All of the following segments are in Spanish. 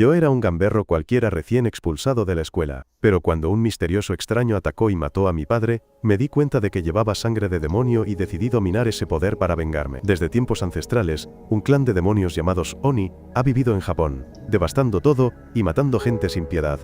Yo era un gamberro cualquiera recién expulsado de la escuela, pero cuando un misterioso extraño atacó y mató a mi padre, me di cuenta de que llevaba sangre de demonio y decidí dominar ese poder para vengarme. Desde tiempos ancestrales, un clan de demonios llamados Oni ha vivido en Japón, devastando todo y matando gente sin piedad.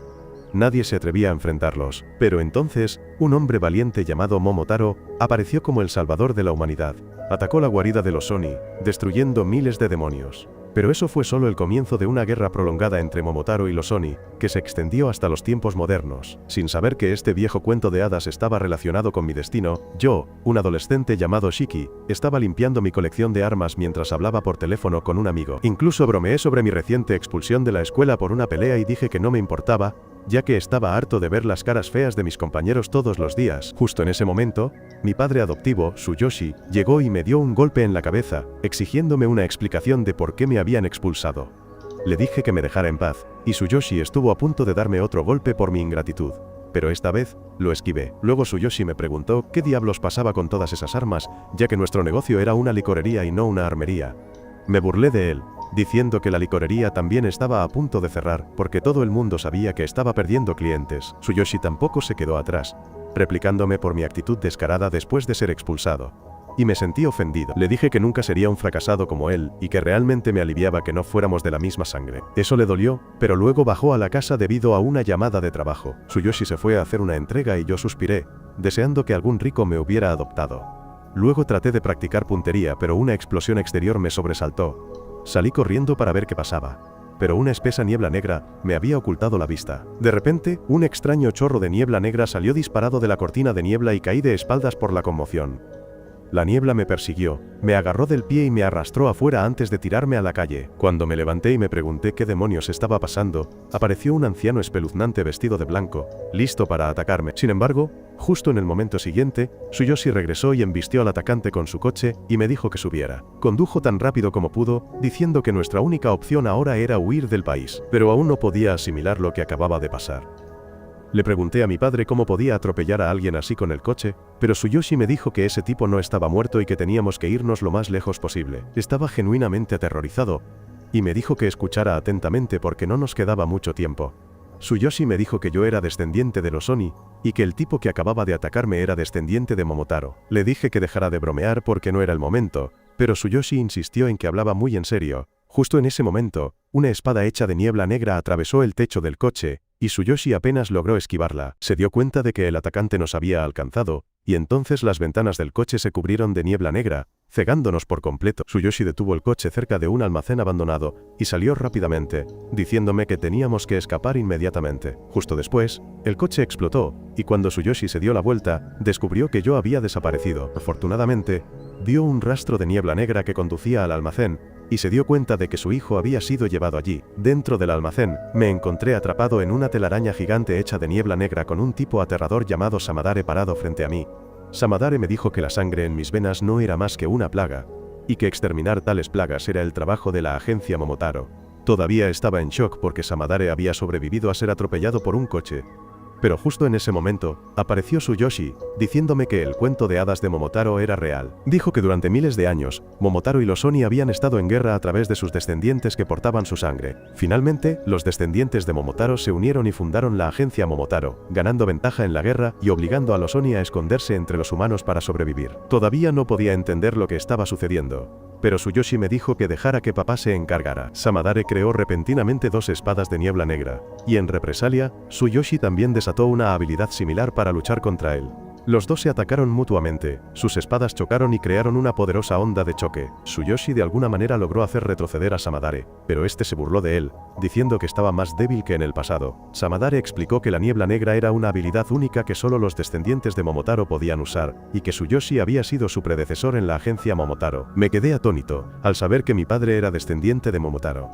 Nadie se atrevía a enfrentarlos, pero entonces, un hombre valiente llamado Momotaro apareció como el salvador de la humanidad. Atacó la guarida de los Oni, destruyendo miles de demonios. Pero eso fue solo el comienzo de una guerra prolongada entre Momotaro y los Oni, que se extendió hasta los tiempos modernos. Sin saber que este viejo cuento de hadas estaba relacionado con mi destino, yo, un adolescente llamado Shiki, estaba limpiando mi colección de armas mientras hablaba por teléfono con un amigo. Incluso bromeé sobre mi reciente expulsión de la escuela por una pelea y dije que no me importaba, ya que estaba harto de ver las caras feas de mis compañeros todos los días. Justo en ese momento, mi padre adoptivo, Tsuyoshi, llegó y me dio un golpe en la cabeza, exigiéndome una explicación de por qué me habían expulsado. Le dije que me dejara en paz, y Tsuyoshi estuvo a punto de darme otro golpe por mi ingratitud. Pero esta vez, lo esquivé. Luego Tsuyoshi me preguntó qué diablos pasaba con todas esas armas, ya que nuestro negocio era una licorería y no una armería. Me burlé de él, diciendo que la licorería también estaba a punto de cerrar, porque todo el mundo sabía que estaba perdiendo clientes. Tsuyoshi tampoco se quedó atrás, replicándome por mi actitud descarada después de ser expulsado. Y me sentí ofendido. Le dije que nunca sería un fracasado como él, y que realmente me aliviaba que no fuéramos de la misma sangre. Eso le dolió, pero luego bajó a la casa debido a una llamada de trabajo. Tsuyoshi se fue a hacer una entrega y yo suspiré, deseando que algún rico me hubiera adoptado. Luego traté de practicar puntería, pero una explosión exterior me sobresaltó. Salí corriendo para ver qué pasaba, pero una espesa niebla negra me había ocultado la vista. De repente, un extraño chorro de niebla negra salió disparado de la cortina de niebla y caí de espaldas por la conmoción. La niebla me persiguió, me agarró del pie y me arrastró afuera antes de tirarme a la calle. Cuando me levanté y me pregunté qué demonios estaba pasando, apareció un anciano espeluznante vestido de blanco, listo para atacarme. Sin embargo, justo en el momento siguiente, Tsuyoshi regresó y embistió al atacante con su coche y me dijo que subiera. Condujo tan rápido como pudo, diciendo que nuestra única opción ahora era huir del país, pero aún no podía asimilar lo que acababa de pasar. Le pregunté a mi padre cómo podía atropellar a alguien así con el coche, pero Tsuyoshi me dijo que ese tipo no estaba muerto y que teníamos que irnos lo más lejos posible. Estaba genuinamente aterrorizado, y me dijo que escuchara atentamente porque no nos quedaba mucho tiempo. Tsuyoshi me dijo que yo era descendiente de los Oni, y que el tipo que acababa de atacarme era descendiente de Momotaro. Le dije que dejara de bromear porque no era el momento, pero Tsuyoshi insistió en que hablaba muy en serio. Justo en ese momento, una espada hecha de niebla negra atravesó el techo del coche, y Tsuyoshi apenas logró esquivarla. Se dio cuenta de que el atacante nos había alcanzado, y entonces las ventanas del coche se cubrieron de niebla negra, cegándonos por completo. Tsuyoshi detuvo el coche cerca de un almacén abandonado, y salió rápidamente, diciéndome que teníamos que escapar inmediatamente. Justo después, el coche explotó, y cuando Tsuyoshi se dio la vuelta, descubrió que yo había desaparecido. Afortunadamente, vio un rastro de niebla negra que conducía al almacén, y se dio cuenta de que su hijo había sido llevado allí. Dentro del almacén, me encontré atrapado en una telaraña gigante hecha de niebla negra con un tipo aterrador llamado Samadare parado frente a mí. Samadare me dijo que la sangre en mis venas no era más que una plaga, y que exterminar tales plagas era el trabajo de la agencia Momotaro. Todavía estaba en shock porque Samadare había sobrevivido a ser atropellado por un coche. Pero justo en ese momento, apareció Tsuyoshi, diciéndome que el cuento de hadas de Momotaro era real. Dijo que durante miles de años, Momotaro y los Oni habían estado en guerra a través de sus descendientes que portaban su sangre. Finalmente, los descendientes de Momotaro se unieron y fundaron la agencia Momotaro, ganando ventaja en la guerra y obligando a los Oni a esconderse entre los humanos para sobrevivir. Todavía no podía entender lo que estaba sucediendo, pero Tsuyoshi me dijo que dejara que papá se encargara. Samadare creó repentinamente dos espadas de niebla negra, y en represalia, Tsuyoshi también desató una habilidad similar para luchar contra él. Los dos se atacaron mutuamente, sus espadas chocaron y crearon una poderosa onda de choque. Tsuyoshi de alguna manera logró hacer retroceder a Samadare, pero este se burló de él, diciendo que estaba más débil que en el pasado. Samadare explicó que la niebla negra era una habilidad única que solo los descendientes de Momotaro podían usar, y que Tsuyoshi había sido su predecesor en la agencia Momotaro. Me quedé atónito, al saber que mi padre era descendiente de Momotaro.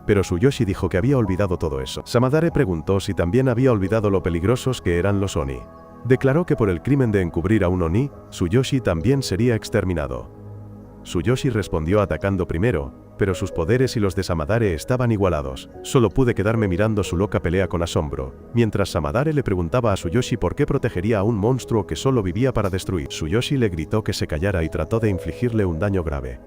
Pero Tsuyoshi dijo que había olvidado todo eso. Samadare preguntó si también había olvidado lo peligrosos que eran los Oni. Declaró que por el crimen de encubrir a un Oni, Tsuyoshi también sería exterminado. Tsuyoshi respondió atacando primero, pero sus poderes y los de Samadare estaban igualados. Solo pude quedarme mirando su loca pelea con asombro, mientras Samadare le preguntaba a Tsuyoshi por qué protegería a un monstruo que solo vivía para destruir. Tsuyoshi le gritó que se callara y trató de infligirle un daño grave.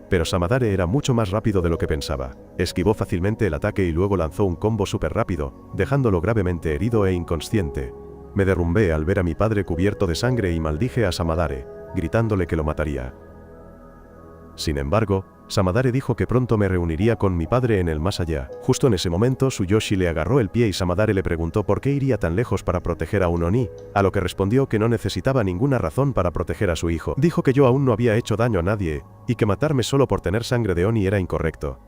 pero Samadare era mucho más rápido de lo que pensaba. Esquivó fácilmente el ataque y luego lanzó un combo súper rápido, dejándolo gravemente herido e inconsciente. Me derrumbé al ver a mi padre cubierto de sangre y maldije a Samadare, gritándole que lo mataría. Sin embargo, Samadare dijo que pronto me reuniría con mi padre en el más allá. Justo en ese momento Tsuyoshi le agarró el pie y Samadare le preguntó por qué iría tan lejos para proteger a un Oni, a lo que respondió que no necesitaba ninguna razón para proteger a su hijo. Dijo que yo aún no había hecho daño a nadie, y que matarme solo por tener sangre de Oni era incorrecto.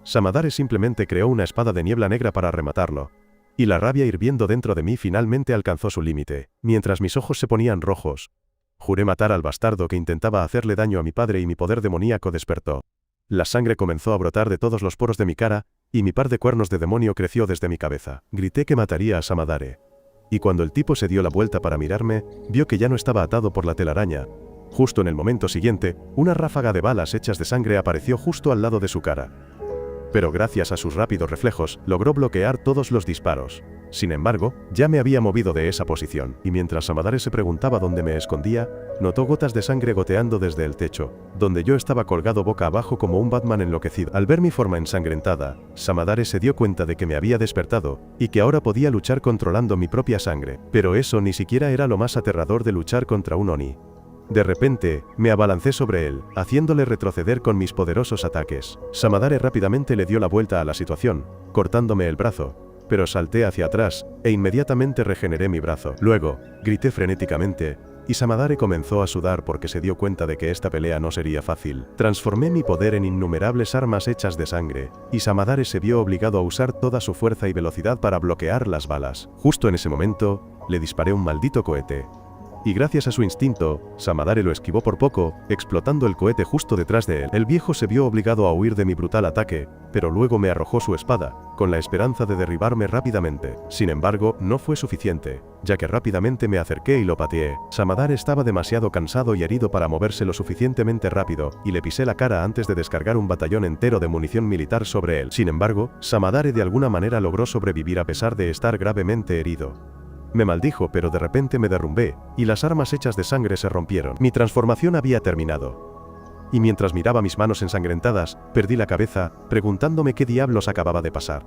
Samadare simplemente creó una espada de niebla negra para rematarlo. Y la rabia hirviendo dentro de mí finalmente alcanzó su límite. Mientras mis ojos se ponían rojos, juré matar al bastardo que intentaba hacerle daño a mi padre y mi poder demoníaco despertó. La sangre comenzó a brotar de todos los poros de mi cara, y mi par de cuernos de demonio creció desde mi cabeza. Grité que mataría a Samadare. Y cuando el tipo se dio la vuelta para mirarme, vio que ya no estaba atado por la telaraña. Justo en el momento siguiente, una ráfaga de balas hechas de sangre apareció justo al lado de su cara. Pero gracias a sus rápidos reflejos, logró bloquear todos los disparos. Sin embargo, ya me había movido de esa posición, y mientras Samadare se preguntaba dónde me escondía, notó gotas de sangre goteando desde el techo, donde yo estaba colgado boca abajo como un Batman enloquecido. Al ver mi forma ensangrentada, Samadare se dio cuenta de que me había despertado, y que ahora podía luchar controlando mi propia sangre. Pero eso ni siquiera era lo más aterrador de luchar contra un Oni. De repente, me abalancé sobre él, haciéndole retroceder con mis poderosos ataques. Samadare rápidamente le dio la vuelta a la situación, cortándome el brazo. Pero salté hacia atrás, e inmediatamente regeneré mi brazo. Luego, grité frenéticamente, y Samadare comenzó a sudar porque se dio cuenta de que esta pelea no sería fácil. Transformé mi poder en innumerables armas hechas de sangre, y Samadare se vio obligado a usar toda su fuerza y velocidad para bloquear las balas. Justo en ese momento, le disparé un maldito cohete. Y gracias a su instinto, Samadare lo esquivó por poco, explotando el cohete justo detrás de él. El viejo se vio obligado a huir de mi brutal ataque, pero luego me arrojó su espada, con la esperanza de derribarme rápidamente. Sin embargo, no fue suficiente, ya que rápidamente me acerqué y lo pateé. Samadare estaba demasiado cansado y herido para moverse lo suficientemente rápido, y le pisé la cara antes de descargar un batallón entero de munición militar sobre él. Sin embargo, Samadare de alguna manera logró sobrevivir a pesar de estar gravemente herido. Me maldijo, pero de repente me derrumbé, y las armas hechas de sangre se rompieron. Mi transformación había terminado. Y mientras miraba mis manos ensangrentadas, perdí la cabeza, preguntándome qué diablos acababa de pasar.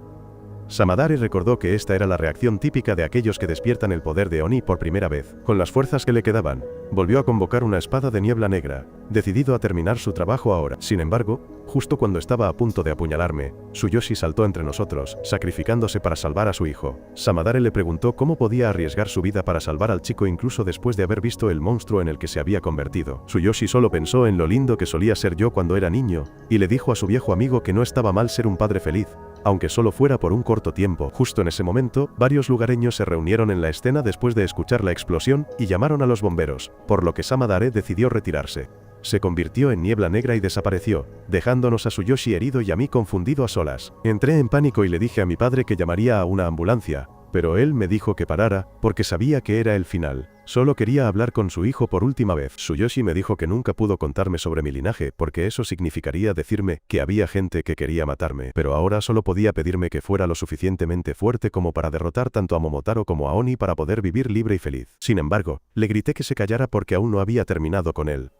Samadare recordó que esta era la reacción típica de aquellos que despiertan el poder de Oni por primera vez. Con las fuerzas que le quedaban, volvió a convocar una espada de niebla negra, decidido a terminar su trabajo ahora. Sin embargo, justo cuando estaba a punto de apuñalarme, Tsuyoshi saltó entre nosotros, sacrificándose para salvar a su hijo. Samadare le preguntó cómo podía arriesgar su vida para salvar al chico incluso después de haber visto el monstruo en el que se había convertido. Tsuyoshi solo pensó en lo lindo que solía ser yo cuando era niño, y le dijo a su viejo amigo que no estaba mal ser un padre feliz, aunque solo fuera por un corto tiempo. Justo en ese momento, varios lugareños se reunieron en la escena después de escuchar la explosión y llamaron a los bomberos, por lo que Samadare decidió retirarse. Se convirtió en niebla negra y desapareció, dejándonos a Tsuyoshi herido y a mí confundido a solas. Entré en pánico y le dije a mi padre que llamaría a una ambulancia, pero él me dijo que parara, porque sabía que era el final. Solo quería hablar con su hijo por última vez. Tsuyoshi me dijo que nunca pudo contarme sobre mi linaje, porque eso significaría decirme que había gente que quería matarme, pero ahora solo podía pedirme que fuera lo suficientemente fuerte como para derrotar tanto a Momotaro como a Oni para poder vivir libre y feliz. Sin embargo, le grité que se callara porque aún no había terminado con él.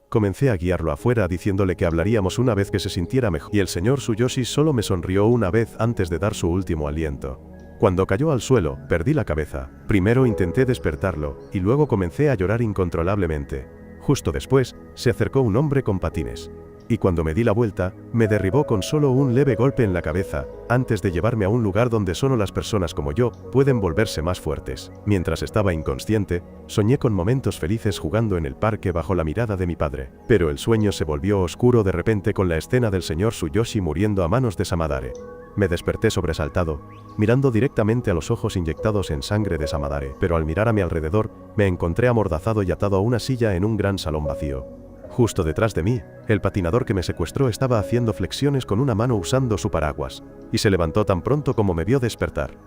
Comencé a guiarlo afuera diciéndole que hablaríamos una vez que se sintiera mejor, y el señor Tsuyoshi solo me sonrió una vez antes de dar su último aliento. Cuando cayó al suelo, perdí la cabeza. Primero intenté despertarlo, y luego comencé a llorar incontrolablemente. Justo después, se acercó un hombre con patines. Y cuando me di la vuelta, me derribó con solo un leve golpe en la cabeza, antes de llevarme a un lugar donde solo las personas como yo pueden volverse más fuertes. Mientras estaba inconsciente, soñé con momentos felices jugando en el parque bajo la mirada de mi padre. Pero el sueño se volvió oscuro de repente con la escena del señor Tsuyoshi muriendo a manos de Samadare. Me desperté sobresaltado, mirando directamente a los ojos inyectados en sangre de Samadare, pero al mirar a mi alrededor, me encontré amordazado y atado a una silla en un gran salón vacío. Justo detrás de mí, el patinador que me secuestró estaba haciendo flexiones con una mano usando su paraguas, y se levantó tan pronto como me vio despertar.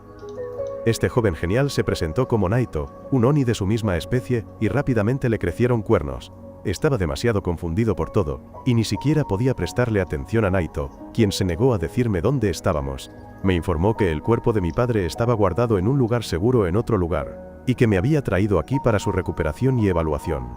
Este joven genial se presentó como Naito, un Oni de su misma especie, y rápidamente le crecieron cuernos. Estaba demasiado confundido por todo, y ni siquiera podía prestarle atención a Naito, quien se negó a decirme dónde estábamos. Me informó que el cuerpo de mi padre estaba guardado en un lugar seguro en otro lugar, y que me había traído aquí para su recuperación y evaluación.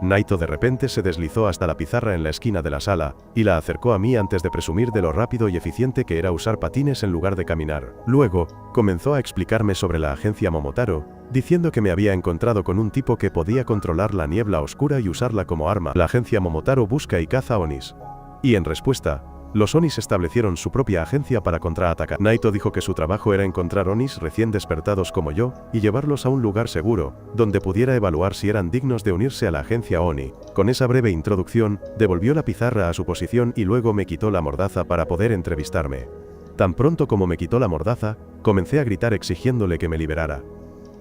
Naito de repente se deslizó hasta la pizarra en la esquina de la sala, y la acercó a mí antes de presumir de lo rápido y eficiente que era usar patines en lugar de caminar. Luego, comenzó a explicarme sobre la agencia Momotaro, diciendo que me había encontrado con un tipo que podía controlar la niebla oscura y usarla como arma. La agencia Momotaro busca y caza Onis. Y en respuesta, los Onis establecieron su propia agencia para contraatacar. Naito dijo que su trabajo era encontrar Onis recién despertados como yo, y llevarlos a un lugar seguro, donde pudiera evaluar si eran dignos de unirse a la agencia Oni. Con esa breve introducción, devolvió la pizarra a su posición y luego me quitó la mordaza para poder entrevistarme. Tan pronto como me quitó la mordaza, comencé a gritar exigiéndole que me liberara.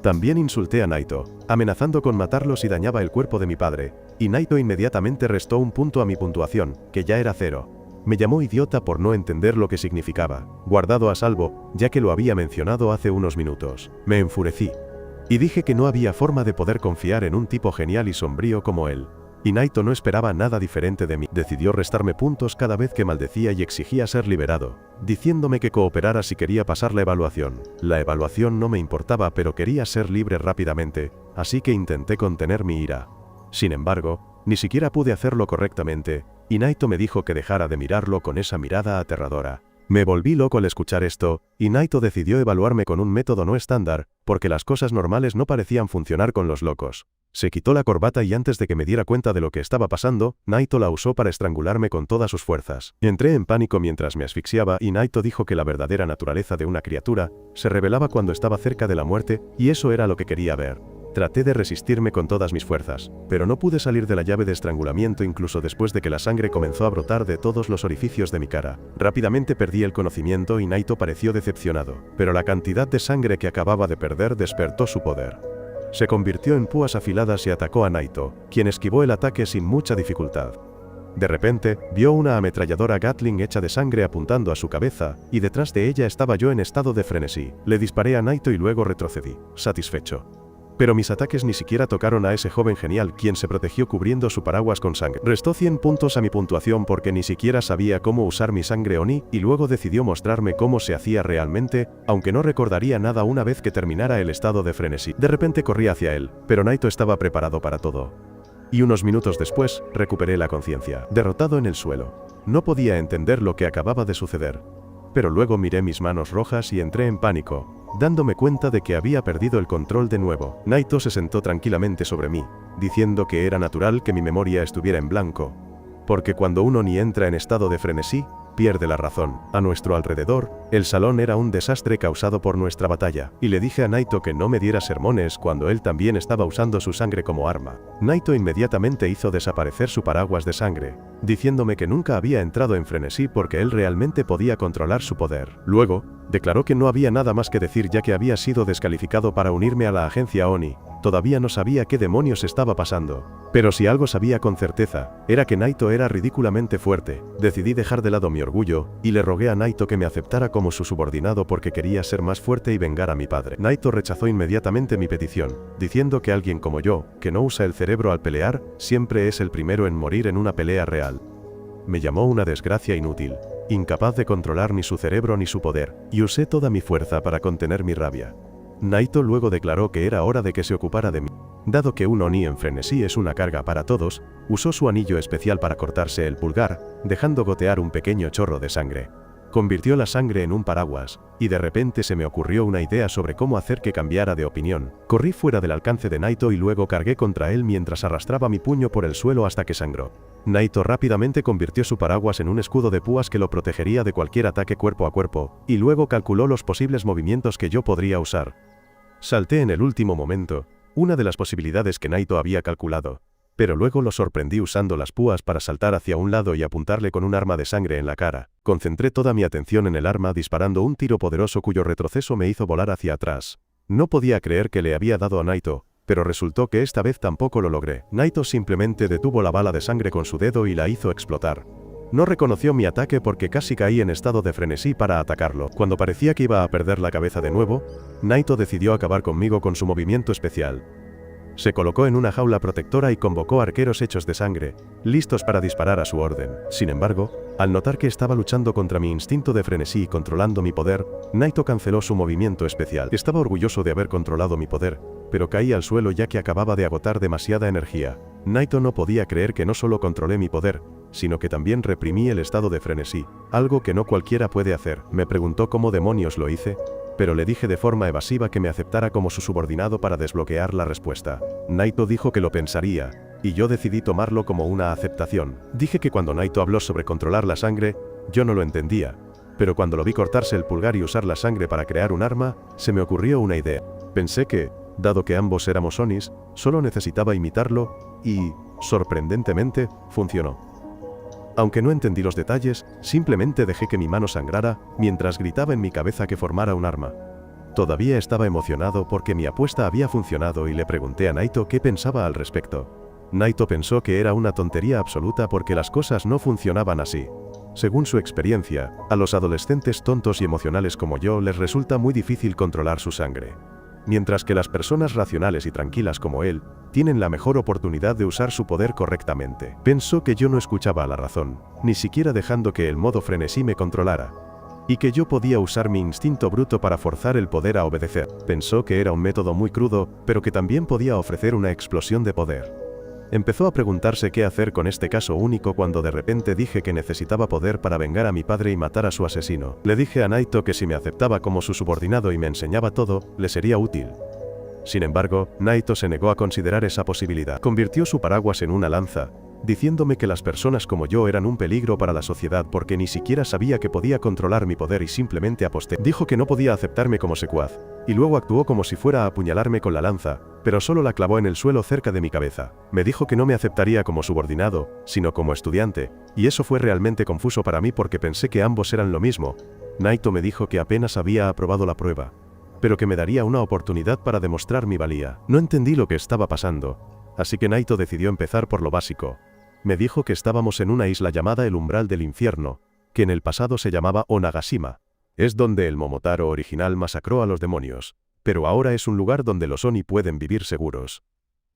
También insulté a Naito, amenazando con matarlo si dañaba el cuerpo de mi padre, y Naito inmediatamente restó un punto a mi puntuación, que ya era 0. Me llamó idiota por no entender lo que significaba, guardado a salvo, ya que lo había mencionado hace unos minutos. Me enfurecí. Y dije que no había forma de poder confiar en un tipo genial y sombrío como él. Y Naito no esperaba nada diferente de mí. Decidió restarme puntos cada vez que maldecía y exigía ser liberado, diciéndome que cooperara si quería pasar la evaluación. La evaluación no me importaba, pero quería ser libre rápidamente, así que intenté contener mi ira. Sin embargo, ni siquiera pude hacerlo correctamente, y Naito me dijo que dejara de mirarlo con esa mirada aterradora. Me volví loco al escuchar esto, y Naito decidió evaluarme con un método no estándar, porque las cosas normales no parecían funcionar con los locos. Se quitó la corbata y antes de que me diera cuenta de lo que estaba pasando, Naito la usó para estrangularme con todas sus fuerzas. Entré en pánico mientras me asfixiaba y Naito dijo que la verdadera naturaleza de una criatura se revelaba cuando estaba cerca de la muerte, y eso era lo que quería ver. Traté de resistirme con todas mis fuerzas, pero no pude salir de la llave de estrangulamiento incluso después de que la sangre comenzó a brotar de todos los orificios de mi cara. Rápidamente perdí el conocimiento y Naito pareció decepcionado, pero la cantidad de sangre que acababa de perder despertó su poder. Se convirtió en púas afiladas y atacó a Naito, quien esquivó el ataque sin mucha dificultad. De repente, vio una ametralladora Gatling hecha de sangre apuntando a su cabeza, y detrás de ella estaba yo en estado de frenesí. Le disparé a Naito y luego retrocedí, satisfecho. Pero mis ataques ni siquiera tocaron a ese joven genial, quien se protegió cubriendo su paraguas con sangre. Restó 100 puntos a mi puntuación porque ni siquiera sabía cómo usar mi sangre Oni, y luego decidió mostrarme cómo se hacía realmente, aunque no recordaría nada una vez que terminara el estado de frenesí. De repente corrí hacia él, pero Naito estaba preparado para todo. Y unos minutos después, recuperé la conciencia, derrotado en el suelo. No podía entender lo que acababa de suceder. Pero luego miré mis manos rojas y entré en pánico, dándome cuenta de que había perdido el control de nuevo. Naito se sentó tranquilamente sobre mí, diciendo que era natural que mi memoria estuviera en blanco, porque cuando uno ni entra en estado de frenesí, pierde la razón. A nuestro alrededor, el salón era un desastre causado por nuestra batalla, y le dije a Naito que no me diera sermones cuando él también estaba usando su sangre como arma. Naito inmediatamente hizo desaparecer su paraguas de sangre, diciéndome que nunca había entrado en frenesí porque él realmente podía controlar su poder. Luego, declaró que no había nada más que decir ya que había sido descalificado para unirme a la agencia Oni. Todavía no sabía qué demonios estaba pasando. Pero si algo sabía con certeza, era que Naito era ridículamente fuerte. Decidí dejar de lado mi orgullo, y le rogué a Naito que me aceptara como su subordinado porque quería ser más fuerte y vengar a mi padre. Naito rechazó inmediatamente mi petición, diciendo que alguien como yo, que no usa el cerebro al pelear, siempre es el primero en morir en una pelea real. Me llamó una desgracia inútil, incapaz de controlar ni su cerebro ni su poder, y usé toda mi fuerza para contener mi rabia. Naito luego declaró que era hora de que se ocupara de mí. Dado que un Oni en frenesí es una carga para todos, usó su anillo especial para cortarse el pulgar, dejando gotear un pequeño chorro de sangre. Convirtió la sangre en un paraguas, y de repente se me ocurrió una idea sobre cómo hacer que cambiara de opinión. Corrí fuera del alcance de Naito y luego cargué contra él mientras arrastraba mi puño por el suelo hasta que sangró. Naito rápidamente convirtió su paraguas en un escudo de púas que lo protegería de cualquier ataque cuerpo a cuerpo, y luego calculó los posibles movimientos que yo podría usar. Salté en el último momento, una de las posibilidades que Naito había calculado, pero luego lo sorprendí usando las púas para saltar hacia un lado y apuntarle con un arma de sangre en la cara. Concentré toda mi atención en el arma disparando un tiro poderoso cuyo retroceso me hizo volar hacia atrás. No podía creer que le había dado a Naito, pero resultó que esta vez tampoco lo logré. Naito simplemente detuvo la bala de sangre con su dedo y la hizo explotar. No reconoció mi ataque porque casi caí en estado de frenesí para atacarlo. Cuando parecía que iba a perder la cabeza de nuevo, Naito decidió acabar conmigo con su movimiento especial. Se colocó en una jaula protectora y convocó arqueros hechos de sangre, listos para disparar a su orden. Sin embargo, al notar que estaba luchando contra mi instinto de frenesí y controlando mi poder, Naito canceló su movimiento especial. Estaba orgulloso de haber controlado mi poder, pero caí al suelo ya que acababa de agotar demasiada energía. Naito no podía creer que no solo controlé mi poder, sino que también reprimí el estado de frenesí, algo que no cualquiera puede hacer. Me preguntó cómo demonios lo hice, pero le dije de forma evasiva que me aceptara como su subordinado para desbloquear la respuesta. Naito dijo que lo pensaría, y yo decidí tomarlo como una aceptación. Dije que cuando Naito habló sobre controlar la sangre, yo no lo entendía, pero cuando lo vi cortarse el pulgar y usar la sangre para crear un arma, se me ocurrió una idea. Pensé que, dado que ambos éramos Onis, solo necesitaba imitarlo, y, sorprendentemente, funcionó. Aunque no entendí los detalles, simplemente dejé que mi mano sangrara, mientras gritaba en mi cabeza que formara un arma. Todavía estaba emocionado porque mi apuesta había funcionado y le pregunté a Naito qué pensaba al respecto. Naito pensó que era una tontería absoluta porque las cosas no funcionaban así. Según su experiencia, a los adolescentes tontos y emocionales como yo les resulta muy difícil controlar su sangre. Mientras que las personas racionales y tranquilas como él, tienen la mejor oportunidad de usar su poder correctamente. Pensó que yo no escuchaba a la razón, ni siquiera dejando que el modo frenesí me controlara, y que yo podía usar mi instinto bruto para forzar el poder a obedecer. Pensó que era un método muy crudo, pero que también podía ofrecer una explosión de poder. Empezó a preguntarse qué hacer con este caso único cuando de repente dije que necesitaba poder para vengar a mi padre y matar a su asesino. Le dije a Naito que si me aceptaba como su subordinado y me enseñaba todo, le sería útil. Sin embargo, Naito se negó a considerar esa posibilidad. Convirtió su paraguas en una lanza, diciéndome que las personas como yo eran un peligro para la sociedad porque ni siquiera sabía que podía controlar mi poder y simplemente aposté. Dijo que no podía aceptarme como secuaz, y luego actuó como si fuera a apuñalarme con la lanza, pero solo la clavó en el suelo cerca de mi cabeza. Me dijo que no me aceptaría como subordinado, sino como estudiante, y eso fue realmente confuso para mí porque pensé que ambos eran lo mismo. Naito me dijo que apenas había aprobado la prueba, pero que me daría una oportunidad para demostrar mi valía. No entendí lo que estaba pasando, así que Naito decidió empezar por lo básico. Me dijo que estábamos en una isla llamada el Umbral del Infierno, que en el pasado se llamaba Onagashima. Es donde el Momotaro original masacró a los demonios, pero ahora es un lugar donde los Oni pueden vivir seguros.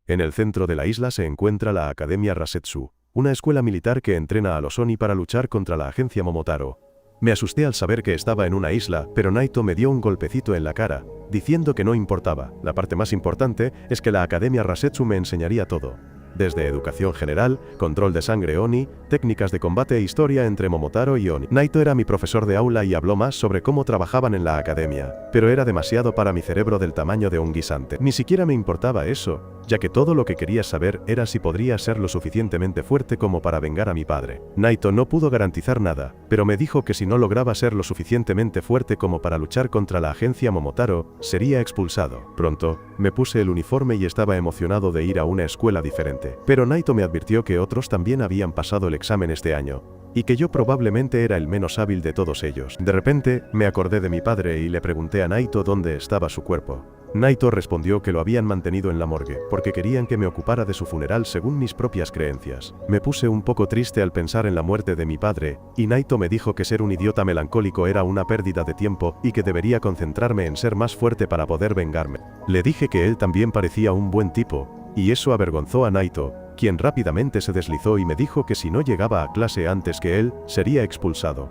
En el centro de la isla se encuentra la Academia Rasetsu, una escuela militar que entrena a los Oni para luchar contra la agencia Momotaro. Me asusté al saber que estaba en una isla, pero Naito me dio un golpecito en la cara, diciendo que no importaba. La parte más importante es que la Academia Rasetsu me enseñaría todo. Desde educación general, control de sangre Oni, técnicas de combate e historia entre Momotaro y Oni. Naito era mi profesor de aula y habló más sobre cómo trabajaban en la academia, pero era demasiado para mi cerebro del tamaño de un guisante. Ni siquiera me importaba eso, ya que todo lo que quería saber era si podría ser lo suficientemente fuerte como para vengar a mi padre. Naito no pudo garantizar nada, pero me dijo que si no lograba ser lo suficientemente fuerte como para luchar contra la agencia Momotaro, sería expulsado. Pronto, me puse el uniforme y estaba emocionado de ir a una escuela diferente. Pero Naito me advirtió que otros también habían pasado el examen este año, y que yo probablemente era el menos hábil de todos ellos. De repente, me acordé de mi padre y le pregunté a Naito dónde estaba su cuerpo. Naito respondió que lo habían mantenido en la morgue, porque querían que me ocupara de su funeral según mis propias creencias. Me puse un poco triste al pensar en la muerte de mi padre, y Naito me dijo que ser un idiota melancólico era una pérdida de tiempo y que debería concentrarme en ser más fuerte para poder vengarme. Le dije que él también parecía un buen tipo, y eso avergonzó a Naito, quien rápidamente se deslizó y me dijo que si no llegaba a clase antes que él, sería expulsado.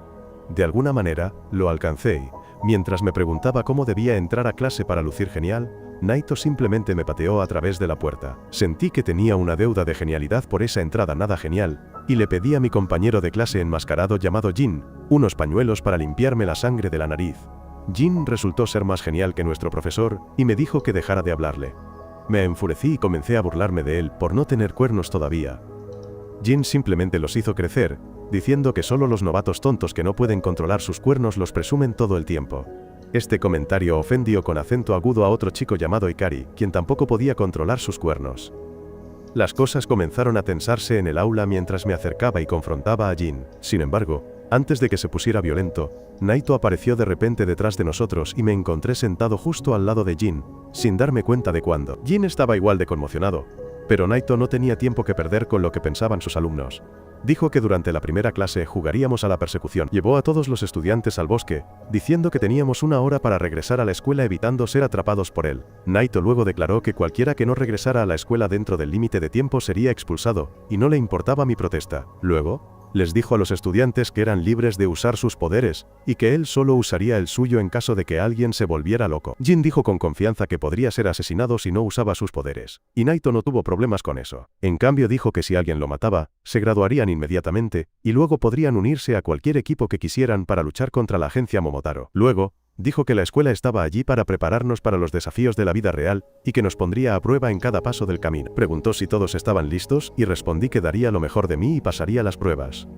De alguna manera, lo alcancé y, mientras me preguntaba cómo debía entrar a clase para lucir genial, Naito simplemente me pateó a través de la puerta. Sentí que tenía una deuda de genialidad por esa entrada nada genial, y le pedí a mi compañero de clase enmascarado llamado Jin, unos pañuelos para limpiarme la sangre de la nariz. Jin resultó ser más genial que nuestro profesor, y me dijo que dejara de hablarle. Me enfurecí y comencé a burlarme de él por no tener cuernos todavía. Jin simplemente los hizo crecer, diciendo que solo los novatos tontos que no pueden controlar sus cuernos los presumen todo el tiempo. Este comentario ofendió con acento agudo a otro chico llamado Ikari, quien tampoco podía controlar sus cuernos. Las cosas comenzaron a tensarse en el aula mientras me acercaba y confrontaba a Jin. Sin embargo, antes de que se pusiera violento, Naito apareció de repente detrás de nosotros y me encontré sentado justo al lado de Jin, sin darme cuenta de cuándo. Jin estaba igual de conmocionado, pero Naito no tenía tiempo que perder con lo que pensaban sus alumnos. Dijo que durante la primera clase jugaríamos a la persecución. Llevó a todos los estudiantes al bosque, diciendo que teníamos una hora para regresar a la escuela evitando ser atrapados por él. Naito luego declaró que cualquiera que no regresara a la escuela dentro del límite de tiempo sería expulsado, y no le importaba mi protesta. Luego, Les dijo a los estudiantes que eran libres de usar sus poderes, y que él solo usaría el suyo en caso de que alguien se volviera loco. Jin dijo con confianza que podría ser asesinado si no usaba sus poderes, y Naito no tuvo problemas con eso. En cambio dijo que si alguien lo mataba, se graduarían inmediatamente, y luego podrían unirse a cualquier equipo que quisieran para luchar contra la agencia Momotaro. Luego, dijo que la escuela estaba allí para prepararnos para los desafíos de la vida real, y que nos pondría a prueba en cada paso del camino. Preguntó si todos estaban listos, y respondí que daría lo mejor de mí y pasaría las pruebas.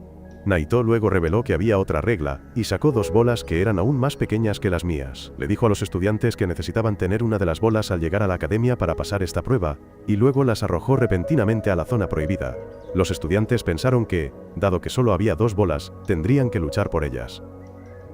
Naito luego reveló que había otra regla, y sacó 2 bolas que eran aún más pequeñas que las mías. Le dijo a los estudiantes que necesitaban tener una de las bolas al llegar a la academia para pasar esta prueba, y luego las arrojó repentinamente a la zona prohibida. Los estudiantes pensaron que, dado que solo había 2 bolas, tendrían que luchar por ellas.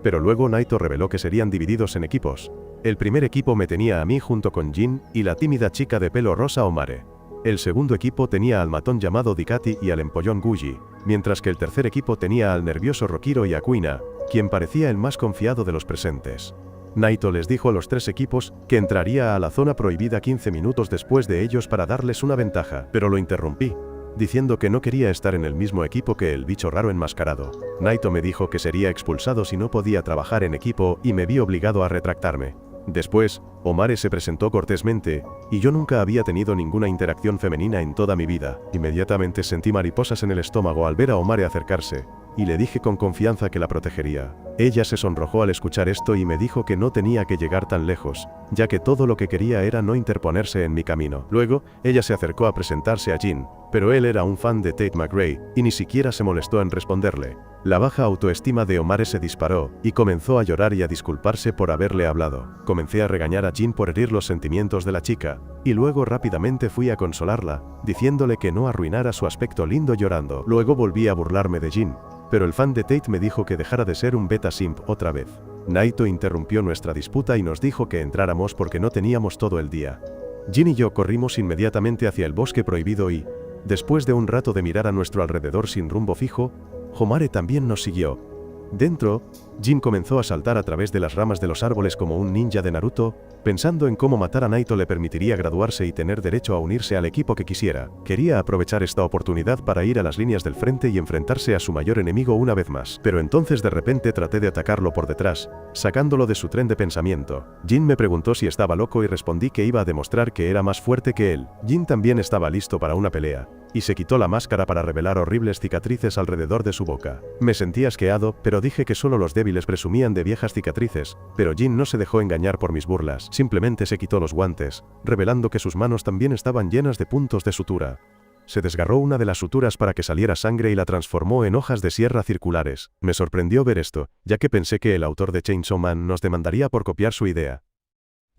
Pero luego Naito reveló que serían divididos en equipos. El primer equipo me tenía a mí junto con Jin y la tímida chica de pelo rosa Omare. El segundo equipo tenía al matón llamado Dikati y al empollón Guji, mientras que el tercer equipo tenía al nervioso Rokiro y a Kuina, quien parecía el más confiado de los presentes. Naito les dijo a los 3 equipos que entraría a la zona prohibida 15 minutos después de ellos para darles una ventaja, pero lo interrumpí, diciendo que no quería estar en el mismo equipo que el bicho raro enmascarado. Naito me dijo que sería expulsado si no podía trabajar en equipo y me vi obligado a retractarme. Después, Omare se presentó cortésmente, y yo nunca había tenido ninguna interacción femenina en toda mi vida. Inmediatamente sentí mariposas en el estómago al ver a Omare acercarse, y le dije con confianza que la protegería. Ella se sonrojó al escuchar esto y me dijo que no tenía que llegar tan lejos, ya que todo lo que quería era no interponerse en mi camino. Luego, ella se acercó a presentarse a Jin, pero él era un fan de Tate McRae, y ni siquiera se molestó en responderle. La baja autoestima de Omare se disparó, y comenzó a llorar y a disculparse por haberle hablado. Comencé a regañar a Jin por herir los sentimientos de la chica, y luego rápidamente fui a consolarla, diciéndole que no arruinara su aspecto lindo llorando. Luego volví a burlarme de Jin, pero el fan de Tate me dijo que dejara de ser un beta simp otra vez. Naito interrumpió nuestra disputa y nos dijo que entráramos porque no teníamos todo el día. Jin y yo corrimos inmediatamente hacia el bosque prohibido y, después de un rato de mirar a nuestro alrededor sin rumbo fijo, Omare también nos siguió. Dentro, Jin comenzó a saltar a través de las ramas de los árboles como un ninja de Naruto, pensando en cómo matar a Naito le permitiría graduarse y tener derecho a unirse al equipo que quisiera. Quería aprovechar esta oportunidad para ir a las líneas del frente y enfrentarse a su mayor enemigo una vez más. Pero entonces de repente traté de atacarlo por detrás, sacándolo de su tren de pensamiento. Jin me preguntó si estaba loco y respondí que iba a demostrar que era más fuerte que él. Jin también estaba listo para una pelea, y se quitó la máscara para revelar horribles cicatrices alrededor de su boca. Me sentí asqueado, pero dije que solo los débiles presumían de viejas cicatrices, pero Jin no se dejó engañar por mis burlas. Simplemente se quitó los guantes, revelando que sus manos también estaban llenas de puntos de sutura. Se desgarró una de las suturas para que saliera sangre y la transformó en hojas de sierra circulares. Me sorprendió ver esto, ya que pensé que el autor de Chainsaw Man nos demandaría por copiar su idea.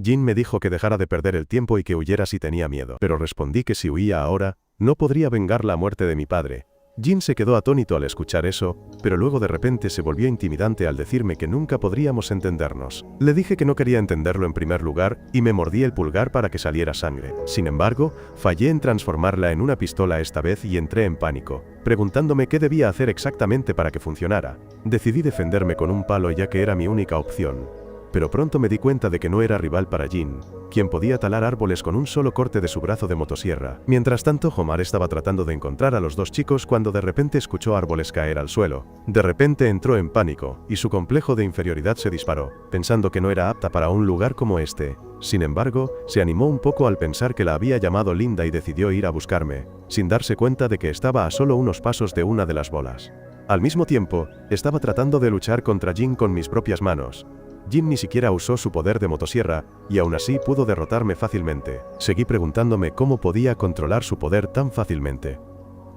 Jin me dijo que dejara de perder el tiempo y que huyera si tenía miedo, pero respondí que si huía ahora, no podría vengar la muerte de mi padre. Jin se quedó atónito al escuchar eso, pero luego de repente se volvió intimidante al decirme que nunca podríamos entendernos. Le dije que no quería entenderlo en primer lugar, y me mordí el pulgar para que saliera sangre. Sin embargo, fallé en transformarla en una pistola esta vez y entré en pánico, preguntándome qué debía hacer exactamente para que funcionara. Decidí defenderme con un palo ya que era mi única opción. Pero pronto me di cuenta de que no era rival para Jin, quien podía talar árboles con un solo corte de su brazo de motosierra. Mientras tanto, Omare estaba tratando de encontrar a los 2 chicos cuando de repente escuchó árboles caer al suelo. De repente entró en pánico, y su complejo de inferioridad se disparó, pensando que no era apta para un lugar como este. Sin embargo, se animó un poco al pensar que la había llamado Linda y decidió ir a buscarme, sin darse cuenta de que estaba a solo unos pasos de una de las bolas. Al mismo tiempo, estaba tratando de luchar contra Jin con mis propias manos. Jin ni siquiera usó su poder de motosierra, y aún así pudo derrotarme fácilmente. Seguí preguntándome cómo podía controlar su poder tan fácilmente.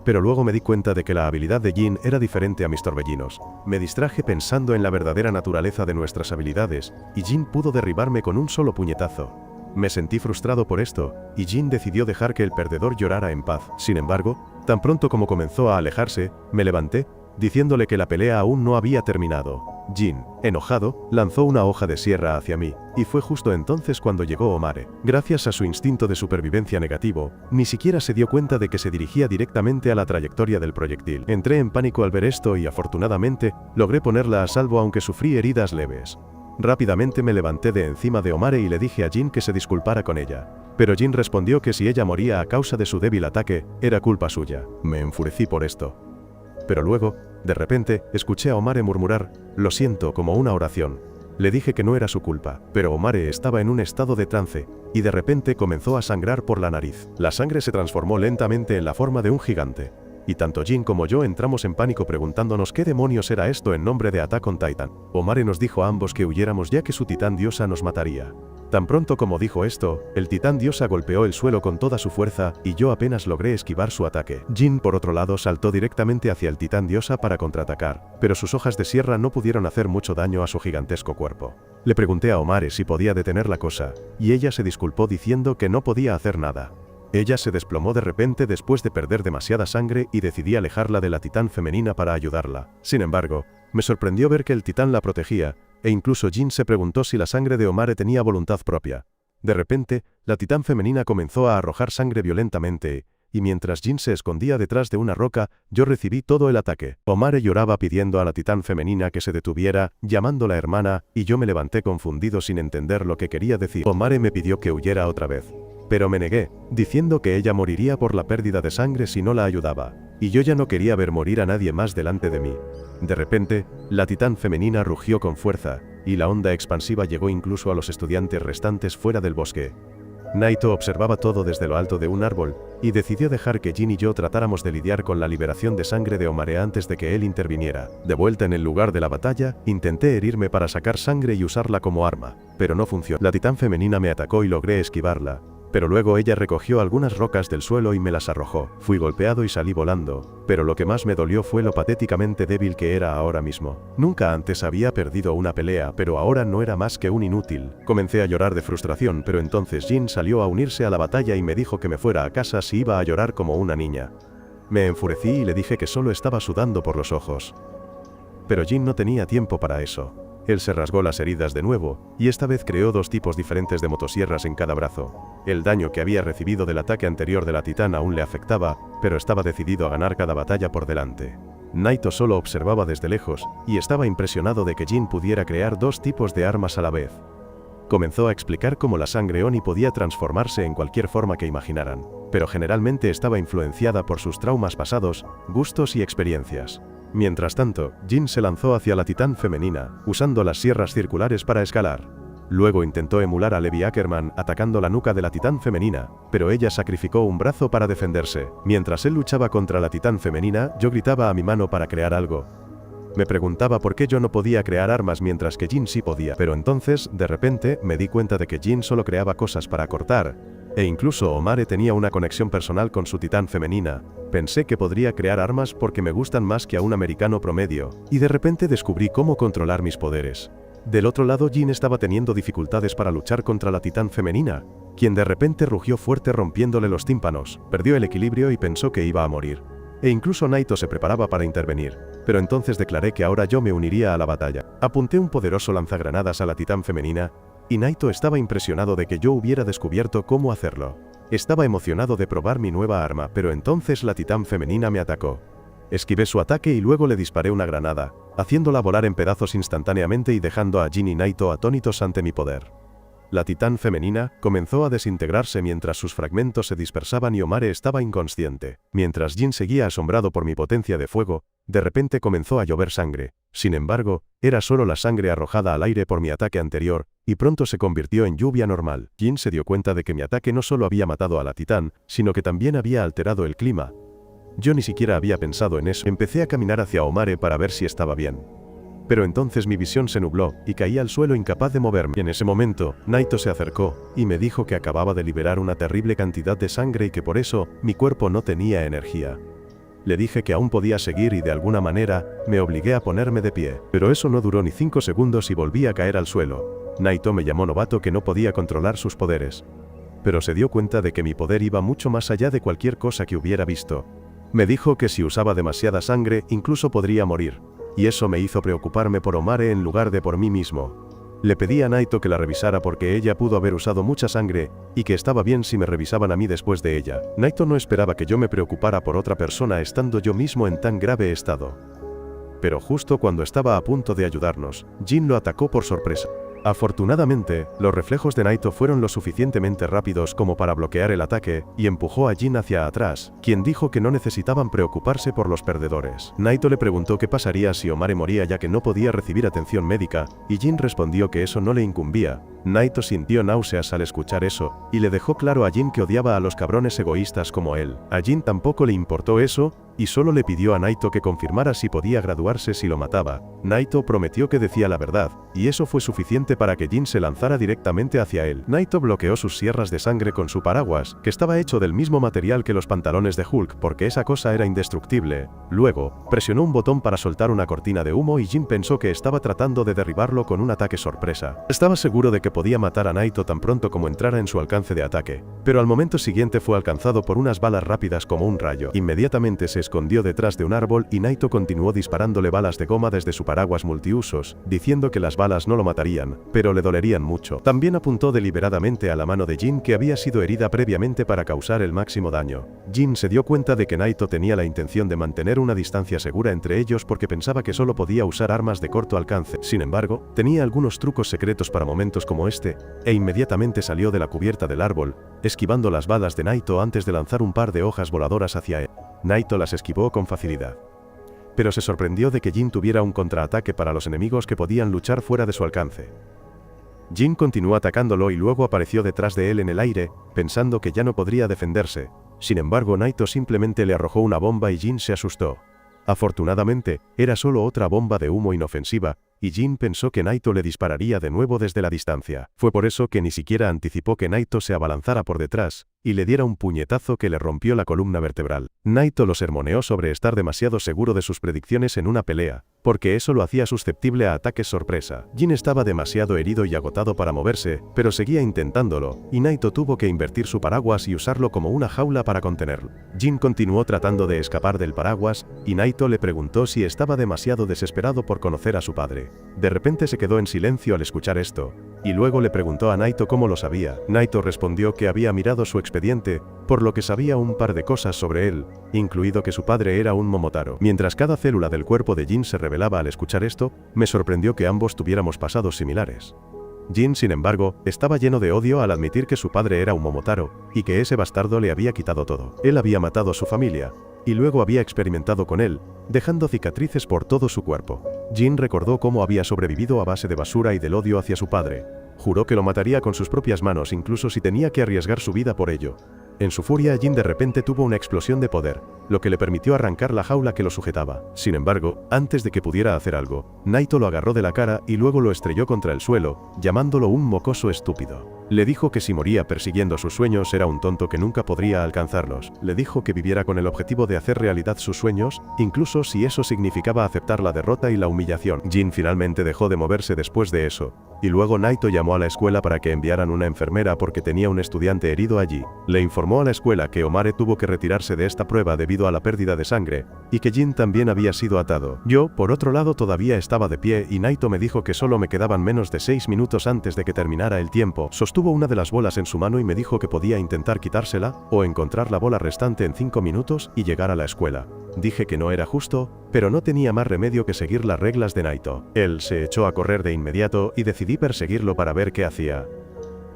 Pero luego me di cuenta de que la habilidad de Jin era diferente a mis torbellinos. Me distraje pensando en la verdadera naturaleza de nuestras habilidades, y Jin pudo derribarme con un solo puñetazo. Me sentí frustrado por esto, y Jin decidió dejar que el perdedor llorara en paz. Sin embargo, tan pronto como comenzó a alejarse, me levanté, diciéndole que la pelea aún no había terminado. Jin, enojado, lanzó una hoja de sierra hacia mí, y fue justo entonces cuando llegó Omare. Gracias a su instinto de supervivencia negativo, ni siquiera se dio cuenta de que se dirigía directamente a la trayectoria del proyectil. Entré en pánico al ver esto y afortunadamente, logré ponerla a salvo aunque sufrí heridas leves. Rápidamente me levanté de encima de Omare y le dije a Jin que se disculpara con ella. Pero Jin respondió que si ella moría a causa de su débil ataque, era culpa suya. Me enfurecí por esto. Pero luego, De repente, escuché a Omare murmurar, lo siento, como una oración. Le dije que no era su culpa, pero Omare estaba en un estado de trance, y de repente comenzó a sangrar por la nariz. La sangre se transformó lentamente en la forma de un gigante. Y tanto Jin como yo entramos en pánico preguntándonos qué demonios era esto en nombre de Attack on Titan. Omare nos dijo a ambos que huyéramos ya que su titán diosa nos mataría. Tan pronto como dijo esto, el titán diosa golpeó el suelo con toda su fuerza, y yo apenas logré esquivar su ataque. Jin, por otro lado, saltó directamente hacia el titán diosa para contraatacar, pero sus hojas de sierra no pudieron hacer mucho daño a su gigantesco cuerpo. Le pregunté a Omare si podía detener la cosa, y ella se disculpó diciendo que no podía hacer nada. Ella se desplomó de repente después de perder demasiada sangre y decidí alejarla de la titán femenina para ayudarla. Sin embargo, me sorprendió ver que el titán la protegía, e incluso Jin se preguntó si la sangre de Omare tenía voluntad propia. De repente, la titán femenina comenzó a arrojar sangre violentamente, y mientras Jin se escondía detrás de una roca, yo recibí todo el ataque. Omare lloraba pidiendo a la titán femenina que se detuviera, llamándola hermana, y yo me levanté confundido sin entender lo que quería decir. Omare me pidió que huyera otra vez. Pero me negué, diciendo que ella moriría por la pérdida de sangre si no la ayudaba, y yo ya no quería ver morir a nadie más delante de mí. De repente, la titán femenina rugió con fuerza, y la onda expansiva llegó incluso a los estudiantes restantes fuera del bosque. Naito observaba todo desde lo alto de un árbol, y decidió dejar que Jin y yo tratáramos de lidiar con la liberación de sangre de Omare antes de que él interviniera. De vuelta en el lugar de la batalla, intenté herirme para sacar sangre y usarla como arma, pero no funcionó. La titán femenina me atacó y logré esquivarla. Pero luego ella recogió algunas rocas del suelo y me las arrojó. Fui golpeado y salí volando, pero lo que más me dolió fue lo patéticamente débil que era ahora mismo. Nunca antes había perdido una pelea, pero ahora no era más que un inútil. Comencé a llorar de frustración, pero entonces Jin salió a unirse a la batalla y me dijo que me fuera a casa si iba a llorar como una niña. Me enfurecí y le dije que solo estaba sudando por los ojos. Pero Jin no tenía tiempo para eso. Él se rasgó las heridas de nuevo, y esta vez creó dos tipos diferentes de motosierras en cada brazo. El daño que había recibido del ataque anterior de la titán aún le afectaba, pero estaba decidido a ganar cada batalla por delante. Naito solo observaba desde lejos, y estaba impresionado de que Jin pudiera crear dos tipos de armas a la vez. Comenzó a explicar cómo la sangre Oni podía transformarse en cualquier forma que imaginaran, pero generalmente estaba influenciada por sus traumas pasados, gustos y experiencias. Mientras tanto, Jin se lanzó hacia la titán femenina, usando las sierras circulares para escalar. Luego intentó emular a Levi Ackerman atacando la nuca de la titán femenina, pero ella sacrificó un brazo para defenderse. Mientras él luchaba contra la titán femenina, yo gritaba a mi mano para crear algo. Me preguntaba por qué yo no podía crear armas mientras que Jin sí podía, pero entonces, de repente, me di cuenta de que Jin solo creaba cosas para cortar, e incluso Omare tenía una conexión personal con su titán femenina. Pensé que podría crear armas porque me gustan más que a un americano promedio, y de repente descubrí cómo controlar mis poderes. Del otro lado, Jin estaba teniendo dificultades para luchar contra la titán femenina, quien de repente rugió fuerte rompiéndole los tímpanos, perdió el equilibrio y pensó que iba a morir. E incluso Naito se preparaba para intervenir, pero entonces declaré que ahora yo me uniría a la batalla. Apunté un poderoso lanzagranadas a la titán femenina, y Naito estaba impresionado de que yo hubiera descubierto cómo hacerlo. Estaba emocionado de probar mi nueva arma, pero entonces la titán femenina me atacó. Esquivé su ataque y luego le disparé una granada, haciéndola volar en pedazos instantáneamente y dejando a Jin y Naito atónitos ante mi poder. La titán femenina comenzó a desintegrarse mientras sus fragmentos se dispersaban y Omare estaba inconsciente. Mientras Jin seguía asombrado por mi potencia de fuego, de repente comenzó a llover sangre. Sin embargo, era solo la sangre arrojada al aire por mi ataque anterior, y pronto se convirtió en lluvia normal. Jin se dio cuenta de que mi ataque no solo había matado a la titán, sino que también había alterado el clima. Yo ni siquiera había pensado en eso. Empecé a caminar hacia Omare para ver si estaba bien. Pero entonces mi visión se nubló, y caí al suelo incapaz de moverme. Y en ese momento, Naito se acercó, y me dijo que acababa de liberar una terrible cantidad de sangre y que por eso, mi cuerpo no tenía energía. Le dije que aún podía seguir y de alguna manera, me obligué a ponerme de pie. Pero eso no duró ni 5 segundos y volví a caer al suelo. Naito me llamó novato que no podía controlar sus poderes. Pero se dio cuenta de que mi poder iba mucho más allá de cualquier cosa que hubiera visto. Me dijo que si usaba demasiada sangre, incluso podría morir. Y eso me hizo preocuparme por Omare en lugar de por mí mismo. Le pedí a Naito que la revisara porque ella pudo haber usado mucha sangre, y que estaba bien si me revisaban a mí después de ella. Naito no esperaba que yo me preocupara por otra persona estando yo mismo en tan grave estado. Pero justo cuando estaba a punto de ayudarnos, Jin lo atacó por sorpresa. Afortunadamente, los reflejos de Naito fueron lo suficientemente rápidos como para bloquear el ataque, y empujó a Jin hacia atrás, quien dijo que no necesitaban preocuparse por los perdedores. Naito le preguntó qué pasaría si Omare moría ya que no podía recibir atención médica, y Jin respondió que eso no le incumbía. Naito sintió náuseas al escuchar eso, y le dejó claro a Jin que odiaba a los cabrones egoístas como él. A Jin tampoco le importó eso, y solo le pidió a Naito que confirmara si podía graduarse si lo mataba. Naito prometió que decía la verdad, y eso fue suficiente para que Jin se lanzara directamente hacia él. Naito bloqueó sus sierras de sangre con su paraguas, que estaba hecho del mismo material que los pantalones de Hulk porque esa cosa era indestructible. Luego, presionó un botón para soltar una cortina de humo y Jin pensó que estaba tratando de derribarlo con un ataque sorpresa. Estaba seguro de que podía matar a Naito tan pronto como entrara en su alcance de ataque, pero al momento siguiente fue alcanzado por unas balas rápidas como un rayo. Inmediatamente se escondió detrás de un árbol y Naito continuó disparándole balas de goma desde su paraguas multiusos, diciendo que las balas no lo matarían, pero le dolerían mucho. También apuntó deliberadamente a la mano de Jin que había sido herida previamente para causar el máximo daño. Jin se dio cuenta de que Naito tenía la intención de mantener una distancia segura entre ellos porque pensaba que solo podía usar armas de corto alcance. Sin embargo, tenía algunos trucos secretos para momentos como este, e inmediatamente salió de la cubierta del árbol, esquivando las balas de Naito antes de lanzar un par de hojas voladoras hacia él. Naito las esquivó con facilidad. Pero se sorprendió de que Jin tuviera un contraataque para los enemigos que podían luchar fuera de su alcance. Jin continuó atacándolo y luego apareció detrás de él en el aire, pensando que ya no podría defenderse. Sin embargo, Naito simplemente le arrojó una bomba y Jin se asustó. Afortunadamente, era solo otra bomba de humo inofensiva, y Jin pensó que Naito le dispararía de nuevo desde la distancia. Fue por eso que ni siquiera anticipó que Naito se abalanzara por detrás, y le diera un puñetazo que le rompió la columna vertebral. Naito lo sermoneó sobre estar demasiado seguro de sus predicciones en una pelea, porque eso lo hacía susceptible a ataques sorpresa. Jin estaba demasiado herido y agotado para moverse, pero seguía intentándolo, y Naito tuvo que invertir su paraguas y usarlo como una jaula para contenerlo. Jin continuó tratando de escapar del paraguas, y Naito le preguntó si estaba demasiado desesperado por conocer a su padre. De repente se quedó en silencio al escuchar esto, y luego le preguntó a Naito cómo lo sabía. Naito respondió que había mirado su expediente, por lo que sabía un par de cosas sobre él, incluido que su padre era un Momotaro. Mientras cada célula del cuerpo de Jin se revelaba al escuchar esto, me sorprendió que ambos tuviéramos pasados similares. Jin, sin embargo, estaba lleno de odio al admitir que su padre era un Momotaro, y que ese bastardo le había quitado todo. Él había matado a su familia, y luego había experimentado con él, dejando cicatrices por todo su cuerpo. Jin recordó cómo había sobrevivido a base de basura y del odio hacia su padre. Juró que lo mataría con sus propias manos incluso si tenía que arriesgar su vida por ello. En su furia, Jin de repente tuvo una explosión de poder, lo que le permitió arrancar la jaula que lo sujetaba. Sin embargo, antes de que pudiera hacer algo, Naito lo agarró de la cara y luego lo estrelló contra el suelo, llamándolo un mocoso estúpido. Le dijo que si moría persiguiendo sus sueños era un tonto que nunca podría alcanzarlos. Le dijo que viviera con el objetivo de hacer realidad sus sueños, incluso si eso significaba aceptar la derrota y la humillación. Jin finalmente dejó de moverse después de eso, y luego Naito llamó a la escuela para que enviaran una enfermera porque tenía un estudiante herido allí. Le informó a la escuela que Omare tuvo que retirarse de esta prueba debido a la pérdida de sangre, y que Jin también había sido atado. Yo, por otro lado, todavía estaba de pie y Naito me dijo que solo me quedaban menos de 6 minutos antes de que terminara el tiempo. Sostuvo una de las bolas en su mano y me dijo que podía intentar quitársela, o encontrar la bola restante en 5 minutos y llegar a la escuela. Dije que no era justo, pero no tenía más remedio que seguir las reglas de Naito. Él se echó a correr de inmediato y decidí perseguirlo para ver qué hacía.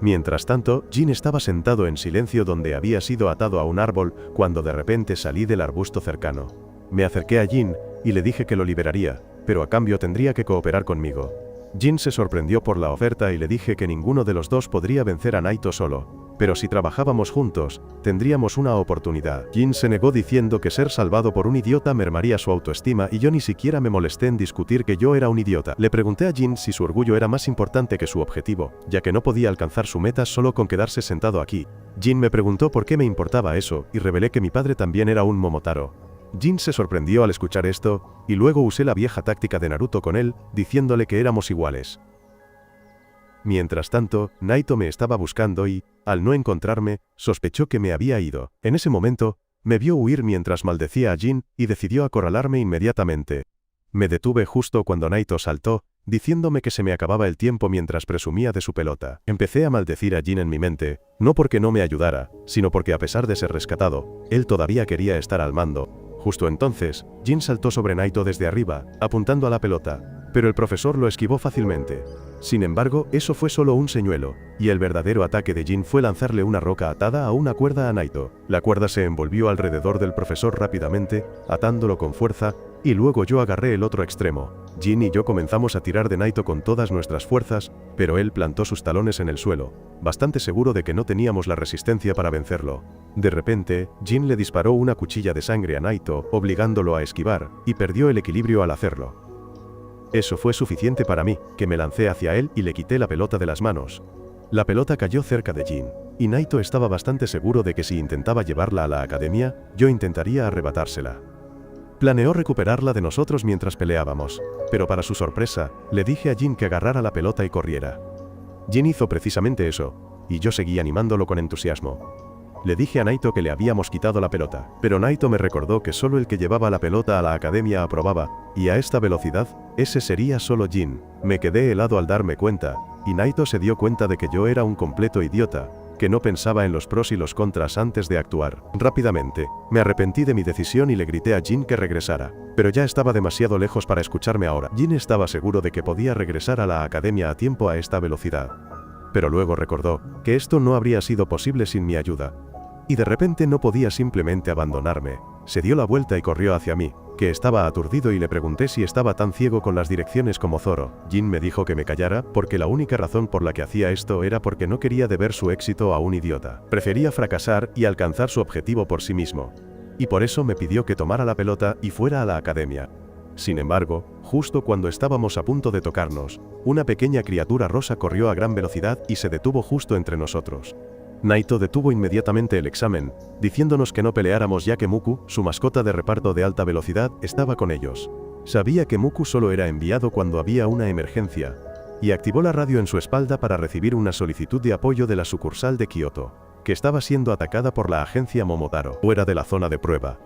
Mientras tanto, Jin estaba sentado en silencio donde había sido atado a un árbol, cuando de repente salí del arbusto cercano. Me acerqué a Jin, y le dije que lo liberaría, pero a cambio tendría que cooperar conmigo. Jin se sorprendió por la oferta y le dije que ninguno de los dos podría vencer a Naito solo, pero si trabajábamos juntos, tendríamos una oportunidad. Jin se negó diciendo que ser salvado por un idiota mermaría su autoestima y yo ni siquiera me molesté en discutir que yo era un idiota. Le pregunté a Jin si su orgullo era más importante que su objetivo, ya que no podía alcanzar su meta solo con quedarse sentado aquí. Jin me preguntó por qué me importaba eso y revelé que mi padre también era un Momotaro. Jin se sorprendió al escuchar esto, y luego usé la vieja táctica de Naruto con él, diciéndole que éramos iguales. Mientras tanto, Naito me estaba buscando y, al no encontrarme, sospechó que me había ido. En ese momento, me vio huir mientras maldecía a Jin y decidió acorralarme inmediatamente. Me detuve justo cuando Naito saltó, diciéndome que se me acababa el tiempo mientras presumía de su pelota. Empecé a maldecir a Jin en mi mente, no porque no me ayudara, sino porque a pesar de ser rescatado, él todavía quería estar al mando. Justo entonces, Jin saltó sobre Naito desde arriba, apuntando a la pelota. pero el profesor lo esquivó fácilmente. Sin embargo, eso fue solo un señuelo, y el verdadero ataque de Jin fue lanzarle una roca atada a una cuerda a Naito. La cuerda se envolvió alrededor del profesor rápidamente, atándolo con fuerza, y luego yo agarré el otro extremo. Jin y yo comenzamos a tirar de Naito con todas nuestras fuerzas, pero él plantó sus talones en el suelo, bastante seguro de que no teníamos la resistencia para vencerlo. De repente, Jin le disparó una cuchilla de sangre a Naito, obligándolo a esquivar, y perdió el equilibrio al hacerlo. Eso fue suficiente para mí, que me lancé hacia él y le quité la pelota de las manos. La pelota cayó cerca de Jin, y Naito estaba bastante seguro de que si intentaba llevarla a la academia, yo intentaría arrebatársela. Planeó recuperarla de nosotros mientras peleábamos, pero para su sorpresa, le dije a Jin que agarrara la pelota y corriera. Jin hizo precisamente eso, y yo seguí animándolo con entusiasmo. Le dije a Naito que le habíamos quitado la pelota, pero Naito me recordó que solo el que llevaba la pelota a la academia aprobaba, y a esta velocidad, ese sería solo Jin. Me quedé helado al darme cuenta, y Naito se dio cuenta de que yo era un completo idiota, que no pensaba en los pros y los contras antes de actuar. Rápidamente, me arrepentí de mi decisión y le grité a Jin que regresara, pero ya estaba demasiado lejos para escucharme ahora. Jin estaba seguro de que podía regresar a la academia a tiempo a esta velocidad. Pero luego recordó que esto no habría sido posible sin mi ayuda. Y de repente no podía simplemente abandonarme. Se dio la vuelta y corrió hacia mí, que estaba aturdido, y le pregunté si estaba tan ciego con las direcciones como Zoro. Jin me dijo que me callara, porque la única razón por la que hacía esto era porque no quería deber su éxito a un idiota. Prefería fracasar y alcanzar su objetivo por sí mismo. Y por eso me pidió que tomara la pelota y fuera a la academia. Sin embargo, justo cuando estábamos a punto de tocarnos, una pequeña criatura rosa corrió a gran velocidad y se detuvo justo entre nosotros. Naito detuvo inmediatamente el examen, diciéndonos que no peleáramos ya que Muku, su mascota de reparto de alta velocidad, estaba con ellos. Sabía que Muku solo era enviado cuando había una emergencia, y activó la radio en su espalda para recibir una solicitud de apoyo de la sucursal de Kioto, que estaba siendo atacada por la agencia Momotaro, fuera de la zona de prueba.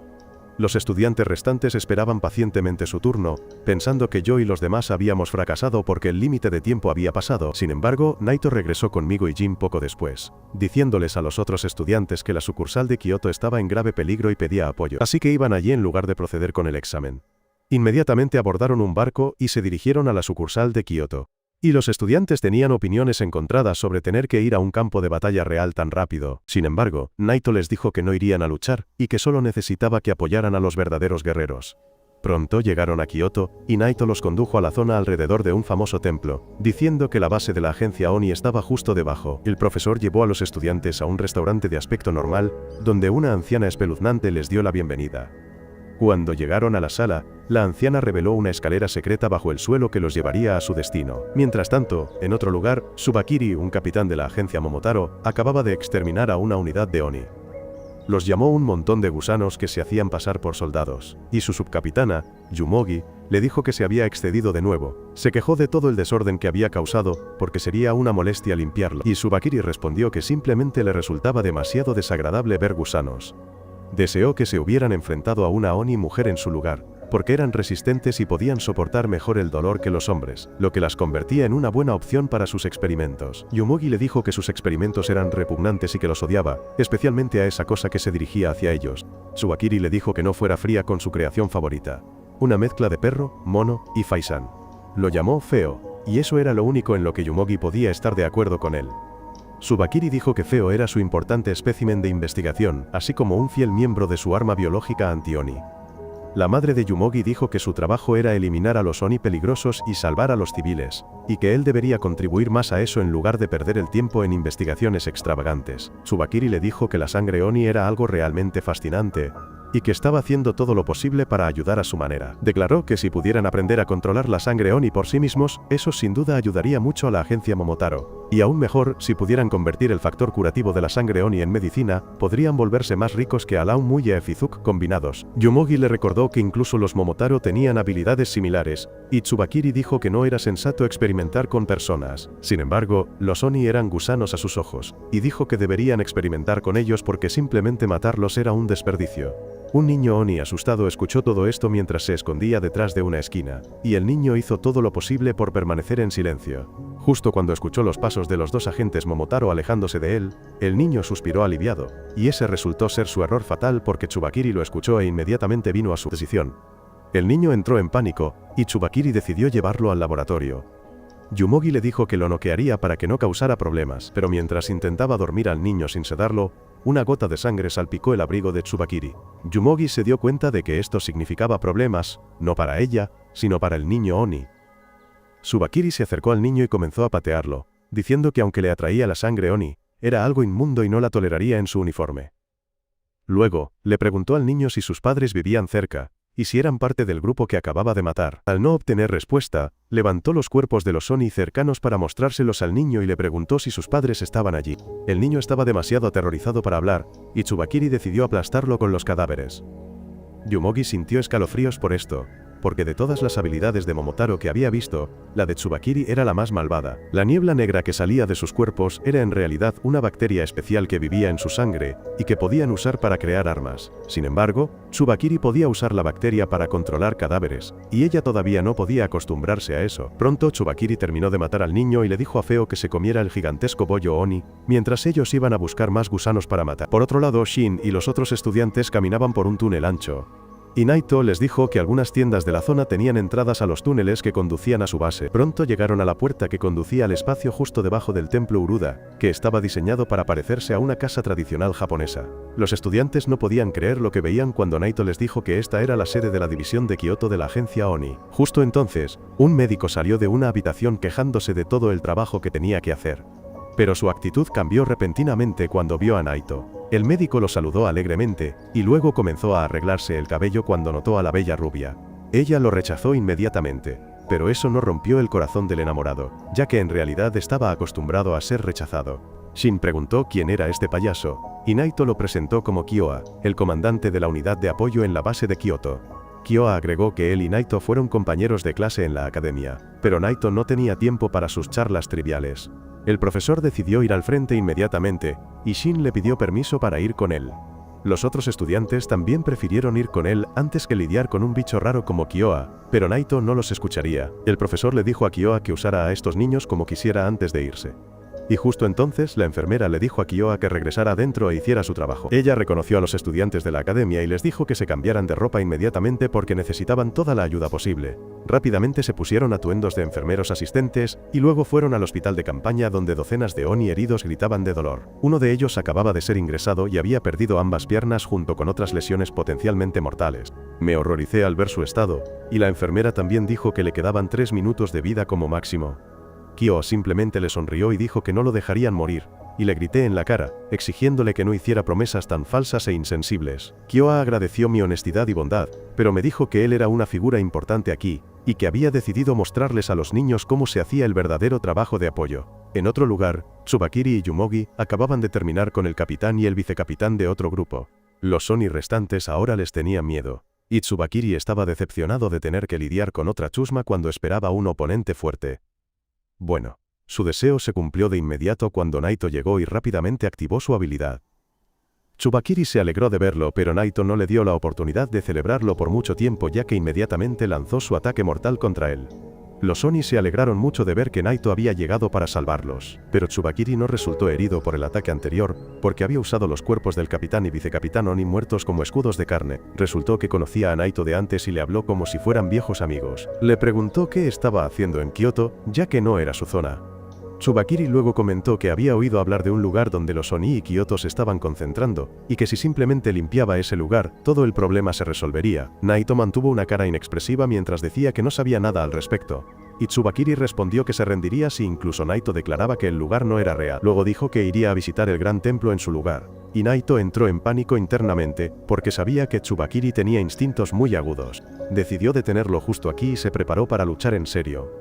Los estudiantes restantes esperaban pacientemente su turno, pensando que yo y los demás habíamos fracasado porque el límite de tiempo había pasado. Sin embargo, Naito regresó conmigo y Jin poco después, diciéndoles a los otros estudiantes que la sucursal de Kioto estaba en grave peligro y pedía apoyo, así que iban allí en lugar de proceder con el examen. Inmediatamente abordaron un barco y se dirigieron a la sucursal de Kioto. Y los estudiantes tenían opiniones encontradas sobre tener que ir a un campo de batalla real tan rápido. Sin embargo, Naito les dijo que no irían a luchar, y que solo necesitaba que apoyaran a los verdaderos guerreros. Pronto llegaron a Kioto, y Naito los condujo a la zona alrededor de un famoso templo, diciendo que la base de la agencia Oni estaba justo debajo. El profesor llevó a los estudiantes a un restaurante de aspecto normal, donde una anciana espeluznante les dio la bienvenida. Cuando llegaron a la sala, la anciana reveló una escalera secreta bajo el suelo que los llevaría a su destino. Mientras tanto, en otro lugar, Tsubakiri, un capitán de la agencia Momotaro, acababa de exterminar a una unidad de Oni. Los llamó un montón de gusanos que se hacían pasar por soldados, y su subcapitana, Yumogi, le dijo que se había excedido de nuevo. Se quejó de todo el desorden que había causado, porque sería una molestia limpiarlo, y Tsubakiri respondió que simplemente le resultaba demasiado desagradable ver gusanos. Deseó que se hubieran enfrentado a una Oni mujer en su lugar, porque eran resistentes y podían soportar mejor el dolor que los hombres, lo que las convertía en una buena opción para sus experimentos. Yumogi le dijo que sus experimentos eran repugnantes y que los odiaba, especialmente a esa cosa que se dirigía hacia ellos. Tsubakiri le dijo que no fuera fría con su creación favorita, una mezcla de perro, mono y faisán. Lo llamó feo, y eso era lo único en lo que Yumogi podía estar de acuerdo con él. Tsubakiri dijo que Feo era su importante espécimen de investigación, así como un fiel miembro de su arma biológica anti-Oni. La madre de Yumogi dijo que su trabajo era eliminar a los Oni peligrosos y salvar a los civiles, y que él debería contribuir más a eso en lugar de perder el tiempo en investigaciones extravagantes. Tsubakiri le dijo que la sangre Oni era algo realmente fascinante, y que estaba haciendo todo lo posible para ayudar a su manera. Declaró que si pudieran aprender a controlar la sangre Oni por sí mismos, eso sin duda ayudaría mucho a la agencia Momotaro. Y aún mejor, si pudieran convertir el factor curativo de la sangre Oni en medicina, podrían volverse más ricos que Alau Mu y Efizuk combinados. Yumogi le recordó que incluso los Momotaro tenían habilidades similares, y Tsubakiri dijo que no era sensato experimentar con personas. Sin embargo, los Oni eran gusanos a sus ojos, y dijo que deberían experimentar con ellos porque simplemente matarlos era un desperdicio. Un niño Oni asustado escuchó todo esto mientras se escondía detrás de una esquina, y el niño hizo todo lo posible por permanecer en silencio. Justo cuando escuchó los pasos de los dos agentes Momotaro alejándose de él, el niño suspiró aliviado, y ese resultó ser su error fatal porque Tsubakiri lo escuchó e inmediatamente vino a su decisión. El niño entró en pánico, y Tsubakiri decidió llevarlo al laboratorio. Yumogi le dijo que lo noquearía para que no causara problemas, pero mientras intentaba dormir al niño sin sedarlo, una gota de sangre salpicó el abrigo de Tsubakiri. Yumogi se dio cuenta de que esto significaba problemas, no para ella, sino para el niño Oni. Tsubakiri se acercó al niño y comenzó a patearlo, diciendo que aunque le atraía la sangre Oni, era algo inmundo y no la toleraría en su uniforme. Luego, le preguntó al niño si sus padres vivían cerca, y si eran parte del grupo que acababa de matar. Al no obtener respuesta, levantó los cuerpos de los Oni cercanos para mostrárselos al niño y le preguntó si sus padres estaban allí. El niño estaba demasiado aterrorizado para hablar, y Tsubakiri decidió aplastarlo con los cadáveres. Yumogi sintió escalofríos por esto, porque de todas las habilidades de Momotaro que había visto, la de Tsubakiri era la más malvada. La niebla negra que salía de sus cuerpos era en realidad una bacteria especial que vivía en su sangre, y que podían usar para crear armas. Sin embargo, Tsubakiri podía usar la bacteria para controlar cadáveres, y ella todavía no podía acostumbrarse a eso. Pronto Tsubakiri terminó de matar al niño y le dijo a Feo que se comiera el gigantesco bollo Oni, mientras ellos iban a buscar más gusanos para matar. Por otro lado, Shin y los otros estudiantes caminaban por un túnel ancho. Y Naito les dijo que algunas tiendas de la zona tenían entradas a los túneles que conducían a su base. Pronto llegaron a la puerta que conducía al espacio justo debajo del templo Uruda, que estaba diseñado para parecerse a una casa tradicional japonesa. Los estudiantes no podían creer lo que veían cuando Naito les dijo que esta era la sede de la división de Kioto de la agencia Oni. Justo entonces, un médico salió de una habitación quejándose de todo el trabajo que tenía que hacer. Pero su actitud cambió repentinamente cuando vio a Naito. El médico lo saludó alegremente, y luego comenzó a arreglarse el cabello cuando notó a la bella rubia. Ella lo rechazó inmediatamente, pero eso no rompió el corazón del enamorado, ya que en realidad estaba acostumbrado a ser rechazado. Shin preguntó quién era este payaso, y Naito lo presentó como Kyoa, el comandante de la unidad de apoyo en la base de Kioto. Kyoa agregó que él y Naito fueron compañeros de clase en la academia, pero Naito no tenía tiempo para sus charlas triviales. El profesor decidió ir al frente inmediatamente, y Shin le pidió permiso para ir con él. Los otros estudiantes también prefirieron ir con él antes que lidiar con un bicho raro como Kyoa, pero Naito no los escucharía. El profesor le dijo a Kyoa que usara a estos niños como quisiera antes de irse. Y justo entonces la enfermera le dijo a Kyoa que regresara adentro e hiciera su trabajo. Ella reconoció a los estudiantes de la academia y les dijo que se cambiaran de ropa inmediatamente porque necesitaban toda la ayuda posible. Rápidamente se pusieron atuendos de enfermeros asistentes, y luego fueron al hospital de campaña donde docenas de Oni heridos gritaban de dolor. Uno de ellos acababa de ser ingresado y había perdido ambas piernas junto con otras lesiones potencialmente mortales. Me horroricé al ver su estado, y la enfermera también dijo que le quedaban 3 minutos de vida como máximo. Kyoa simplemente le sonrió y dijo que no lo dejarían morir, y le grité en la cara, exigiéndole que no hiciera promesas tan falsas e insensibles. Kyoa agradeció mi honestidad y bondad, pero me dijo que él era una figura importante aquí, y que había decidido mostrarles a los niños cómo se hacía el verdadero trabajo de apoyo. En otro lugar, Tsubakiri y Yumogi acababan de terminar con el capitán y el vicecapitán de otro grupo. Los Oni restantes ahora les tenían miedo, y Tsubakiri estaba decepcionado de tener que lidiar con otra chusma cuando esperaba un oponente fuerte. Bueno, su deseo se cumplió de inmediato cuando Naito llegó y rápidamente activó su habilidad. Tsubakiri se alegró de verlo, pero Naito no le dio la oportunidad de celebrarlo por mucho tiempo, ya que inmediatamente lanzó su ataque mortal contra él. Los Oni se alegraron mucho de ver que Naito había llegado para salvarlos, pero Tsubakiri no resultó herido por el ataque anterior, porque había usado los cuerpos del capitán y vicecapitán Oni muertos como escudos de carne. Resultó que conocía a Naito de antes y le habló como si fueran viejos amigos. Le preguntó qué estaba haciendo en Kioto, ya que no era su zona. Tsubakiri luego comentó que había oído hablar de un lugar donde los Oni y Kioto se estaban concentrando, y que si simplemente limpiaba ese lugar, todo el problema se resolvería. Naito mantuvo una cara inexpresiva mientras decía que no sabía nada al respecto. Y Tsubakiri respondió que se rendiría si incluso Naito declaraba que el lugar no era real. Luego dijo que iría a visitar el gran templo en su lugar. Y Naito entró en pánico internamente, porque sabía que Tsubakiri tenía instintos muy agudos. Decidió detenerlo justo aquí y se preparó para luchar en serio.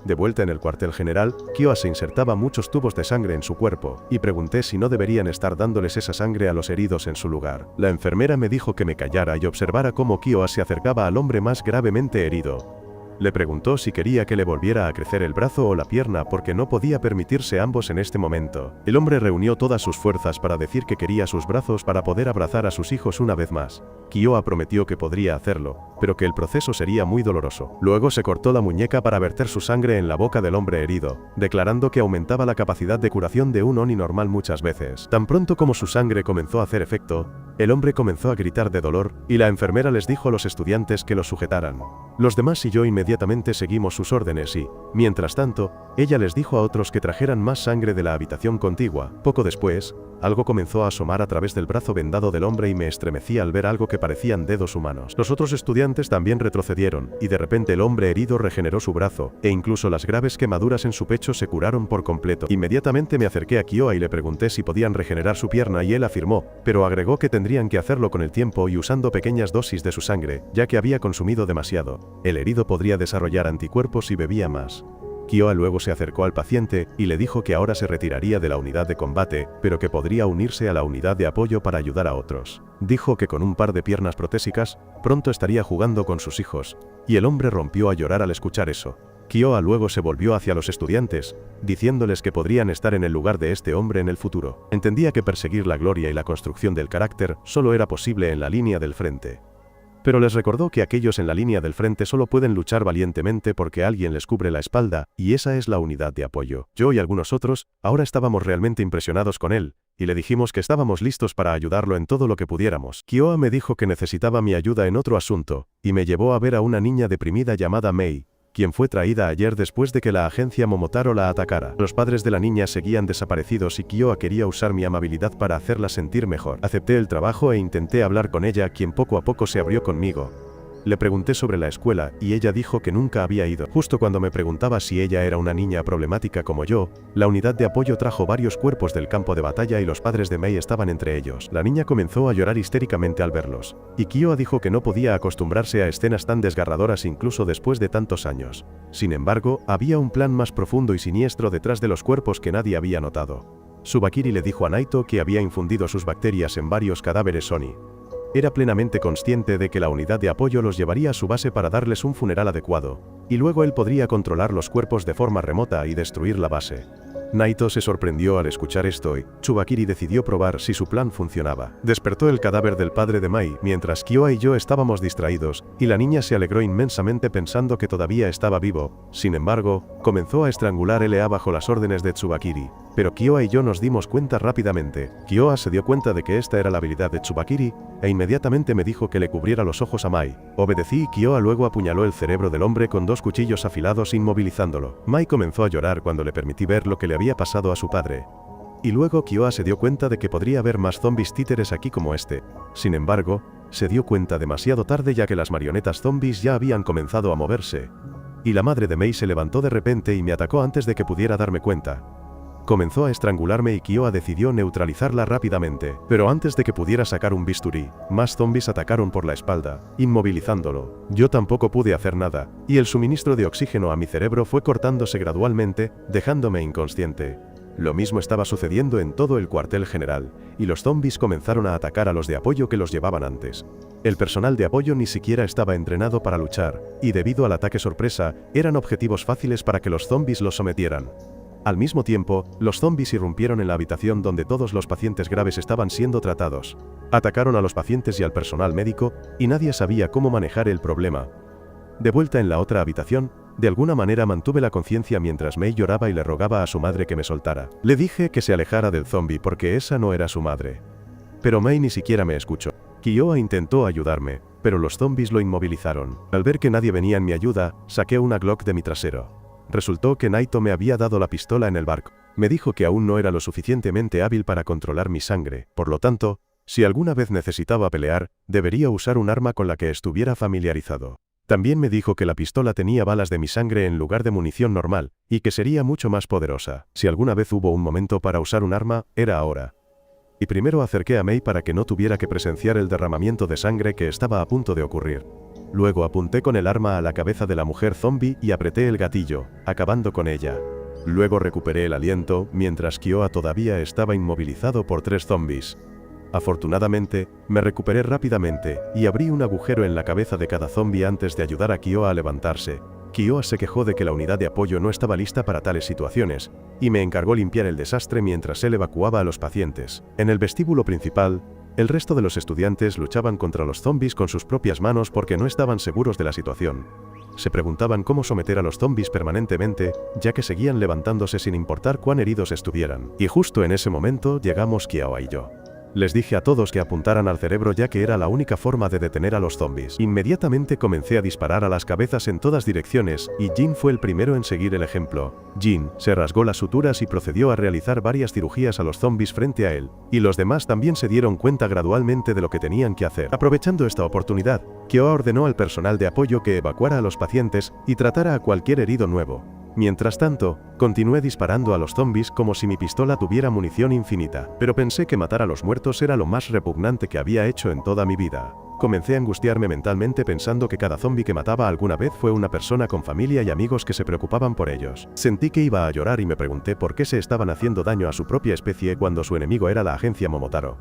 De vuelta en el cuartel general, Kyoa se insertaba muchos tubos de sangre en su cuerpo, y pregunté si no deberían estar dándoles esa sangre a los heridos en su lugar. La enfermera me dijo que me callara y observara cómo Kyoa se acercaba al hombre más gravemente herido. Le preguntó si quería que le volviera a crecer el brazo o la pierna porque no podía permitirse ambos en este momento. El hombre reunió todas sus fuerzas para decir que quería sus brazos para poder abrazar a sus hijos una vez más. Kyoa prometió que podría hacerlo, pero que el proceso sería muy doloroso. Luego se cortó la muñeca para verter su sangre en la boca del hombre herido, declarando que aumentaba la capacidad de curación de un Oni normal muchas veces. Tan pronto como su sangre comenzó a hacer efecto, el hombre comenzó a gritar de dolor, y la enfermera les dijo a los estudiantes que lo sujetaran. Los demás y yo inmediatamente seguimos sus órdenes y, mientras tanto, ella les dijo a otros que trajeran más sangre de la habitación contigua. Poco después, algo comenzó a asomar a través del brazo vendado del hombre y me estremecí al ver algo que parecían dedos humanos. Los otros estudiantes también retrocedieron, y de repente el hombre herido regeneró su brazo, e incluso las graves quemaduras en su pecho se curaron por completo. Inmediatamente me acerqué a Kyoa y le pregunté si podían regenerar su pierna y él afirmó, pero agregó que tendrían que hacerlo con el tiempo y usando pequeñas dosis de su sangre, ya que había consumido demasiado. El herido podría desarrollar anticuerpos si bebía más. Kyoa luego se acercó al paciente y le dijo que ahora se retiraría de la unidad de combate, pero que podría unirse a la unidad de apoyo para ayudar a otros. Dijo que con un par de piernas protésicas, pronto estaría jugando con sus hijos, y el hombre rompió a llorar al escuchar eso. Kyoa luego se volvió hacia los estudiantes, diciéndoles que podrían estar en el lugar de este hombre en el futuro. Entendía que perseguir la gloria y la construcción del carácter solo era posible en la línea del frente. Pero les recordó que aquellos en la línea del frente solo pueden luchar valientemente porque alguien les cubre la espalda, y esa es la unidad de apoyo. Yo y algunos otros, ahora estábamos realmente impresionados con él, y le dijimos que estábamos listos para ayudarlo en todo lo que pudiéramos. Kyoa me dijo que necesitaba mi ayuda en otro asunto, y me llevó a ver a una niña deprimida llamada Mei, quien fue traída ayer después de que la agencia Momotaro la atacara. Los padres de la niña seguían desaparecidos y Kyoa quería usar mi amabilidad para hacerla sentir mejor. Acepté el trabajo e intenté hablar con ella, quien poco a poco se abrió conmigo. Le pregunté sobre la escuela y ella dijo que nunca había ido. Justo cuando me preguntaba si ella era una niña problemática como yo, la unidad de apoyo trajo varios cuerpos del campo de batalla y los padres de Mei estaban entre ellos. La niña comenzó a llorar histéricamente al verlos, y Kyoa dijo que no podía acostumbrarse a escenas tan desgarradoras incluso después de tantos años. Sin embargo, había un plan más profundo y siniestro detrás de los cuerpos que nadie había notado. Tsubakiri le dijo a Naito que había infundido sus bacterias en varios cadáveres Oni. Era plenamente consciente de que la unidad de apoyo los llevaría a su base para darles un funeral adecuado, y luego él podría controlar los cuerpos de forma remota y destruir la base. Naito se sorprendió al escuchar esto y Tsubakiri decidió probar si su plan funcionaba. Despertó el cadáver del padre de Mai mientras Kyoa y yo estábamos distraídos, y la niña se alegró inmensamente pensando que todavía estaba vivo. Sin embargo, comenzó a estrangular LA bajo las órdenes de Tsubakiri, pero Kyoa y yo nos dimos cuenta rápidamente. Kyoa se dio cuenta de que esta era la habilidad de Tsubakiri, e inmediatamente me dijo que le cubriera los ojos a Mai. Obedecí y Kyoa luego apuñaló el cerebro del hombre con 2 cuchillos afilados inmovilizándolo. Mai comenzó a llorar cuando le permití ver lo que le había pasado a su padre. Y luego Kyoa se dio cuenta de que podría haber más zombies títeres aquí como este. Sin embargo, se dio cuenta demasiado tarde ya que las marionetas zombies ya habían comenzado a moverse. Y la madre de Mei se levantó de repente y me atacó antes de que pudiera darme cuenta. Comenzó a estrangularme y Kyoa decidió neutralizarla rápidamente, pero antes de que pudiera sacar un bisturí, más zombies atacaron por la espalda, inmovilizándolo. Yo tampoco pude hacer nada, y el suministro de oxígeno a mi cerebro fue cortándose gradualmente, dejándome inconsciente. Lo mismo estaba sucediendo en todo el cuartel general, y los zombies comenzaron a atacar a los de apoyo que los llevaban antes. El personal de apoyo ni siquiera estaba entrenado para luchar, y debido al ataque sorpresa, eran objetivos fáciles para que los zombies los sometieran. Al mismo tiempo, los zombies irrumpieron en la habitación donde todos los pacientes graves estaban siendo tratados. Atacaron a los pacientes y al personal médico, y nadie sabía cómo manejar el problema. De vuelta en la otra habitación, de alguna manera mantuve la conciencia mientras Mei lloraba y le rogaba a su madre que me soltara. Le dije que se alejara del zombie porque esa no era su madre. Pero Mei ni siquiera me escuchó. Kyoa intentó ayudarme, pero los zombies lo inmovilizaron. Al ver que nadie venía en mi ayuda, saqué una Glock de mi trasero. Resultó que Naito me había dado la pistola en el barco. Me dijo que aún no era lo suficientemente hábil para controlar mi sangre, por lo tanto, si alguna vez necesitaba pelear, debería usar un arma con la que estuviera familiarizado. También me dijo que la pistola tenía balas de mi sangre en lugar de munición normal, y que sería mucho más poderosa. Si alguna vez hubo un momento para usar un arma, era ahora. Y primero acerqué a Mei para que no tuviera que presenciar el derramamiento de sangre que estaba a punto de ocurrir. Luego apunté con el arma a la cabeza de la mujer zombie y apreté el gatillo, acabando con ella. Luego recuperé el aliento, mientras Kyoa todavía estaba inmovilizado por 3 zombies. Afortunadamente, me recuperé rápidamente, y abrí un agujero en la cabeza de cada zombie antes de ayudar a Kyoa a levantarse. Kyoa se quejó de que la unidad de apoyo no estaba lista para tales situaciones, y me encargó limpiar el desastre mientras él evacuaba a los pacientes. En el vestíbulo principal, el resto de los estudiantes luchaban contra los zombies con sus propias manos porque no estaban seguros de la situación. Se preguntaban cómo someter a los zombies permanentemente, ya que seguían levantándose sin importar cuán heridos estuvieran. Y justo en ese momento llegamos Kyoa y yo. Les dije a todos que apuntaran al cerebro ya que era la única forma de detener a los zombies. Inmediatamente comencé a disparar a las cabezas en todas direcciones, y Jin fue el primero en seguir el ejemplo. Jin se rasgó las suturas y procedió a realizar varias cirugías a los zombies frente a él, y los demás también se dieron cuenta gradualmente de lo que tenían que hacer. Aprovechando esta oportunidad, Kyoa ordenó al personal de apoyo que evacuara a los pacientes y tratara a cualquier herido nuevo. Mientras tanto, continué disparando a los zombies como si mi pistola tuviera munición infinita, pero pensé que matar a los muertos era lo más repugnante que había hecho en toda mi vida. Comencé a angustiarme mentalmente pensando que cada zombie que mataba alguna vez fue una persona con familia y amigos que se preocupaban por ellos. Sentí que iba a llorar y me pregunté por qué se estaban haciendo daño a su propia especie cuando su enemigo era la agencia Momotaro.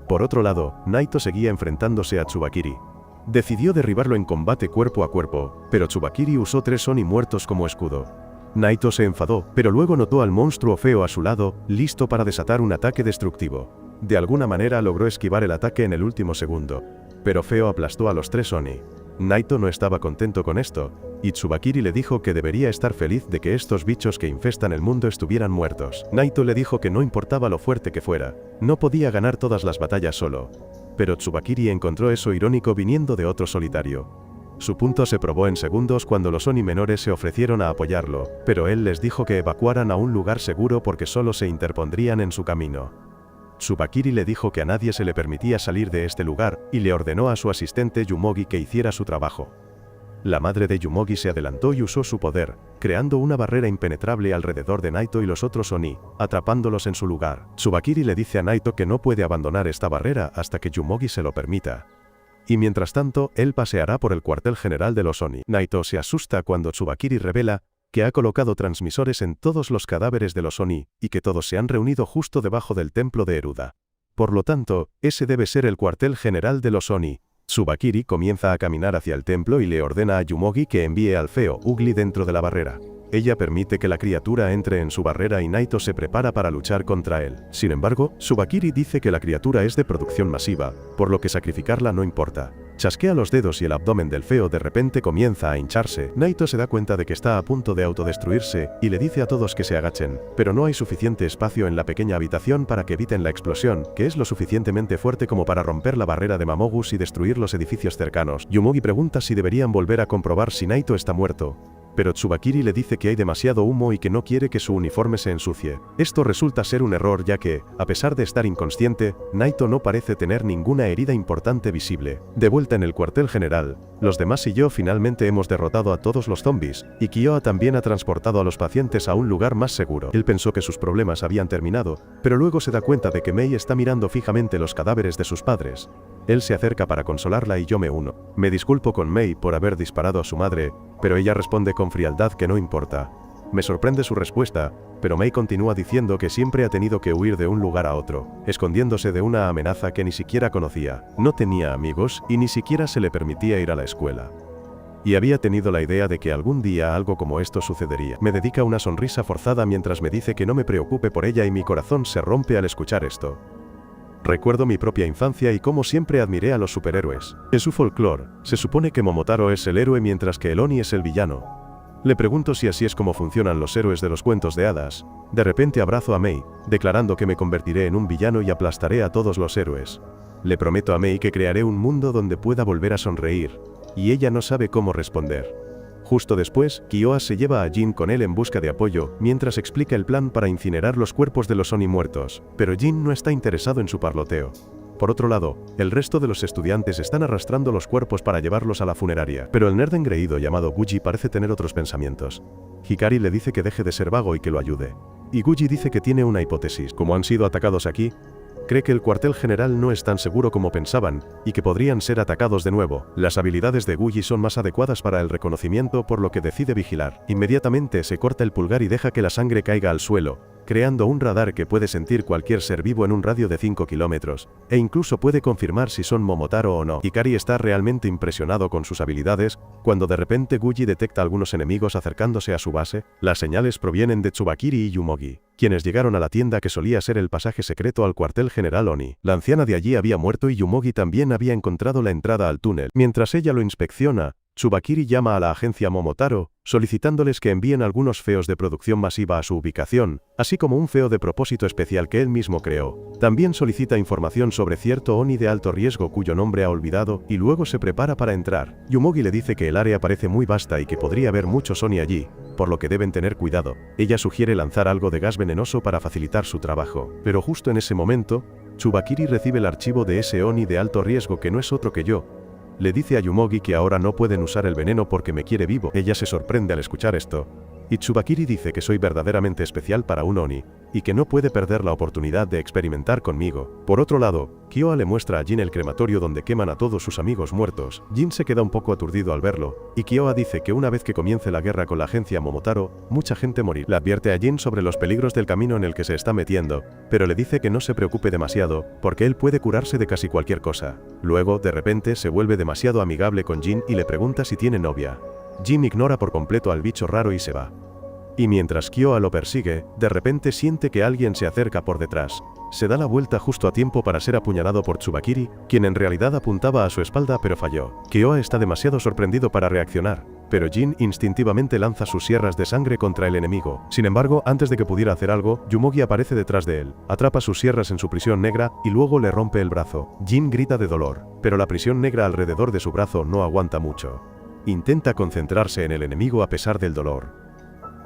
Por otro lado, Naito seguía enfrentándose a Tsubakiri. Decidió derribarlo en combate cuerpo a cuerpo, pero Tsubakiri usó 3 Oni muertos como escudo. Naito se enfadó, pero luego notó al monstruo feo a su lado, listo para desatar un ataque destructivo. De alguna manera logró esquivar el ataque en el último segundo, pero Feo aplastó a los 3 Oni. Naito no estaba contento con esto, y Tsubakiri le dijo que debería estar feliz de que estos bichos que infestan el mundo estuvieran muertos. Naito le dijo que no importaba lo fuerte que fuera, no podía ganar todas las batallas solo. Pero Tsubakiri encontró eso irónico viniendo de otro solitario. Su punto se probó en segundos cuando los Oni menores se ofrecieron a apoyarlo, pero él les dijo que evacuaran a un lugar seguro porque solo se interpondrían en su camino. Tsubakiri le dijo que a nadie se le permitía salir de este lugar, y le ordenó a su asistente Yumogi que hiciera su trabajo. La madre de Yumogi se adelantó y usó su poder, creando una barrera impenetrable alrededor de Naito y los otros Oni, atrapándolos en su lugar. Tsubakiri le dice a Naito que no puede abandonar esta barrera hasta que Yumogi se lo permita. Y mientras tanto, él paseará por el cuartel general de los Oni. Naito se asusta cuando Tsubakiri revela que ha colocado transmisores en todos los cadáveres de los Oni, y que todos se han reunido justo debajo del templo de Eruda. Por lo tanto, ese debe ser el cuartel general de los Oni. Tsubakiri comienza a caminar hacia el templo y le ordena a Yumogi que envíe al feo Ugly dentro de la barrera. Ella permite que la criatura entre en su barrera y Naito se prepara para luchar contra él. Sin embargo, Tsubakiri dice que la criatura es de producción masiva, por lo que sacrificarla no importa. Chasquea los dedos y el abdomen del feo de repente comienza a hincharse. Naito se da cuenta de que está a punto de autodestruirse, y le dice a todos que se agachen, pero no hay suficiente espacio en la pequeña habitación para que eviten la explosión, que es lo suficientemente fuerte como para romper la barrera de Mamogus y destruir los edificios cercanos. Yumogi pregunta si deberían volver a comprobar si Naito está muerto, pero Tsubakiri le dice que hay demasiado humo y que no quiere que su uniforme se ensucie. Esto resulta ser un error ya que, a pesar de estar inconsciente, Naito no parece tener ninguna herida importante visible. De vuelta en el cuartel general, los demás y yo finalmente hemos derrotado a todos los zombies, y Kyoa también ha transportado a los pacientes a un lugar más seguro. Él pensó que sus problemas habían terminado, pero luego se da cuenta de que Mei está mirando fijamente los cadáveres de sus padres. Él se acerca para consolarla y yo me uno. Me disculpo con Mei por haber disparado a su madre, pero ella responde con frialdad que no importa. Me sorprende su respuesta, pero Mei continúa diciendo que siempre ha tenido que huir de un lugar a otro, escondiéndose de una amenaza que ni siquiera conocía. No tenía amigos y ni siquiera se le permitía ir a la escuela. Y había tenido la idea de que algún día algo como esto sucedería. Me dedica una sonrisa forzada mientras me dice que no me preocupe por ella y mi corazón se rompe al escuchar esto. Recuerdo mi propia infancia y cómo siempre admiré a los superhéroes. En su folclore, se supone que Momotaro es el héroe mientras que el Oni es el villano. Le pregunto si así es como funcionan los héroes de los cuentos de hadas. De repente abrazo a Mei, declarando que me convertiré en un villano y aplastaré a todos los héroes. Le prometo a Mei que crearé un mundo donde pueda volver a sonreír, y ella no sabe cómo responder. Justo después, Kyoa se lleva a Jin con él en busca de apoyo, mientras explica el plan para incinerar los cuerpos de los Oni muertos, pero Jin no está interesado en su parloteo. Por otro lado, el resto de los estudiantes están arrastrando los cuerpos para llevarlos a la funeraria, pero el nerd engreído llamado Guji parece tener otros pensamientos. Hikari le dice que deje de ser vago y que lo ayude. Y Guji dice que tiene una hipótesis. Como han sido atacados aquí, cree que el cuartel general no es tan seguro como pensaban, y que podrían ser atacados de nuevo. Las habilidades de Guji son más adecuadas para el reconocimiento, por lo que decide vigilar. Inmediatamente se corta el pulgar y deja que la sangre caiga al suelo, creando un radar que puede sentir cualquier ser vivo en un radio de 5 kilómetros, e incluso puede confirmar si son Momotaro o no. Hikari está realmente impresionado con sus habilidades, cuando de repente Guji detecta algunos enemigos acercándose a su base. Las señales provienen de Tsubakiri y Yumogi, quienes llegaron a la tienda que solía ser el pasaje secreto al cuartel general Oni. La anciana de allí había muerto y Yumogi también había encontrado la entrada al túnel. Mientras ella lo inspecciona, Tsubakiri llama a la agencia Momotaro, solicitándoles que envíen algunos feos de producción masiva a su ubicación, así como un feo de propósito especial que él mismo creó. También solicita información sobre cierto Oni de alto riesgo cuyo nombre ha olvidado, y luego se prepara para entrar. Yumogi le dice que el área parece muy vasta y que podría haber muchos Oni allí, por lo que deben tener cuidado. Ella sugiere lanzar algo de gas venenoso para facilitar su trabajo. Pero justo en ese momento, Tsubakiri recibe el archivo de ese Oni de alto riesgo que no es otro que yo. Le dice a Yumogi que ahora no pueden usar el veneno porque me quiere vivo. Ella se sorprende al escuchar esto. Y Tsubakiri dice que soy verdaderamente especial para un Oni, y que no puede perder la oportunidad de experimentar conmigo. Por otro lado, Kyoa le muestra a Jin el crematorio donde queman a todos sus amigos muertos. Jin se queda un poco aturdido al verlo, y Kyoa dice que una vez que comience la guerra con la agencia Momotaro, mucha gente morirá. Le advierte a Jin sobre los peligros del camino en el que se está metiendo, pero le dice que no se preocupe demasiado, porque él puede curarse de casi cualquier cosa. Luego, de repente, se vuelve demasiado amigable con Jin y le pregunta si tiene novia. Jin ignora por completo al bicho raro y se va. Y mientras Kyoa lo persigue, de repente siente que alguien se acerca por detrás. Se da la vuelta justo a tiempo para ser apuñalado por Tsubakiri, quien en realidad apuntaba a su espalda pero falló. Kyoa está demasiado sorprendido para reaccionar, pero Jin instintivamente lanza sus sierras de sangre contra el enemigo. Sin embargo, antes de que pudiera hacer algo, Yumogi aparece detrás de él, atrapa sus sierras en su prisión negra y luego le rompe el brazo. Jin grita de dolor, pero la prisión negra alrededor de su brazo no aguanta mucho. Intenta concentrarse en el enemigo a pesar del dolor.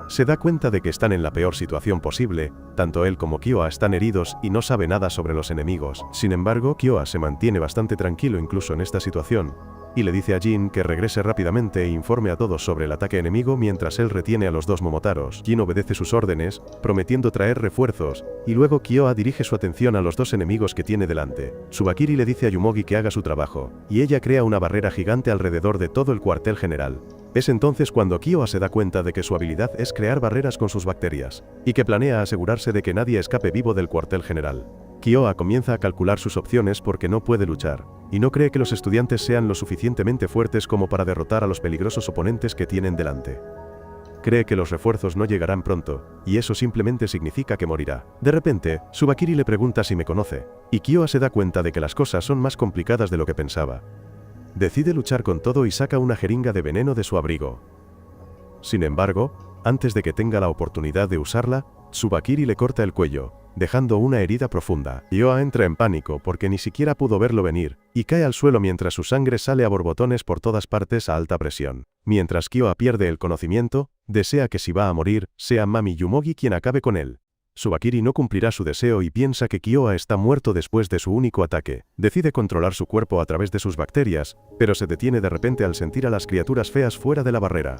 Se da cuenta de que están en la peor situación posible, tanto él como Kyoa están heridos y no sabe nada sobre los enemigos. Sin embargo, Kyoa se mantiene bastante tranquilo incluso en esta situación, y le dice a Jin que regrese rápidamente e informe a todos sobre el ataque enemigo mientras él retiene a los dos Momotaros. Jin obedece sus órdenes, prometiendo traer refuerzos, y luego Kyoa dirige su atención a los dos enemigos que tiene delante. Tsubakiri le dice a Yumogi que haga su trabajo, y ella crea una barrera gigante alrededor de todo el cuartel general. Es entonces cuando Kyoa se da cuenta de que su habilidad es crear barreras con sus bacterias, y que planea asegurarse de que nadie escape vivo del cuartel general. Kyoa comienza a calcular sus opciones porque no puede luchar, y no cree que los estudiantes sean lo suficientemente fuertes como para derrotar a los peligrosos oponentes que tienen delante. Cree que los refuerzos no llegarán pronto, y eso simplemente significa que morirá. De repente, Tsubakiri le pregunta si me conoce, y Kyoa se da cuenta de que las cosas son más complicadas de lo que pensaba. Decide luchar con todo y saca una jeringa de veneno de su abrigo. Sin embargo, antes de que tenga la oportunidad de usarla, Tsubakiri le corta el cuello, dejando una herida profunda. Kyoa entra en pánico porque ni siquiera pudo verlo venir, y cae al suelo mientras su sangre sale a borbotones por todas partes a alta presión. Mientras Kyoa pierde el conocimiento, desea que si va a morir, sea Mami Yumogi quien acabe con él. Tsubakiri no cumplirá su deseo y piensa que Kyoa está muerto después de su único ataque. Decide controlar su cuerpo a través de sus bacterias, pero se detiene de repente al sentir a las criaturas feas fuera de la barrera.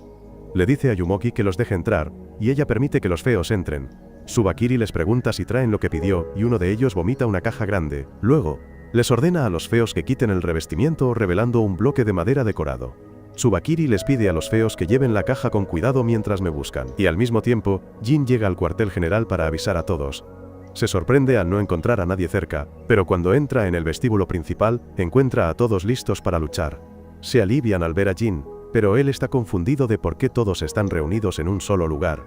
Le dice a Yumogi que los deje entrar, y ella permite que los feos entren. Tsubakiri les pregunta si traen lo que pidió, y uno de ellos vomita una caja grande. Luego, les ordena a los feos que quiten el revestimiento revelando un bloque de madera decorado. Tsubakiri les pide a los feos que lleven la caja con cuidado mientras me buscan. Y al mismo tiempo, Jin llega al cuartel general para avisar a todos. Se sorprende al no encontrar a nadie cerca, pero cuando entra en el vestíbulo principal, encuentra a todos listos para luchar. Se alivian al ver a Jin, pero él está confundido de por qué todos están reunidos en un solo lugar.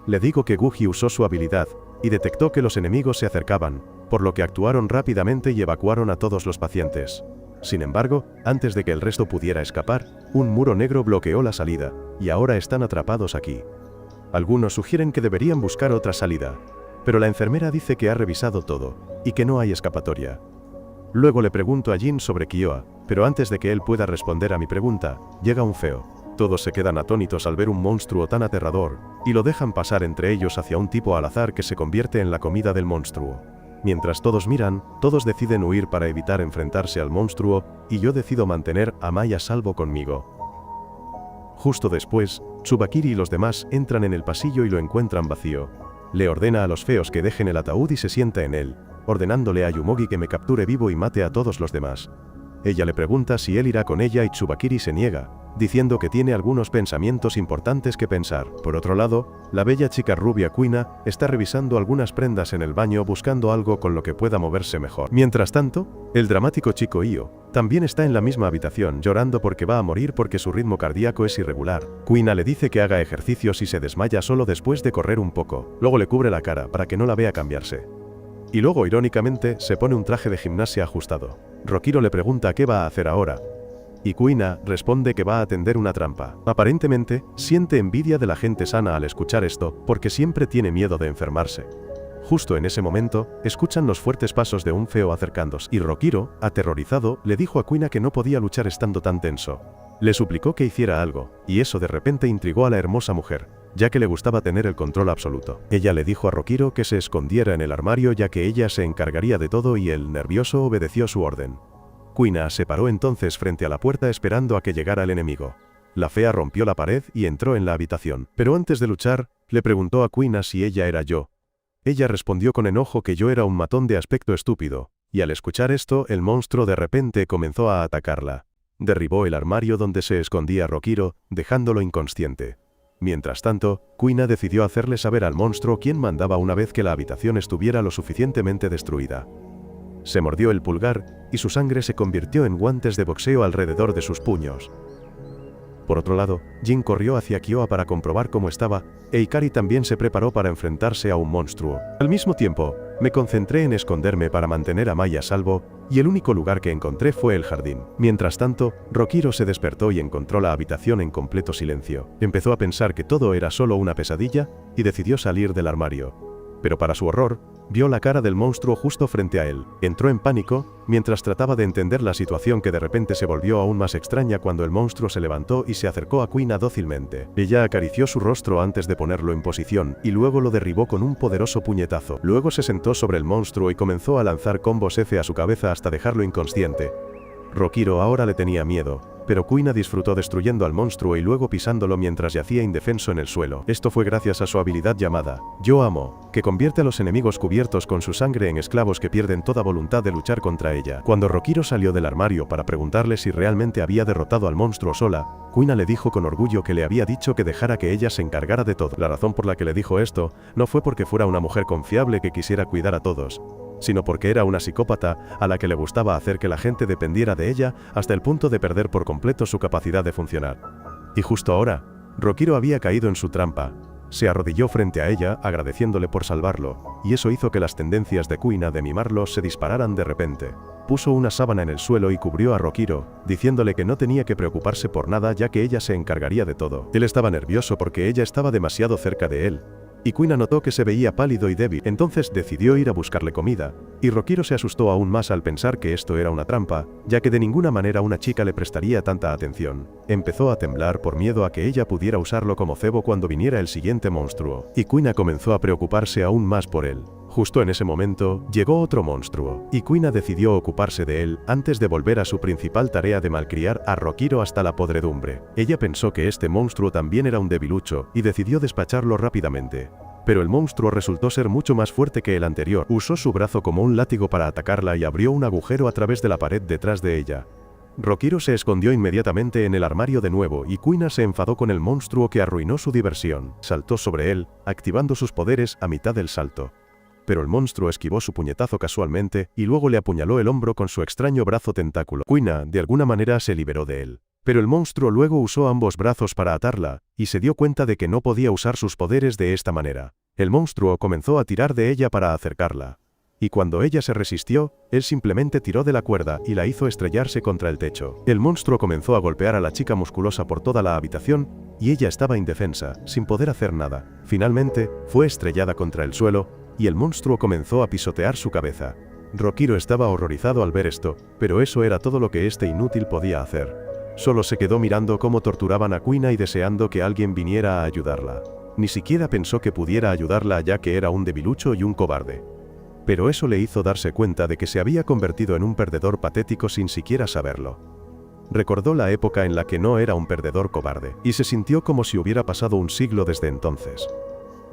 Le digo que Guji usó su habilidad, y detectó que los enemigos se acercaban, por lo que actuaron rápidamente y evacuaron a todos los pacientes. Sin embargo, antes de que el resto pudiera escapar, un muro negro bloqueó la salida, y ahora están atrapados aquí. Algunos sugieren que deberían buscar otra salida, pero la enfermera dice que ha revisado todo, y que no hay escapatoria. Luego le pregunto a Jin sobre Kyoa, pero antes de que él pueda responder a mi pregunta, llega un feo. Todos se quedan atónitos al ver un monstruo tan aterrador, y lo dejan pasar entre ellos hacia un tipo al azar que se convierte en la comida del monstruo. Mientras todos miran, todos deciden huir para evitar enfrentarse al monstruo, y yo decido mantener a Mai a salvo conmigo. Justo después, Tsubakiri y los demás entran en el pasillo y lo encuentran vacío. Le ordena a los feos que dejen el ataúd y se sienta en él, ordenándole a Yumogi que me capture vivo y mate a todos los demás. Ella le pregunta si él irá con ella y Tsubakiri se niega, diciendo que tiene algunos pensamientos importantes que pensar. Por otro lado, la bella chica rubia Kuina está revisando algunas prendas en el baño buscando algo con lo que pueda moverse mejor. Mientras tanto, el dramático chico Io también está en la misma habitación llorando porque va a morir porque su ritmo cardíaco es irregular. Kuina le dice que haga ejercicios y se desmaya solo después de correr un poco. Luego le cubre la cara para que no la vea cambiarse. Y luego, irónicamente, se pone un traje de gimnasia ajustado. Rokiro le pregunta qué va a hacer ahora. Y Kuina responde que va a tender una trampa. Aparentemente, siente envidia de la gente sana al escuchar esto, porque siempre tiene miedo de enfermarse. Justo en ese momento, escuchan los fuertes pasos de un feo acercándose, y Rokiro, aterrorizado, le dijo a Kuina que no podía luchar estando tan tenso. Le suplicó que hiciera algo, y eso de repente intrigó a la hermosa mujer, ya que le gustaba tener el control absoluto. Ella le dijo a Rokiro que se escondiera en el armario ya que ella se encargaría de todo y él, nervioso, obedeció su orden. Kuina se paró entonces frente a la puerta esperando a que llegara el enemigo. La fea rompió la pared y entró en la habitación. Pero antes de luchar, le preguntó a Kuina si ella era yo. Ella respondió con enojo que yo era un matón de aspecto estúpido, y al escuchar esto, el monstruo de repente comenzó a atacarla. Derribó el armario donde se escondía Rokiro, dejándolo inconsciente. Mientras tanto, Kuina decidió hacerle saber al monstruo quién mandaba una vez que la habitación estuviera lo suficientemente destruida. Se mordió el pulgar, y su sangre se convirtió en guantes de boxeo alrededor de sus puños. Por otro lado, Jin corrió hacia Kyoa para comprobar cómo estaba, e Ikari también se preparó para enfrentarse a un monstruo. Al mismo tiempo, me concentré en esconderme para mantener a Mai a salvo, y el único lugar que encontré fue el jardín. Mientras tanto, Rokiro se despertó y encontró la habitación en completo silencio. Empezó a pensar que todo era solo una pesadilla, y decidió salir del armario. Pero para su horror, vio la cara del monstruo justo frente a él. Entró en pánico, mientras trataba de entender la situación que de repente se volvió aún más extraña cuando el monstruo se levantó y se acercó a Kuina dócilmente. Ella acarició su rostro antes de ponerlo en posición, y luego lo derribó con un poderoso puñetazo. Luego se sentó sobre el monstruo y comenzó a lanzar combos F a su cabeza hasta dejarlo inconsciente. Rokiro ahora le tenía miedo, pero Kuina disfrutó destruyendo al monstruo y luego pisándolo mientras yacía indefenso en el suelo. Esto fue gracias a su habilidad llamada Yo Amo, que convierte a los enemigos cubiertos con su sangre en esclavos que pierden toda voluntad de luchar contra ella. Cuando Rokiro salió del armario para preguntarle si realmente había derrotado al monstruo sola, Kuina le dijo con orgullo que le había dicho que dejara que ella se encargara de todo. La razón por la que le dijo esto no fue porque fuera una mujer confiable que quisiera cuidar a todos, sino porque era una psicópata a la que le gustaba hacer que la gente dependiera de ella hasta el punto de perder por completo su capacidad de funcionar. Y justo ahora, Rokiro había caído en su trampa. Se arrodilló frente a ella, agradeciéndole por salvarlo, y eso hizo que las tendencias de Kuina de mimarlo se dispararan de repente. Puso una sábana en el suelo y cubrió a Rokiro, diciéndole que no tenía que preocuparse por nada ya que ella se encargaría de todo. Él estaba nervioso porque ella estaba demasiado cerca de él, y Kuina notó que se veía pálido y débil, entonces decidió ir a buscarle comida, y Rokiro se asustó aún más al pensar que esto era una trampa, ya que de ninguna manera una chica le prestaría tanta atención. Empezó a temblar por miedo a que ella pudiera usarlo como cebo cuando viniera el siguiente monstruo, y Kuina comenzó a preocuparse aún más por él. Justo en ese momento, llegó otro monstruo, y Kuina decidió ocuparse de él antes de volver a su principal tarea de malcriar a Rokiro hasta la podredumbre. Ella pensó que este monstruo también era un debilucho, y decidió despacharlo rápidamente. Pero el monstruo resultó ser mucho más fuerte que el anterior. Usó su brazo como un látigo para atacarla y abrió un agujero a través de la pared detrás de ella. Rokiro se escondió inmediatamente en el armario de nuevo y Kuina se enfadó con el monstruo que arruinó su diversión. Saltó sobre él, activando sus poderes a mitad del salto. Pero el monstruo esquivó su puñetazo casualmente y luego le apuñaló el hombro con su extraño brazo tentáculo. Kuina, de alguna manera, se liberó de él. Pero el monstruo luego usó ambos brazos para atarla, y se dio cuenta de que no podía usar sus poderes de esta manera. El monstruo comenzó a tirar de ella para acercarla. Y cuando ella se resistió, él simplemente tiró de la cuerda y la hizo estrellarse contra el techo. El monstruo comenzó a golpear a la chica musculosa por toda la habitación, y ella estaba indefensa, sin poder hacer nada. Finalmente, fue estrellada contra el suelo, y el monstruo comenzó a pisotear su cabeza. Rokiro estaba horrorizado al ver esto, pero eso era todo lo que este inútil podía hacer. Solo se quedó mirando cómo torturaban a Kuina y deseando que alguien viniera a ayudarla. Ni siquiera pensó que pudiera ayudarla ya que era un debilucho y un cobarde. Pero eso le hizo darse cuenta de que se había convertido en un perdedor patético sin siquiera saberlo. Recordó la época en la que no era un perdedor cobarde, y se sintió como si hubiera pasado un siglo desde entonces.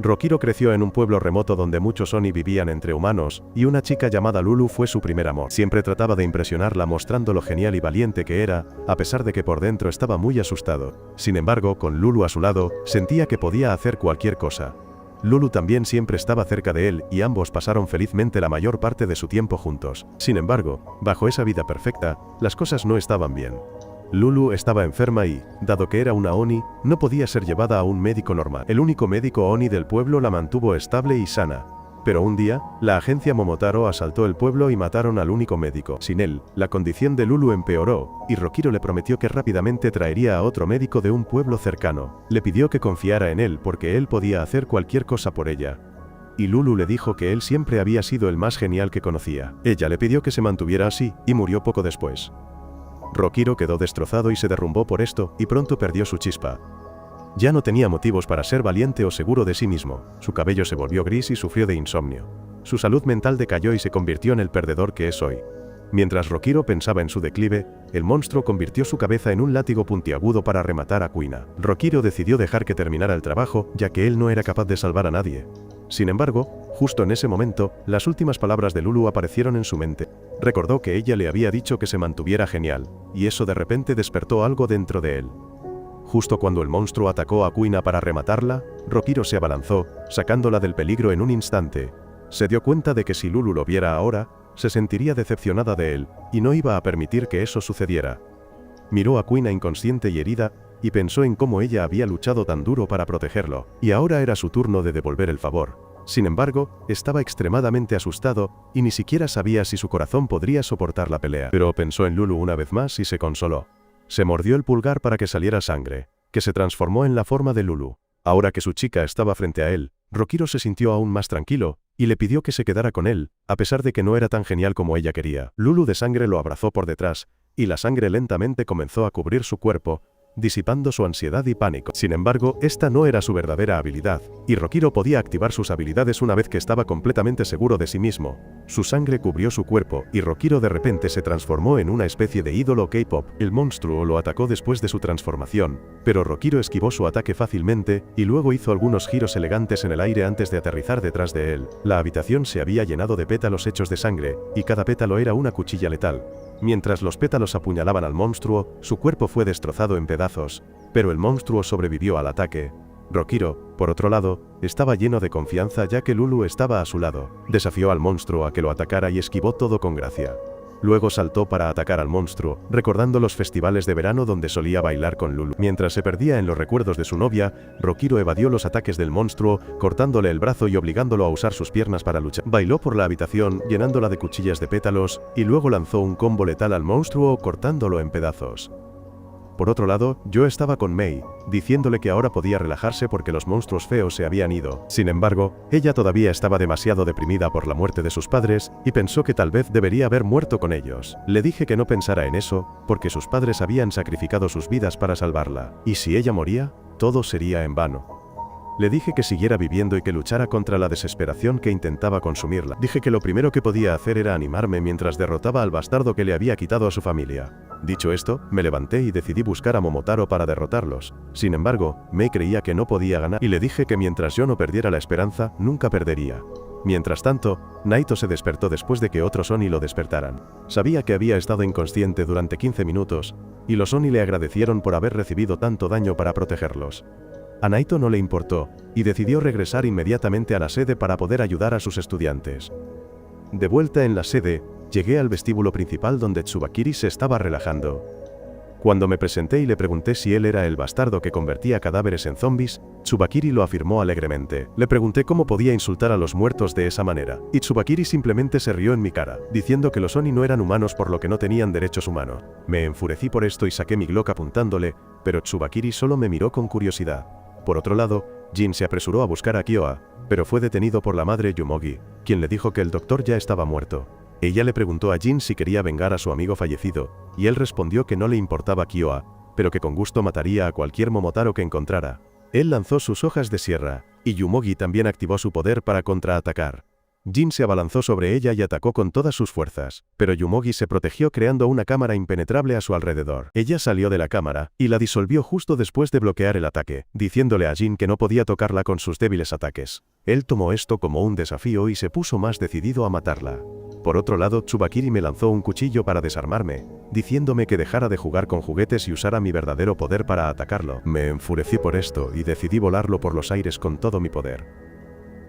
Rokiro creció en un pueblo remoto donde muchos Oni vivían entre humanos, y una chica llamada Lulu fue su primer amor. Siempre trataba de impresionarla mostrando lo genial y valiente que era, a pesar de que por dentro estaba muy asustado. Sin embargo, con Lulu a su lado, sentía que podía hacer cualquier cosa. Lulu también siempre estaba cerca de él y ambos pasaron felizmente la mayor parte de su tiempo juntos. Sin embargo, bajo esa vida perfecta, las cosas no estaban bien. Lulu estaba enferma y, dado que era una Oni, no podía ser llevada a un médico normal. El único médico Oni del pueblo la mantuvo estable y sana. Pero un día, la agencia Momotaro asaltó el pueblo y mataron al único médico. Sin él, la condición de Lulu empeoró, y Rokiro le prometió que rápidamente traería a otro médico de un pueblo cercano. Le pidió que confiara en él porque él podía hacer cualquier cosa por ella. Y Lulu le dijo que él siempre había sido el más genial que conocía. Ella le pidió que se mantuviera así, y murió poco después. Rokiro quedó destrozado y se derrumbó por esto, y pronto perdió su chispa. Ya no tenía motivos para ser valiente o seguro de sí mismo, su cabello se volvió gris y sufrió de insomnio. Su salud mental decayó y se convirtió en el perdedor que es hoy. Mientras Rokiro pensaba en su declive, el monstruo convirtió su cabeza en un látigo puntiagudo para rematar a Kuina. Rokiro decidió dejar que terminara el trabajo, ya que él no era capaz de salvar a nadie. Sin embargo, justo en ese momento, las últimas palabras de Lulu aparecieron en su mente. Recordó que ella le había dicho que se mantuviera genial, y eso de repente despertó algo dentro de él. Justo cuando el monstruo atacó a Kuina para rematarla, Rokiro se abalanzó, sacándola del peligro en un instante. Se dio cuenta de que si Lulu lo viera ahora, se sentiría decepcionada de él, y no iba a permitir que eso sucediera. Miró a Kuina inconsciente y herida, y pensó en cómo ella había luchado tan duro para protegerlo, y ahora era su turno de devolver el favor. Sin embargo, estaba extremadamente asustado, y ni siquiera sabía si su corazón podría soportar la pelea. Pero pensó en Lulu una vez más y se consoló. Se mordió el pulgar para que saliera sangre, que se transformó en la forma de Lulu. Ahora que su chica estaba frente a él, Rokiro se sintió aún más tranquilo, y le pidió que se quedara con él, a pesar de que no era tan genial como ella quería. Lulu de sangre lo abrazó por detrás, y la sangre lentamente comenzó a cubrir su cuerpo, disipando su ansiedad y pánico. Sin embargo, esta no era su verdadera habilidad, y Rokiro podía activar sus habilidades una vez que estaba completamente seguro de sí mismo. Su sangre cubrió su cuerpo, y Rokiro de repente se transformó en una especie de ídolo K-pop. El monstruo lo atacó después de su transformación, pero Rokiro esquivó su ataque fácilmente, y luego hizo algunos giros elegantes en el aire antes de aterrizar detrás de él. La habitación se había llenado de pétalos hechos de sangre, y cada pétalo era una cuchilla letal. Mientras los pétalos apuñalaban al monstruo, su cuerpo fue destrozado en pedazos, pero el monstruo sobrevivió al ataque. Rokiro, por otro lado, estaba lleno de confianza ya que Lulu estaba a su lado. Desafió al monstruo a que lo atacara y esquivó todo con gracia. Luego saltó para atacar al monstruo, recordando los festivales de verano donde solía bailar con Lulu. Mientras se perdía en los recuerdos de su novia, Rokiro evadió los ataques del monstruo, cortándole el brazo y obligándolo a usar sus piernas para luchar. Bailó por la habitación, llenándola de cuchillas de pétalos, y luego lanzó un combo letal al monstruo, cortándolo en pedazos. Por otro lado, yo estaba con Mei, diciéndole que ahora podía relajarse porque los monstruos feos se habían ido. Sin embargo, ella todavía estaba demasiado deprimida por la muerte de sus padres, y pensó que tal vez debería haber muerto con ellos. Le dije que no pensara en eso, porque sus padres habían sacrificado sus vidas para salvarla. ¿Y si ella moría? Todo sería en vano. Le dije que siguiera viviendo y que luchara contra la desesperación que intentaba consumirla. Dije que lo primero que podía hacer era animarme mientras derrotaba al bastardo que le había quitado a su familia. Dicho esto, me levanté y decidí buscar a Momotaro para derrotarlos. Sin embargo, Mei creía que no podía ganar, y le dije que mientras yo no perdiera la esperanza, nunca perdería. Mientras tanto, Naito se despertó después de que otros Oni lo despertaran. Sabía que había estado inconsciente durante 15 minutos, y los Oni le agradecieron por haber recibido tanto daño para protegerlos. A Naito no le importó, y decidió regresar inmediatamente a la sede para poder ayudar a sus estudiantes. De vuelta en la sede, llegué al vestíbulo principal donde Tsubakiri se estaba relajando. Cuando me presenté y le pregunté si él era el bastardo que convertía cadáveres en zombies, Tsubakiri lo afirmó alegremente. Le pregunté cómo podía insultar a los muertos de esa manera, y Tsubakiri simplemente se rió en mi cara, diciendo que los Oni no eran humanos por lo que no tenían derechos humanos. Me enfurecí por esto y saqué mi Glock apuntándole, pero Tsubakiri solo me miró con curiosidad. Por otro lado, Jin se apresuró a buscar a Kyoa, pero fue detenido por la madre Yumogi, quien le dijo que el doctor ya estaba muerto. Ella le preguntó a Jin si quería vengar a su amigo fallecido, y él respondió que no le importaba Kyoa, pero que con gusto mataría a cualquier Momotaro que encontrara. Él lanzó sus hojas de sierra, y Yumogi también activó su poder para contraatacar. Jin se abalanzó sobre ella y atacó con todas sus fuerzas, pero Yumogi se protegió creando una cámara impenetrable a su alrededor. Ella salió de la cámara, y la disolvió justo después de bloquear el ataque, diciéndole a Jin que no podía tocarla con sus débiles ataques. Él tomó esto como un desafío y se puso más decidido a matarla. Por otro lado, Tsubakiri me lanzó un cuchillo para desarmarme, diciéndome que dejara de jugar con juguetes y usara mi verdadero poder para atacarlo. Me enfurecí por esto y decidí volarlo por los aires con todo mi poder.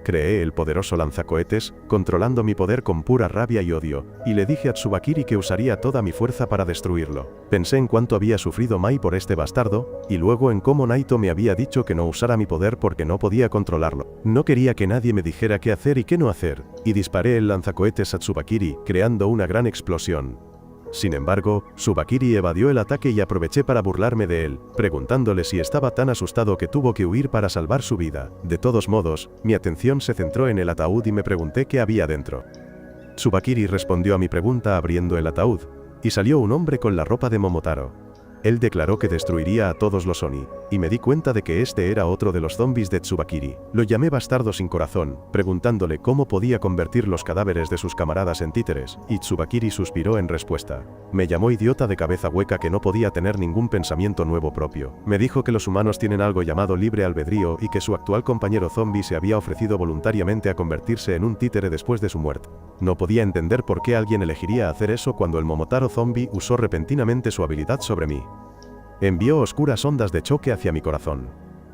Creé el poderoso lanzacohetes, controlando mi poder con pura rabia y odio, y le dije a Tsubakiri que usaría toda mi fuerza para destruirlo. Pensé en cuánto había sufrido Mai por este bastardo, y luego en cómo Naito me había dicho que no usara mi poder porque no podía controlarlo. No quería que nadie me dijera qué hacer y qué no hacer, y disparé el lanzacohetes a Tsubakiri, creando una gran explosión. Sin embargo, Tsubakiri evadió el ataque y aproveché para burlarme de él, preguntándole si estaba tan asustado que tuvo que huir para salvar su vida. De todos modos, mi atención se centró en el ataúd y me pregunté qué había dentro. Tsubakiri respondió a mi pregunta abriendo el ataúd, y salió un hombre con la ropa de Momotaro. Él declaró que destruiría a todos los Oni, y me di cuenta de que este era otro de los zombies de Tsubakiri. Lo llamé bastardo sin corazón, preguntándole cómo podía convertir los cadáveres de sus camaradas en títeres, y Tsubakiri suspiró en respuesta. Me llamó idiota de cabeza hueca que no podía tener ningún pensamiento nuevo propio. Me dijo que los humanos tienen algo llamado libre albedrío y que su actual compañero zombie se había ofrecido voluntariamente a convertirse en un títere después de su muerte. No podía entender por qué alguien elegiría hacer eso cuando el Momotaro zombie usó repentinamente su habilidad sobre mí. Envió oscuras ondas de choque hacia mi corazón.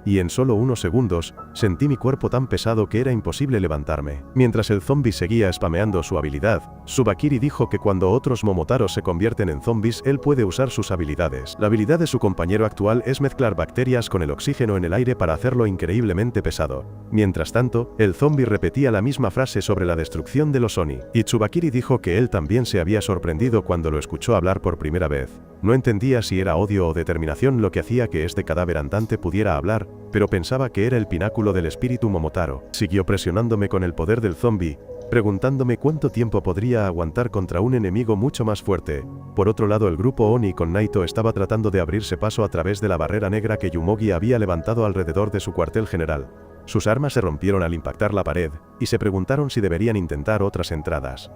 Y en solo unos segundos, sentí mi cuerpo tan pesado que era imposible levantarme. Mientras el zombie seguía spameando su habilidad, Tsubakiri dijo que cuando otros Momotaros se convierten en zombies él puede usar sus habilidades. La habilidad de su compañero actual es mezclar bacterias con el oxígeno en el aire para hacerlo increíblemente pesado. Mientras tanto, el zombie repetía la misma frase sobre la destrucción de los Oni, y Tsubakiri dijo que él también se había sorprendido cuando lo escuchó hablar por primera vez. No entendía si era odio o determinación lo que hacía que este cadáver andante pudiera hablar, pero pensaba que era el pináculo del espíritu Momotaro. Siguió presionándome con el poder del zombie, preguntándome cuánto tiempo podría aguantar contra un enemigo mucho más fuerte. Por otro lado, el grupo Oni con Naito estaba tratando de abrirse paso a través de la barrera negra que Yumogi había levantado alrededor de su cuartel general. Sus armas se rompieron al impactar la pared, y se preguntaron si deberían intentar otras entradas.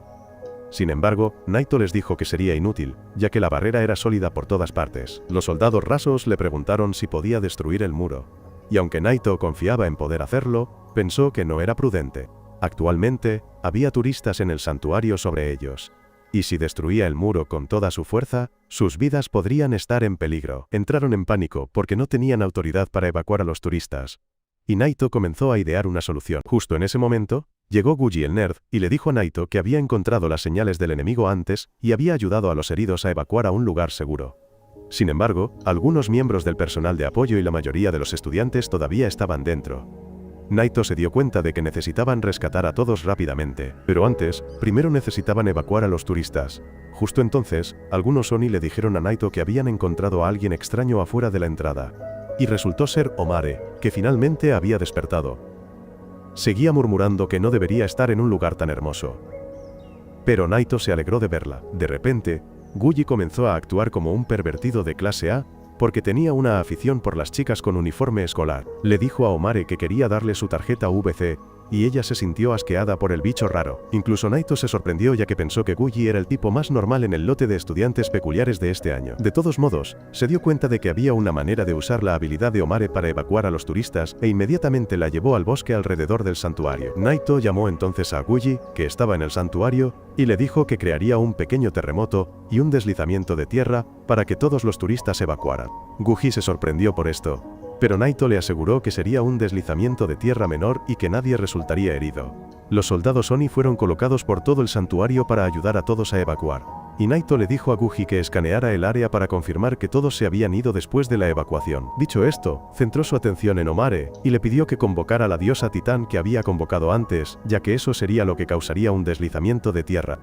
Sin embargo, Naito les dijo que sería inútil, ya que la barrera era sólida por todas partes. Los soldados rasos le preguntaron si podía destruir el muro. Y aunque Naito confiaba en poder hacerlo, pensó que no era prudente. Actualmente, había turistas en el santuario sobre ellos. Y si destruía el muro con toda su fuerza, sus vidas podrían estar en peligro. Entraron en pánico porque no tenían autoridad para evacuar a los turistas. Y Naito comenzó a idear una solución. Justo en ese momento, llegó Guji el nerd, y le dijo a Naito que había encontrado las señales del enemigo antes, y había ayudado a los heridos a evacuar a un lugar seguro. Sin embargo, algunos miembros del personal de apoyo y la mayoría de los estudiantes todavía estaban dentro. Naito se dio cuenta de que necesitaban rescatar a todos rápidamente, pero antes, primero necesitaban evacuar a los turistas. Justo entonces, algunos Oni le dijeron a Naito que habían encontrado a alguien extraño afuera de la entrada. Y resultó ser Omare, que finalmente había despertado. Seguía murmurando que no debería estar en un lugar tan hermoso. Pero Naito se alegró de verla. De repente, Guji comenzó a actuar como un pervertido de clase A, porque tenía una afición por las chicas con uniforme escolar. Le dijo a Omare que quería darle su tarjeta VC, y ella se sintió asqueada por el bicho raro. Incluso Naito se sorprendió ya que pensó que Guji era el tipo más normal en el lote de estudiantes peculiares de este año. De todos modos, se dio cuenta de que había una manera de usar la habilidad de Omare para evacuar a los turistas, e inmediatamente la llevó al bosque alrededor del santuario. Naito llamó entonces a Guji, que estaba en el santuario, y le dijo que crearía un pequeño terremoto y un deslizamiento de tierra para que todos los turistas evacuaran. Guji se sorprendió por esto, pero Naito le aseguró que sería un deslizamiento de tierra menor y que nadie resultaría herido. Los soldados Oni fueron colocados por todo el santuario para ayudar a todos a evacuar. Y Naito le dijo a Guji que escaneara el área para confirmar que todos se habían ido después de la evacuación. Dicho esto, centró su atención en Omare, y le pidió que convocara a la diosa Titán que había convocado antes, ya que eso sería lo que causaría un deslizamiento de tierra.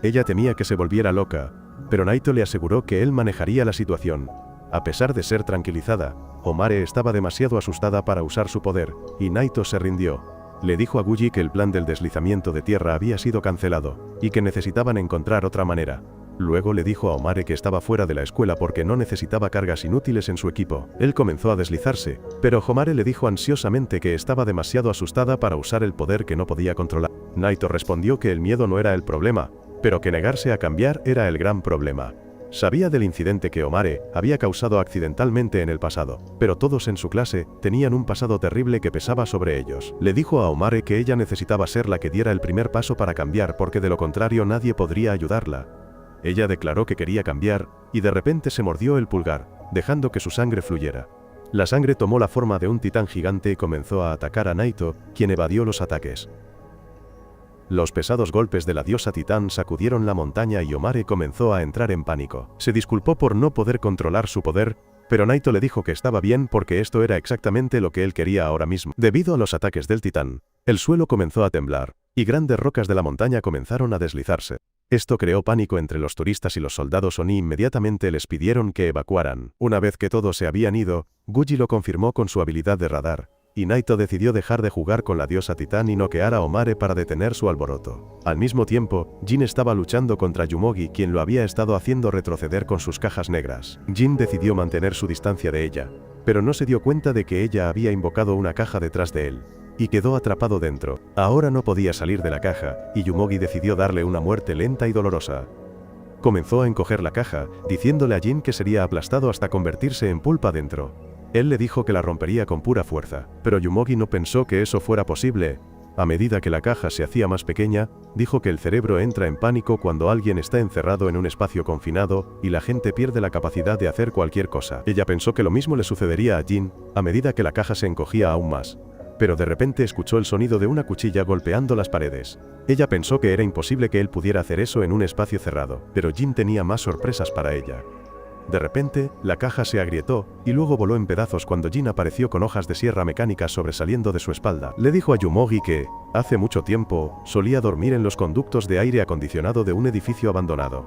Ella temía que se volviera loca, pero Naito le aseguró que él manejaría la situación. A pesar de ser tranquilizada, Omare estaba demasiado asustada para usar su poder, y Naito se rindió. Le dijo a Guji que el plan del deslizamiento de tierra había sido cancelado, y que necesitaban encontrar otra manera. Luego le dijo a Omare que estaba fuera de la escuela porque no necesitaba cargas inútiles en su equipo. Él comenzó a deslizarse, pero Omare le dijo ansiosamente que estaba demasiado asustada para usar el poder que no podía controlar. Naito respondió que el miedo no era el problema, pero que negarse a cambiar era el gran problema. Sabía del incidente que Omare había causado accidentalmente en el pasado, pero todos en su clase tenían un pasado terrible que pesaba sobre ellos. Le dijo a Omare que ella necesitaba ser la que diera el primer paso para cambiar porque de lo contrario nadie podría ayudarla. Ella declaró que quería cambiar, y de repente se mordió el pulgar, dejando que su sangre fluyera. La sangre tomó la forma de un titán gigante y comenzó a atacar a Naito, quien evadió los ataques. Los pesados golpes de la diosa titán sacudieron la montaña y Omare comenzó a entrar en pánico. Se disculpó por no poder controlar su poder, pero Naito le dijo que estaba bien porque esto era exactamente lo que él quería ahora mismo. Debido a los ataques del titán, el suelo comenzó a temblar, y grandes rocas de la montaña comenzaron a deslizarse. Esto creó pánico entre los turistas y los soldados Oni inmediatamente les pidieron que evacuaran. Una vez que todos se habían ido, Guji lo confirmó con su habilidad de radar, y Naito decidió dejar de jugar con la diosa titán y noquear a Omare para detener su alboroto. Al mismo tiempo, Jin estaba luchando contra Yumogi, quien lo había estado haciendo retroceder con sus cajas negras. Jin decidió mantener su distancia de ella, pero no se dio cuenta de que ella había invocado una caja detrás de él, y quedó atrapado dentro. Ahora no podía salir de la caja, y Yumogi decidió darle una muerte lenta y dolorosa. Comenzó a encoger la caja, diciéndole a Jin que sería aplastado hasta convertirse en pulpa dentro. Él le dijo que la rompería con pura fuerza, pero Yumogi no pensó que eso fuera posible. A medida que la caja se hacía más pequeña, dijo que el cerebro entra en pánico cuando alguien está encerrado en un espacio confinado y la gente pierde la capacidad de hacer cualquier cosa. Ella pensó que lo mismo le sucedería a Jin, a medida que la caja se encogía aún más. Pero de repente escuchó el sonido de una cuchilla golpeando las paredes. Ella pensó que era imposible que él pudiera hacer eso en un espacio cerrado, pero Jin tenía más sorpresas para ella. De repente, la caja se agrietó, y luego voló en pedazos cuando Jin apareció con hojas de sierra mecánicas sobresaliendo de su espalda. Le dijo a Yumogi que, hace mucho tiempo, solía dormir en los conductos de aire acondicionado de un edificio abandonado.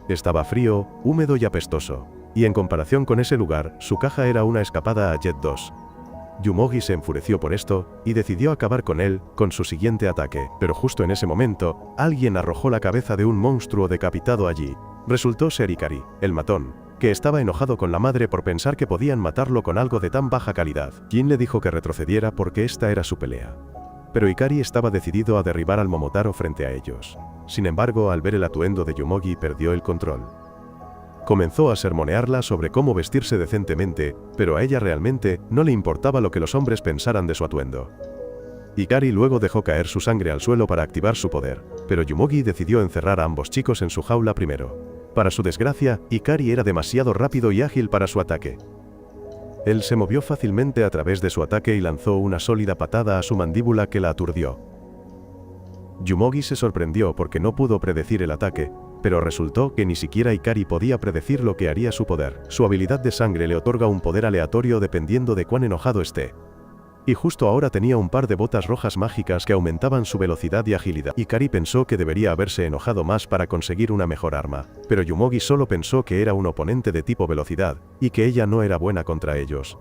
Estaba frío, húmedo y apestoso, y en comparación con ese lugar, su caja era una escapada a Jet 2. Yumogi se enfureció por esto, y decidió acabar con él, con su siguiente ataque. Pero justo en ese momento, alguien arrojó la cabeza de un monstruo decapitado allí. Resultó ser Ikari, el matón, que estaba enojado con la madre por pensar que podían matarlo con algo de tan baja calidad. Jin le dijo que retrocediera porque esta era su pelea. Pero Ikari estaba decidido a derribar al Momotaro frente a ellos. Sin embargo, al ver el atuendo de Yumogi perdió el control. Comenzó a sermonearla sobre cómo vestirse decentemente, pero a ella realmente no le importaba lo que los hombres pensaran de su atuendo. Ikari luego dejó caer su sangre al suelo para activar su poder, pero Yumogi decidió encerrar a ambos chicos en su jaula primero. Para su desgracia, Ikari era demasiado rápido y ágil para su ataque. Él se movió fácilmente a través de su ataque y lanzó una sólida patada a su mandíbula que la aturdió. Yumogi se sorprendió porque no pudo predecir el ataque, pero resultó que ni siquiera Ikari podía predecir lo que haría su poder. Su habilidad de sangre le otorga un poder aleatorio dependiendo de cuán enojado esté. Y justo ahora tenía un par de botas rojas mágicas que aumentaban su velocidad y agilidad. Ikari pensó que debería haberse enojado más para conseguir una mejor arma, pero Yumogi solo pensó que era un oponente de tipo velocidad, y que ella no era buena contra ellos.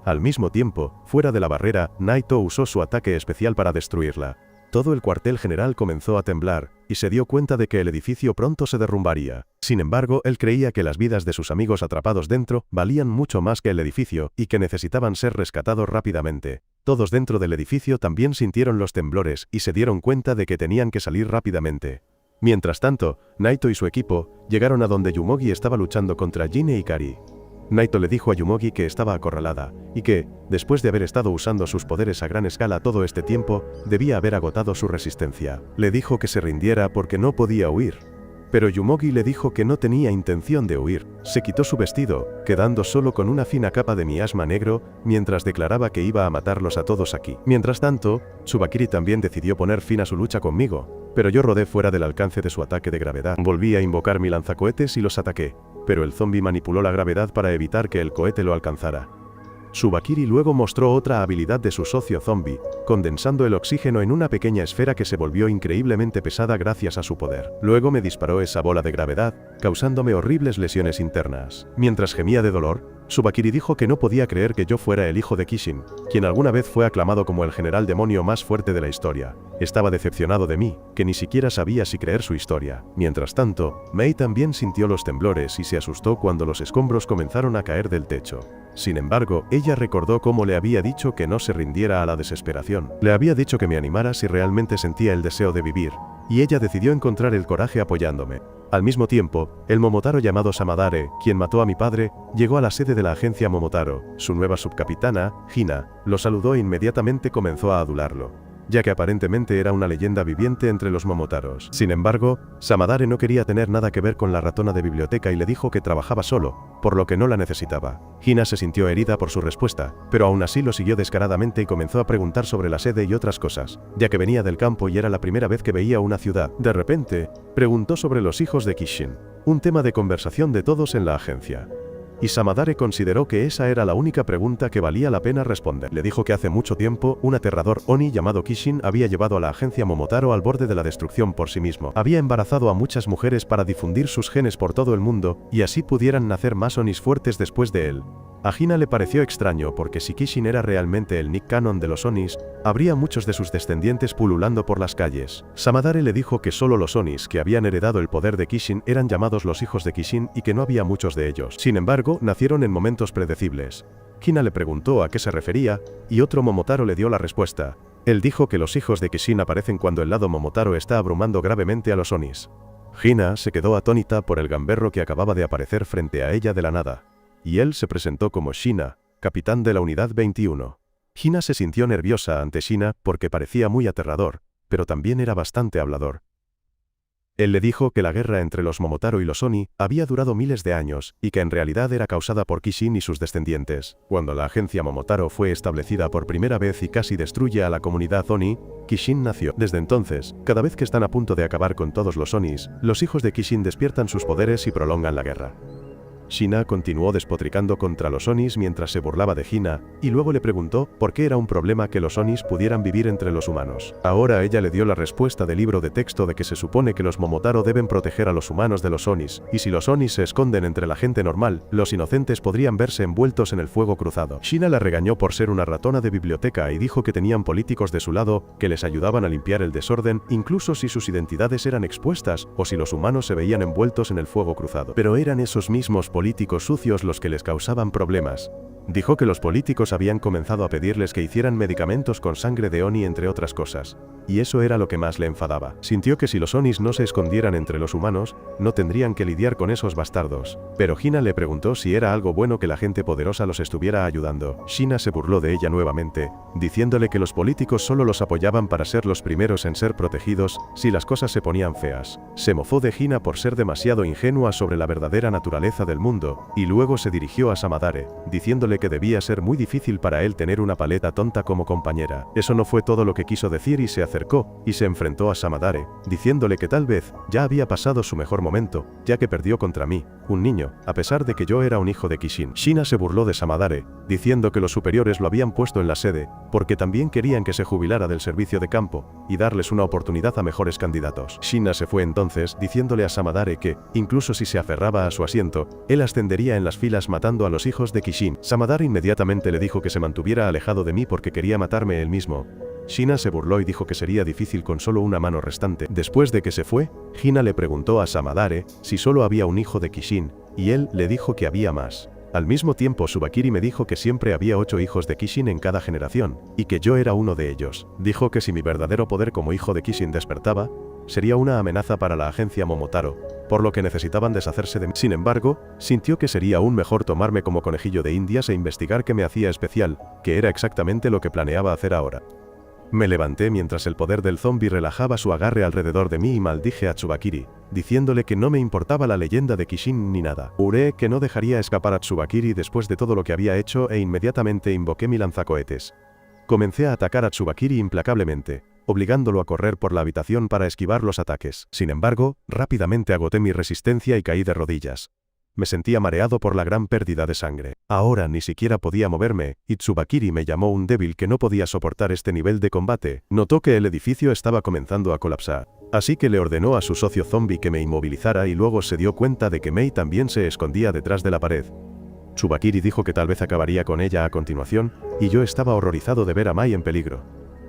Al mismo tiempo, fuera de la barrera, Naito usó su ataque especial para destruirla. Todo el cuartel general comenzó a temblar, y se dio cuenta de que el edificio pronto se derrumbaría. Sin embargo, él creía que las vidas de sus amigos atrapados dentro valían mucho más que el edificio y que necesitaban ser rescatados rápidamente. Todos dentro del edificio también sintieron los temblores y se dieron cuenta de que tenían que salir rápidamente. Mientras tanto, Naito y su equipo llegaron a donde Yumogi estaba luchando contra Jin e Ikari. Naito le dijo a Yumogi que estaba acorralada, y que, después de haber estado usando sus poderes a gran escala todo este tiempo, debía haber agotado su resistencia. Le dijo que se rindiera porque no podía huir. Pero Yumogi le dijo que no tenía intención de huir. Se quitó su vestido, quedando solo con una fina capa de miasma negro, mientras declaraba que iba a matarlos a todos aquí. Mientras tanto, Tsubakiri también decidió poner fin a su lucha conmigo, pero yo rodé fuera del alcance de su ataque de gravedad. Volví a invocar mi lanzacohetes y los ataqué, pero el zombi manipuló la gravedad para evitar que el cohete lo alcanzara. Tsubakiri luego mostró otra habilidad de su socio zombie, condensando el oxígeno en una pequeña esfera que se volvió increíblemente pesada gracias a su poder. Luego me disparó esa bola de gravedad, causándome horribles lesiones internas. Mientras gemía de dolor, Tsubakiri dijo que no podía creer que yo fuera el hijo de Kishin, quien alguna vez fue aclamado como el general demonio más fuerte de la historia. Estaba decepcionado de mí, que ni siquiera sabía si creer su historia. Mientras tanto, Mei también sintió los temblores y se asustó cuando los escombros comenzaron a caer del techo. Sin embargo, ella recordó cómo le había dicho que no se rindiera a la desesperación. Le había dicho que me animara si realmente sentía el deseo de vivir, y ella decidió encontrar el coraje apoyándome. Al mismo tiempo, el Momotaro llamado Samadare, quien mató a mi padre, llegó a la sede de la agencia Momotaro. Su nueva subcapitana, Hina, lo saludó e inmediatamente comenzó a adularlo, ya que aparentemente era una leyenda viviente entre los Momotaros. Sin embargo, Samadare no quería tener nada que ver con la ratona de biblioteca y le dijo que trabajaba solo, por lo que no la necesitaba. Hina se sintió herida por su respuesta, pero aún así lo siguió descaradamente y comenzó a preguntar sobre la sede y otras cosas, ya que venía del campo y era la primera vez que veía una ciudad. De repente, preguntó sobre los hijos de Kishin, un tema de conversación de todos en la agencia. Y Samadare consideró que esa era la única pregunta que valía la pena responder. Le dijo que hace mucho tiempo, un aterrador Oni llamado Kishin había llevado a la agencia Momotaro al borde de la destrucción por sí mismo. Había embarazado a muchas mujeres para difundir sus genes por todo el mundo, y así pudieran nacer más Onis fuertes después de él. A Hina le pareció extraño porque si Kishin era realmente el Nick Cannon de los Onis, habría muchos de sus descendientes pululando por las calles. Samadare le dijo que solo los Onis que habían heredado el poder de Kishin eran llamados los hijos de Kishin y que no había muchos de ellos. Sin embargo, nacieron en momentos predecibles. Hina le preguntó a qué se refería, y otro Momotaro le dio la respuesta. Él dijo que los hijos de Kishin aparecen cuando el lado Momotaro está abrumando gravemente a los Onis. Hina se quedó atónita por el gamberro que acababa de aparecer frente a ella de la nada. Y él se presentó como Shina, capitán de la unidad 21. Hina se sintió nerviosa ante Shina porque parecía muy aterrador, pero también era bastante hablador. Él le dijo que la guerra entre los Momotaro y los Oni había durado miles de años, y que en realidad era causada por Kishin y sus descendientes. Cuando la agencia Momotaro fue establecida por primera vez y casi destruye a la comunidad Oni, Kishin nació. Desde entonces, cada vez que están a punto de acabar con todos los Onis, los hijos de Kishin despiertan sus poderes y prolongan la guerra. Shina continuó despotricando contra los Onis mientras se burlaba de Hina, y luego le preguntó por qué era un problema que los Onis pudieran vivir entre los humanos. Ahora ella le dio la respuesta del libro de texto de que se supone que los Momotaro deben proteger a los humanos de los Onis, y si los Onis se esconden entre la gente normal, los inocentes podrían verse envueltos en el fuego cruzado. Shina la regañó por ser una ratona de biblioteca y dijo que tenían políticos de su lado que les ayudaban a limpiar el desorden, incluso si sus identidades eran expuestas o si los humanos se veían envueltos en el fuego cruzado. Pero eran esos mismos políticos sucios los que les causaban problemas. Dijo que los políticos habían comenzado a pedirles que hicieran medicamentos con sangre de Oni entre otras cosas, y eso era lo que más le enfadaba. Sintió que si los Onis no se escondieran entre los humanos, no tendrían que lidiar con esos bastardos. Pero Hina le preguntó si era algo bueno que la gente poderosa los estuviera ayudando. Shina se burló de ella nuevamente, diciéndole que los políticos solo los apoyaban para ser los primeros en ser protegidos si las cosas se ponían feas. Se mofó de Hina por ser demasiado ingenua sobre la verdadera naturaleza del mundo, y luego se dirigió a Samadare, diciéndole que debía ser muy difícil para él tener una paleta tonta como compañera. Eso no fue todo lo que quiso decir y se acercó, y se enfrentó a Samadare, diciéndole que tal vez ya había pasado su mejor momento, ya que perdió contra mí, un niño, a pesar de que yo era un hijo de Kishin. Shina se burló de Samadare, diciendo que los superiores lo habían puesto en la sede, porque también querían que se jubilara del servicio de campo, y darles una oportunidad a mejores candidatos. Shina se fue entonces, diciéndole a Samadare que, incluso si se aferraba a su asiento, él ascendería en las filas matando a los hijos de Kishin. Samadare inmediatamente le dijo que se mantuviera alejado de mí porque quería matarme él mismo. Shina se burló y dijo que sería difícil con solo una mano restante. Después de que se fue, Hina le preguntó a Samadare si solo había un hijo de Kishin, y él le dijo que había más. Al mismo tiempo Tsubakiri me dijo que siempre había 8 hijos de Kishin en cada generación, y que yo era uno de ellos. Dijo que si mi verdadero poder como hijo de Kishin despertaba, sería una amenaza para la agencia Momotaro, por lo que necesitaban deshacerse de mí. Sin embargo, sintió que sería aún mejor tomarme como conejillo de indias e investigar qué me hacía especial, que era exactamente lo que planeaba hacer ahora. Me levanté mientras el poder del zombi relajaba su agarre alrededor de mí y maldije a Tsubakiri, diciéndole que no me importaba la leyenda de Kishin ni nada. Juré que no dejaría escapar a Tsubakiri después de todo lo que había hecho e inmediatamente invoqué mi lanzacohetes. Comencé a atacar a Tsubakiri implacablemente, obligándolo a correr por la habitación para esquivar los ataques. Sin embargo, rápidamente agoté mi resistencia y caí de rodillas. Me sentía mareado por la gran pérdida de sangre. Ahora ni siquiera podía moverme, y Tsubakiri me llamó un débil que no podía soportar este nivel de combate. Notó que el edificio estaba comenzando a colapsar. Así que le ordenó a su socio zombie que me inmovilizara y luego se dio cuenta de que Mei también se escondía detrás de la pared. Tsubakiri dijo que tal vez acabaría con ella a continuación, y yo estaba horrorizado de ver a Mai en peligro.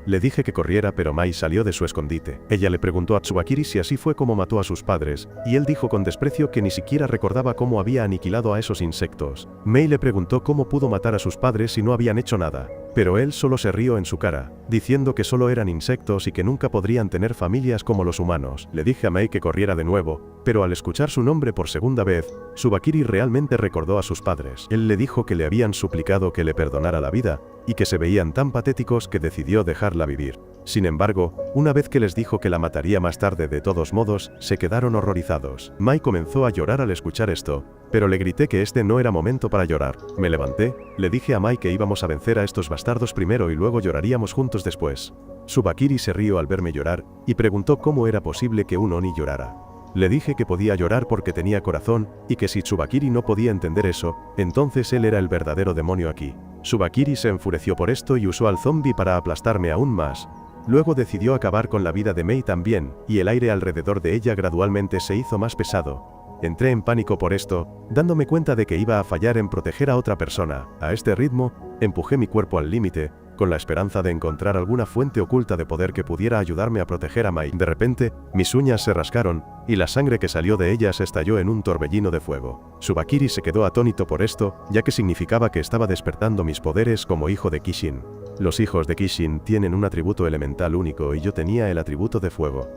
Le dije que corriera, pero Mai salió de su escondite. Ella le preguntó a Tsubakiri si así fue como mató a sus padres, y él dijo con desprecio que ni siquiera recordaba cómo había aniquilado a esos insectos. Mei le preguntó cómo pudo matar a sus padres si no habían hecho nada, pero él solo se rió en su cara, diciendo que solo eran insectos y que nunca podrían tener familias como los humanos. Le dije a Mei que corriera de nuevo, pero al escuchar su nombre por segunda vez, Tsubakiri realmente recordó a sus padres. Él le dijo que le habían suplicado que le perdonara la vida, y que se veían tan patéticos que decidió dejarla vivir. Sin embargo, una vez que les dijo que la mataría más tarde de todos modos, se quedaron horrorizados. Mai comenzó a llorar al escuchar esto, pero le grité que este no era momento para llorar. Me levanté, le dije a Mai que íbamos a vencer a estos bastardos primero y luego lloraríamos juntos después. Tsubakiri se rió al verme llorar, y preguntó cómo era posible que un Oni llorara. Le dije que podía llorar porque tenía corazón, y que si Tsubakiri no podía entender eso, entonces él era el verdadero demonio aquí. Tsubakiri se enfureció por esto y usó al zombie para aplastarme aún más. Luego decidió acabar con la vida de Mei también, y el aire alrededor de ella gradualmente se hizo más pesado. Entré en pánico por esto, dándome cuenta de que iba a fallar en proteger a otra persona. A este ritmo, empujé mi cuerpo al límite, con la esperanza de encontrar alguna fuente oculta de poder que pudiera ayudarme a proteger a Mai. De repente, mis uñas se rascaron, y la sangre que salió de ellas estalló en un torbellino de fuego. Tsubakiri se quedó atónito por esto, ya que significaba que estaba despertando mis poderes como hijo de Kishin. Los hijos de Kishin tienen un atributo elemental único y yo tenía el atributo de fuego.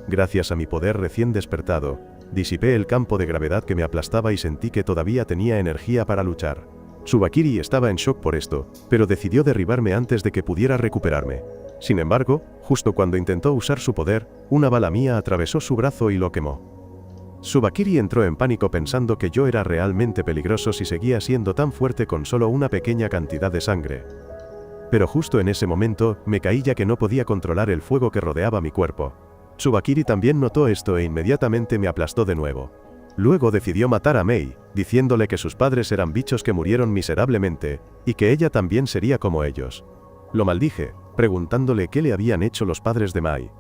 Gracias a mi poder recién despertado, disipé el campo de gravedad que me aplastaba y sentí que todavía tenía energía para luchar. Tsubakiri estaba en shock por esto, pero decidió derribarme antes de que pudiera recuperarme. Sin embargo, justo cuando intentó usar su poder, una bala mía atravesó su brazo y lo quemó. Tsubakiri entró en pánico pensando que yo era realmente peligroso si seguía siendo tan fuerte con solo una pequeña cantidad de sangre. Pero justo en ese momento, me caí ya que no podía controlar el fuego que rodeaba mi cuerpo. Tsubakiri también notó esto e inmediatamente me aplastó de nuevo. Luego decidió matar a Mei, diciéndole que sus padres eran bichos que murieron miserablemente, y que ella también sería como ellos. Lo maldije, preguntándole qué le habían hecho los padres de Mai.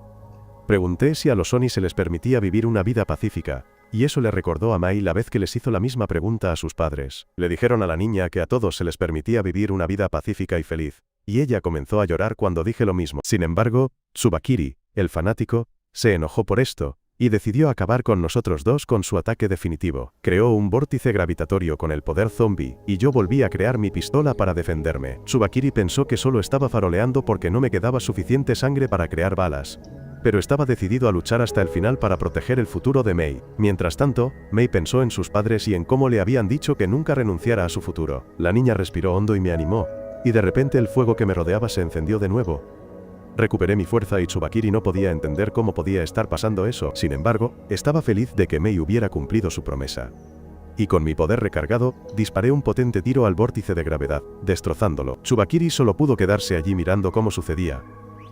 Pregunté si a los Oni se les permitía vivir una vida pacífica, y eso le recordó a Mai la vez que les hizo la misma pregunta a sus padres. Le dijeron a la niña que a todos se les permitía vivir una vida pacífica y feliz, y ella comenzó a llorar cuando dije lo mismo. Sin embargo, Tsubakiri, el fanático, se enojó por esto, y decidió acabar con nosotros dos con su ataque definitivo. Creó un vórtice gravitatorio con el poder zombie, y yo volví a crear mi pistola para defenderme. Tsubakiri pensó que solo estaba faroleando porque no me quedaba suficiente sangre para crear balas. Pero estaba decidido a luchar hasta el final para proteger el futuro de Mei. Mientras tanto, Mei pensó en sus padres y en cómo le habían dicho que nunca renunciara a su futuro. La niña respiró hondo y me animó, y de repente el fuego que me rodeaba se encendió de nuevo. Recuperé mi fuerza y Tsubakiri no podía entender cómo podía estar pasando eso. Sin embargo, estaba feliz de que Mei hubiera cumplido su promesa. Y con mi poder recargado, disparé un potente tiro al vórtice de gravedad, destrozándolo. Tsubakiri solo pudo quedarse allí mirando cómo sucedía.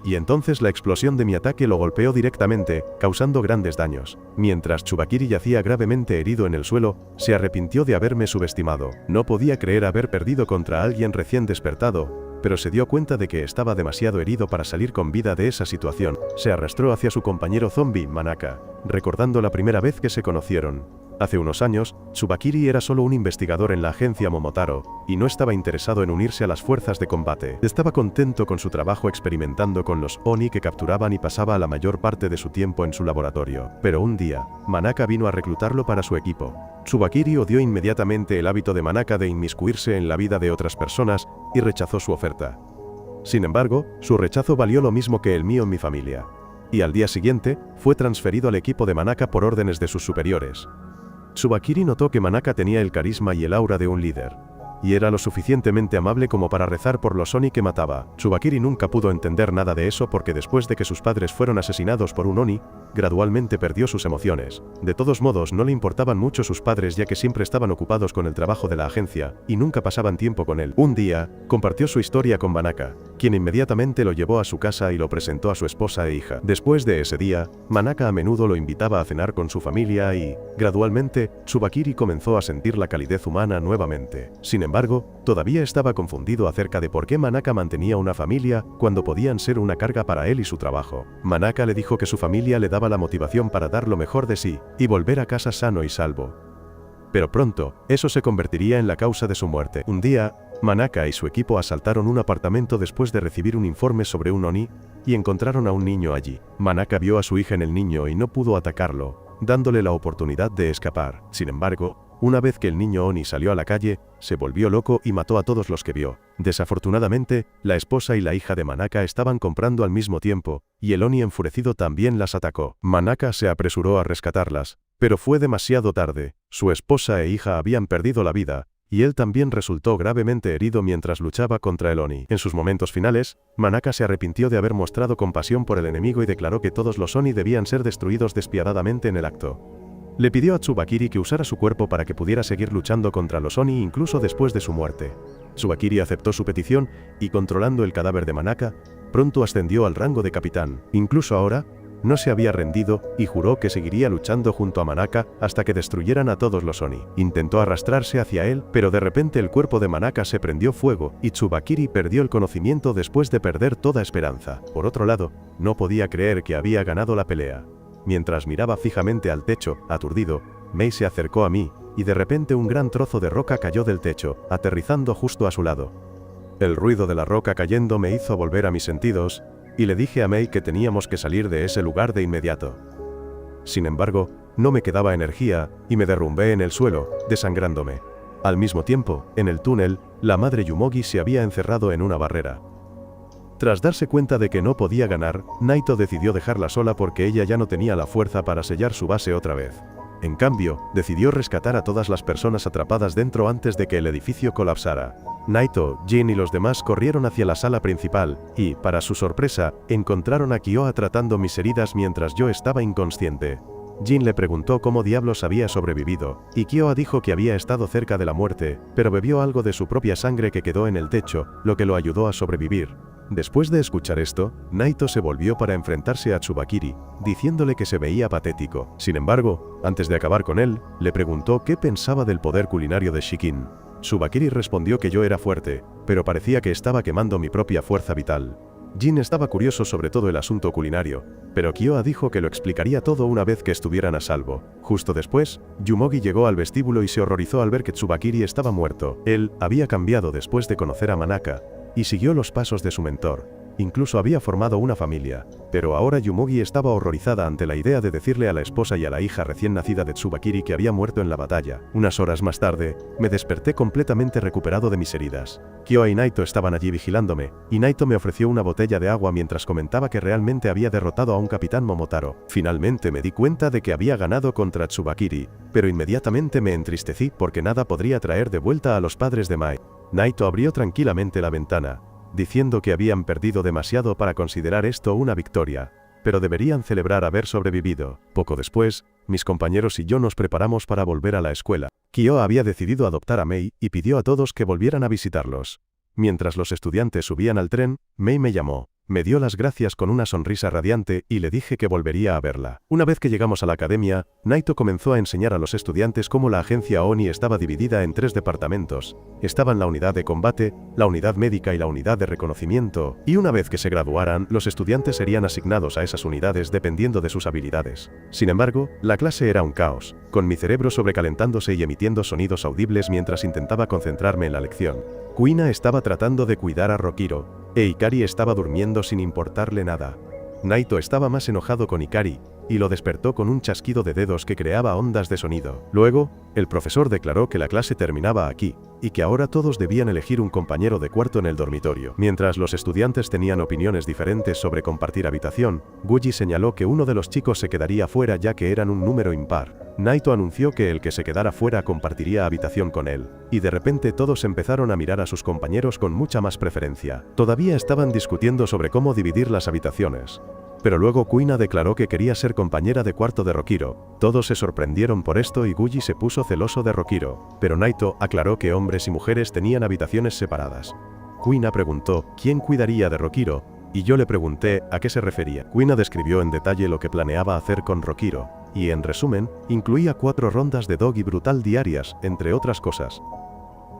Y entonces la explosión de mi ataque lo golpeó directamente, causando grandes daños. Mientras Tsubakiri yacía gravemente herido en el suelo, se arrepintió de haberme subestimado. No podía creer haber perdido contra alguien recién despertado, pero se dio cuenta de que estaba demasiado herido para salir con vida de esa situación. Se arrastró hacia su compañero zombie, Manaka, recordando la primera vez que se conocieron. Hace unos años, Tsubakiri era solo un investigador en la agencia Momotaro, y no estaba interesado en unirse a las fuerzas de combate. Estaba contento con su trabajo experimentando con los Oni que capturaban y pasaba la mayor parte de su tiempo en su laboratorio. Pero un día, Manaka vino a reclutarlo para su equipo. Tsubakiri odió inmediatamente el hábito de Manaka de inmiscuirse en la vida de otras personas, y rechazó su oferta. Sin embargo, su rechazo valió lo mismo que el mío en mi familia. Y al día siguiente, fue transferido al equipo de Manaka por órdenes de sus superiores. Tsubakiri notó que Manaka tenía el carisma y el aura de un líder, y era lo suficientemente amable como para rezar por los Oni que mataba. Tsubakiri nunca pudo entender nada de eso porque después de que sus padres fueron asesinados por un Oni, gradualmente perdió sus emociones. De todos modos, no le importaban mucho sus padres ya que siempre estaban ocupados con el trabajo de la agencia, y nunca pasaban tiempo con él. Un día, compartió su historia con Manaka, quien inmediatamente lo llevó a su casa y lo presentó a su esposa e hija. Después de ese día, Manaka a menudo lo invitaba a cenar con su familia y, gradualmente, Tsubakiri comenzó a sentir la calidez humana nuevamente. Sin embargo, todavía estaba confundido acerca de por qué Manaka mantenía una familia cuando podían ser una carga para él y su trabajo. Manaka le dijo que su familia le daba la motivación para dar lo mejor de sí y volver a casa sano y salvo. Pero pronto, eso se convertiría en la causa de su muerte. Un día, Manaka y su equipo asaltaron un apartamento después de recibir un informe sobre un Oni, y encontraron a un niño allí. Manaka vio a su hija en el niño y no pudo atacarlo, dándole la oportunidad de escapar. Sin embargo, una vez que el niño Oni salió a la calle, se volvió loco y mató a todos los que vio. Desafortunadamente, la esposa y la hija de Manaka estaban comprando al mismo tiempo, y el Oni enfurecido también las atacó. Manaka se apresuró a rescatarlas, pero fue demasiado tarde. Su esposa e hija habían perdido la vida, y él también resultó gravemente herido mientras luchaba contra el Oni. En sus momentos finales, Manaka se arrepintió de haber mostrado compasión por el enemigo y declaró que todos los Oni debían ser destruidos despiadadamente en el acto. Le pidió a Tsubakiri que usara su cuerpo para que pudiera seguir luchando contra los Oni incluso después de su muerte. Tsubakiri aceptó su petición y, controlando el cadáver de Manaka, pronto ascendió al rango de capitán. Incluso ahora, no se había rendido y juró que seguiría luchando junto a Manaka hasta que destruyeran a todos los Oni. Intentó arrastrarse hacia él, pero de repente el cuerpo de Manaka se prendió fuego y Tsubakiri perdió el conocimiento después de perder toda esperanza. Por otro lado, no podía creer que había ganado la pelea. Mientras miraba fijamente al techo, aturdido, Mei se acercó a mí, y de repente un gran trozo de roca cayó del techo, aterrizando justo a su lado. El ruido de la roca cayendo me hizo volver a mis sentidos, y le dije a Mei que teníamos que salir de ese lugar de inmediato. Sin embargo, no me quedaba energía, y me derrumbé en el suelo, desangrándome. Al mismo tiempo, en el túnel, la madre Yumogi se había encerrado en una barrera. Tras darse cuenta de que no podía ganar, Naito decidió dejarla sola porque ella ya no tenía la fuerza para sellar su base otra vez. En cambio, decidió rescatar a todas las personas atrapadas dentro antes de que el edificio colapsara. Naito, Jin y los demás corrieron hacia la sala principal, y, para su sorpresa, encontraron a Kyoa tratando mis heridas mientras yo estaba inconsciente. Jin le preguntó cómo diablos había sobrevivido, y Kyoa dijo que había estado cerca de la muerte, pero bebió algo de su propia sangre que quedó en el techo, lo que lo ayudó a sobrevivir. Después de escuchar esto, Naito se volvió para enfrentarse a Tsubakiri, diciéndole que se veía patético. Sin embargo, antes de acabar con él, le preguntó qué pensaba del poder culinario de Shikin. Tsubakiri respondió que yo era fuerte, pero parecía que estaba quemando mi propia fuerza vital. Jin estaba curioso sobre todo el asunto culinario, pero Kyoa dijo que lo explicaría todo una vez que estuvieran a salvo. Justo después, Yumogi llegó al vestíbulo y se horrorizó al ver que Tsubakiri estaba muerto. Él había cambiado después de conocer a Manaka, y siguió los pasos de su mentor. Incluso había formado una familia, pero ahora Yumogi estaba horrorizada ante la idea de decirle a la esposa y a la hija recién nacida de Tsubakiri que había muerto en la batalla. Unas horas más tarde, me desperté completamente recuperado de mis heridas. Kyoa y Naito estaban allí vigilándome, y Naito me ofreció una botella de agua mientras comentaba que realmente había derrotado a un capitán Momotaro. Finalmente me di cuenta de que había ganado contra Tsubakiri, pero inmediatamente me entristecí porque nada podría traer de vuelta a los padres de Mai. Naito abrió tranquilamente la ventana, diciendo que habían perdido demasiado para considerar esto una victoria, pero deberían celebrar haber sobrevivido. Poco después, mis compañeros y yo nos preparamos para volver a la escuela. Kyoa había decidido adoptar a Mei y pidió a todos que volvieran a visitarlos. Mientras los estudiantes subían al tren, Mei me llamó. Me dio las gracias con una sonrisa radiante y le dije que volvería a verla. Una vez que llegamos a la academia, Naito comenzó a enseñar a los estudiantes cómo la agencia ONI estaba dividida en 3 departamentos. Estaban la unidad de combate, la unidad médica y la unidad de reconocimiento, y una vez que se graduaran, los estudiantes serían asignados a esas unidades dependiendo de sus habilidades. Sin embargo, la clase era un caos, con mi cerebro sobrecalentándose y emitiendo sonidos audibles mientras intentaba concentrarme en la lección. Kuina estaba tratando de cuidar a Rokiro, e Ikari estaba durmiendo sin importarle nada. Naito estaba más enojado con Ikari, y lo despertó con un chasquido de dedos que creaba ondas de sonido. Luego, el profesor declaró que la clase terminaba aquí, y que ahora todos debían elegir un compañero de cuarto en el dormitorio. Mientras los estudiantes tenían opiniones diferentes sobre compartir habitación, Guji señaló que uno de los chicos se quedaría fuera ya que eran un número impar. Naito anunció que el que se quedara fuera compartiría habitación con él, y de repente todos empezaron a mirar a sus compañeros con mucha más preferencia. Todavía estaban discutiendo sobre cómo dividir las habitaciones. Pero luego Kuina declaró que quería ser compañera de cuarto de Rokiro. Todos se sorprendieron por esto y Guji se puso celoso de Rokiro, pero Naito aclaró que hombres y mujeres tenían habitaciones separadas. Kuina preguntó quién cuidaría de Rokiro, y yo le pregunté a qué se refería. Kuina describió en detalle lo que planeaba hacer con Rokiro, y en resumen, incluía 4 rondas de Dogi brutal diarias, entre otras cosas.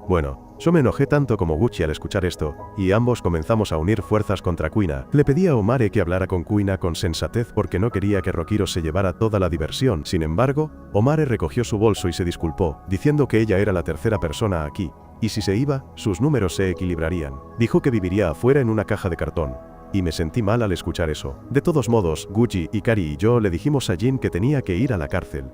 Bueno, yo me enojé tanto como Gucci al escuchar esto, y ambos comenzamos a unir fuerzas contra Kuina. Le pedí a Omare que hablara con Kuina con sensatez porque no quería que Rokiro se llevara toda la diversión. Sin embargo, Omare recogió su bolso y se disculpó, diciendo que ella era la tercera persona aquí, y si se iba, sus números se equilibrarían. Dijo que viviría afuera en una caja de cartón. Y me sentí mal al escuchar eso. De todos modos, Gucci, Ikari y yo le dijimos a Jin que tenía que ir a la cárcel.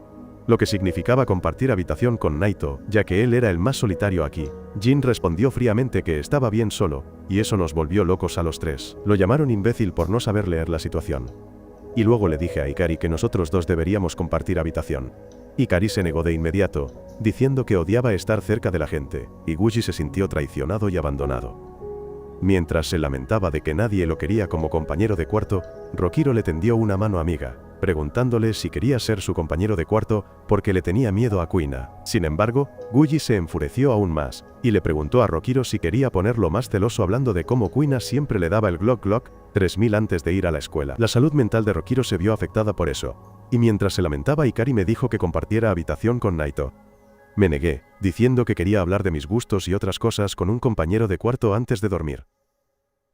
Lo que significaba compartir habitación con Naito, ya que él era el más solitario aquí. Jin respondió fríamente que estaba bien solo, y eso nos volvió locos a los tres. Lo llamaron imbécil por no saber leer la situación. Y luego le dije a Ikari que nosotros dos deberíamos compartir habitación. Ikari se negó de inmediato, diciendo que odiaba estar cerca de la gente, y Gucci se sintió traicionado y abandonado. Mientras se lamentaba de que nadie lo quería como compañero de cuarto, Rokiro le tendió una mano amiga, preguntándole si quería ser su compañero de cuarto porque le tenía miedo a Kuina. Sin embargo, Gucci se enfureció aún más, y le preguntó a Rokiro si quería ponerlo más celoso hablando de cómo Kuina siempre le daba el Glock Glock 3000 antes de ir a la escuela. La salud mental de Rokiro se vio afectada por eso, y mientras se lamentaba Ikari me dijo que compartiera habitación con Naito. Me negué, diciendo que quería hablar de mis gustos y otras cosas con un compañero de cuarto antes de dormir.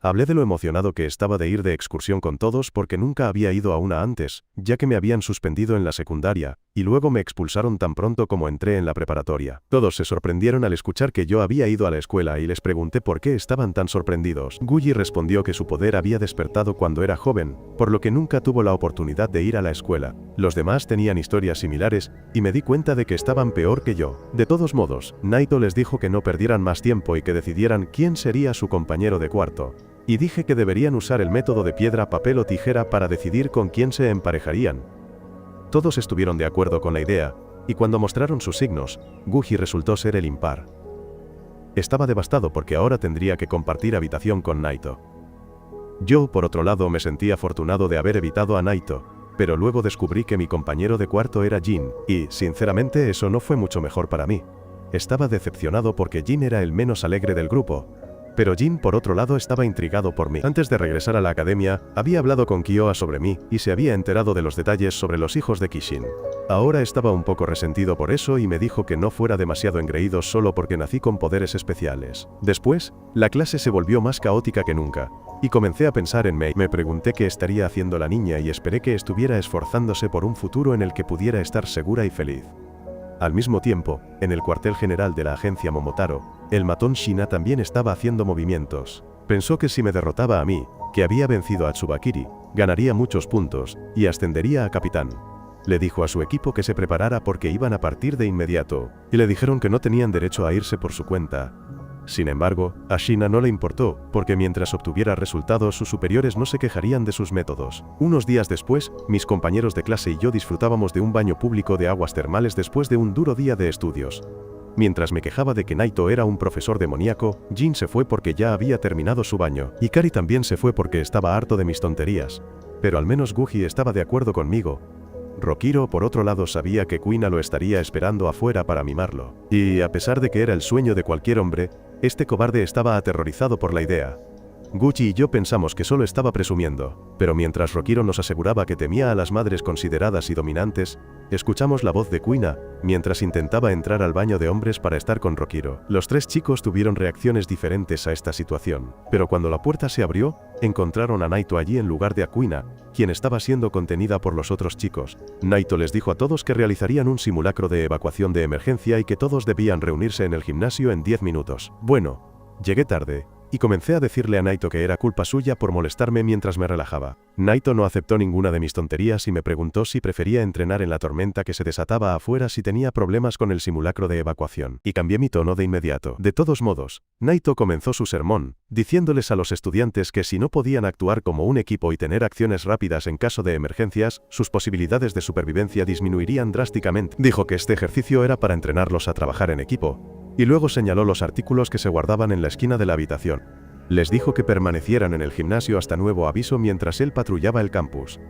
Hablé de lo emocionado que estaba de ir de excursión con todos porque nunca había ido a una antes, ya que me habían suspendido en la secundaria, y luego me expulsaron tan pronto como entré en la preparatoria. Todos se sorprendieron al escuchar que yo había ido a la escuela y les pregunté por qué estaban tan sorprendidos. Gucci respondió que su poder había despertado cuando era joven, por lo que nunca tuvo la oportunidad de ir a la escuela. Los demás tenían historias similares, y me di cuenta de que estaban peor que yo. De todos modos, Naito les dijo que no perdieran más tiempo y que decidieran quién sería su compañero de cuarto. Y dije que deberían usar el método de piedra, papel o tijera para decidir con quién se emparejarían. Todos estuvieron de acuerdo con la idea, y cuando mostraron sus signos, Gucci resultó ser el impar. Estaba devastado porque ahora tendría que compartir habitación con Naito. Yo, por otro lado, me sentí afortunado de haber evitado a Naito, pero luego descubrí que mi compañero de cuarto era Jin, y, sinceramente, eso no fue mucho mejor para mí. Estaba decepcionado porque Jin era el menos alegre del grupo. Pero Jin, por otro lado, estaba intrigado por mí. Antes de regresar a la academia, había hablado con Kyoa sobre mí, y se había enterado de los detalles sobre los hijos de Kishin. Ahora estaba un poco resentido por eso y me dijo que no fuera demasiado engreído solo porque nací con poderes especiales. Después, la clase se volvió más caótica que nunca, y comencé a pensar en Mei. Me pregunté qué estaría haciendo la niña y esperé que estuviera esforzándose por un futuro en el que pudiera estar segura y feliz. Al mismo tiempo, en el cuartel general de la agencia Momotaro, el matón Shina también estaba haciendo movimientos. Pensó que si me derrotaba a mí, que había vencido a Tsubakiri, ganaría muchos puntos, y ascendería a capitán. Le dijo a su equipo que se preparara porque iban a partir de inmediato, y le dijeron que no tenían derecho a irse por su cuenta. Sin embargo, a Shina no le importó, porque mientras obtuviera resultados sus superiores no se quejarían de sus métodos. Unos días después, mis compañeros de clase y yo disfrutábamos de un baño público de aguas termales después de un duro día de estudios. Mientras me quejaba de que Naito era un profesor demoníaco, Jin se fue porque ya había terminado su baño. Ikari también se fue porque estaba harto de mis tonterías. Pero al menos Gucci estaba de acuerdo conmigo. Rokiro, por otro lado, sabía que Kuina lo estaría esperando afuera para mimarlo. Y, a pesar de que era el sueño de cualquier hombre, este cobarde estaba aterrorizado por la idea. Gucci y yo pensamos que solo estaba presumiendo, pero mientras Rokiro nos aseguraba que temía a las madres consideradas y dominantes, escuchamos la voz de Kuina, mientras intentaba entrar al baño de hombres para estar con Rokiro. Los tres chicos tuvieron reacciones diferentes a esta situación, pero cuando la puerta se abrió, encontraron a Naito allí en lugar de a Kuina, quien estaba siendo contenida por los otros chicos. Naito les dijo a todos que realizarían un simulacro de evacuación de emergencia y que todos debían reunirse en el gimnasio en 10 minutos. Bueno, llegué tarde, y comencé a decirle a Naito que era culpa suya por molestarme mientras me relajaba. Naito no aceptó ninguna de mis tonterías y me preguntó si prefería entrenar en la tormenta que se desataba afuera si tenía problemas con el simulacro de evacuación, y cambié mi tono de inmediato. De todos modos, Naito comenzó su sermón, diciéndoles a los estudiantes que si no podían actuar como un equipo y tener acciones rápidas en caso de emergencias, sus posibilidades de supervivencia disminuirían drásticamente. Dijo que este ejercicio era para entrenarlos a trabajar en equipo, y luego señaló los artículos que se guardaban en la esquina de la habitación. Les dijo que permanecieran en el gimnasio hasta nuevo aviso mientras él patrullaba el campus.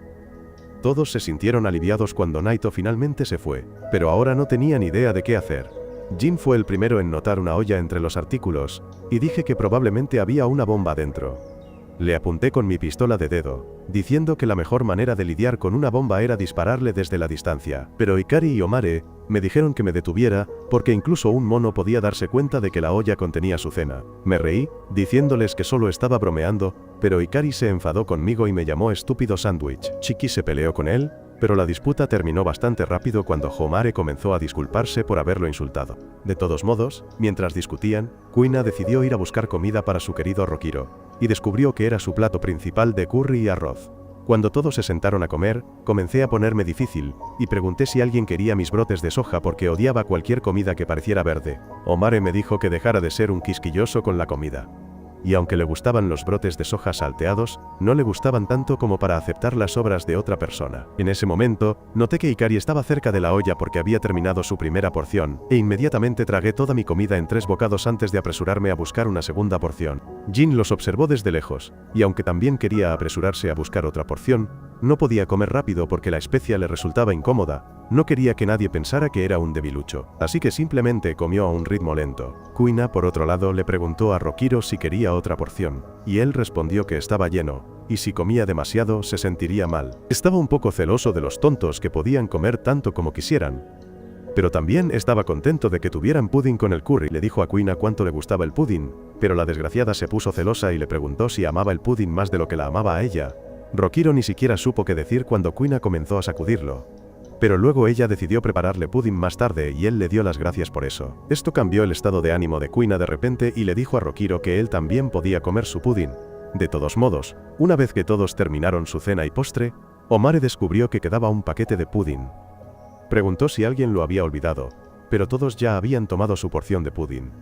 Todos se sintieron aliviados cuando Naito finalmente se fue, pero ahora no tenían idea de qué hacer. Jin fue el primero en notar una olla entre los artículos, y dije que probablemente había una bomba dentro. Le apunté con mi pistola de dedo, diciendo que la mejor manera de lidiar con una bomba era dispararle desde la distancia. Pero Ikari y Omare, Me dijeron que me detuviera, porque incluso un mono podía darse cuenta de que la olla contenía su cena. Me reí, diciéndoles que solo estaba bromeando, pero Hikari se enfadó conmigo y me llamó estúpido sándwich. Chiki se peleó con él, pero la disputa terminó bastante rápido cuando Homare comenzó a disculparse por haberlo insultado. De todos modos, mientras discutían, Kuina decidió ir a buscar comida para su querido Rokiro, y descubrió que era su plato principal de curry y arroz. Cuando todos se sentaron a comer, comencé a ponerme difícil, y pregunté si alguien quería mis brotes de soja porque odiaba cualquier comida que pareciera verde. Homare me dijo que dejara de ser un quisquilloso con la comida. Y aunque le gustaban los brotes de soja salteados, no le gustaban tanto como para aceptar las obras de otra persona. En ese momento, noté que Hikari estaba cerca de la olla porque había terminado su primera porción, e inmediatamente tragué toda mi comida en 3 bocados antes de apresurarme a buscar una segunda porción. Jin los observó desde lejos, y aunque también quería apresurarse a buscar otra porción, no podía comer rápido porque la especia le resultaba incómoda. No quería que nadie pensara que era un debilucho, así que simplemente comió a un ritmo lento. Kuina, por otro lado, le preguntó a Rokiro si quería otra porción, y él respondió que estaba lleno, y si comía demasiado se sentiría mal. Estaba un poco celoso de los tontos que podían comer tanto como quisieran, pero también estaba contento de que tuvieran pudding con el curry. Le dijo a Kuina cuánto le gustaba el pudding, pero la desgraciada se puso celosa y le preguntó si amaba el pudding más de lo que la amaba a ella. Rokiro ni siquiera supo qué decir cuando Kuina comenzó a sacudirlo. Pero luego ella decidió prepararle pudding más tarde y él le dio las gracias por eso. Esto cambió el estado de ánimo de Kuina de repente y le dijo a Rokiro que él también podía comer su pudding. De todos modos, una vez que todos terminaron su cena y postre, Homare descubrió que quedaba un paquete de pudding. Preguntó si alguien lo había olvidado, pero todos ya habían tomado su porción de pudding.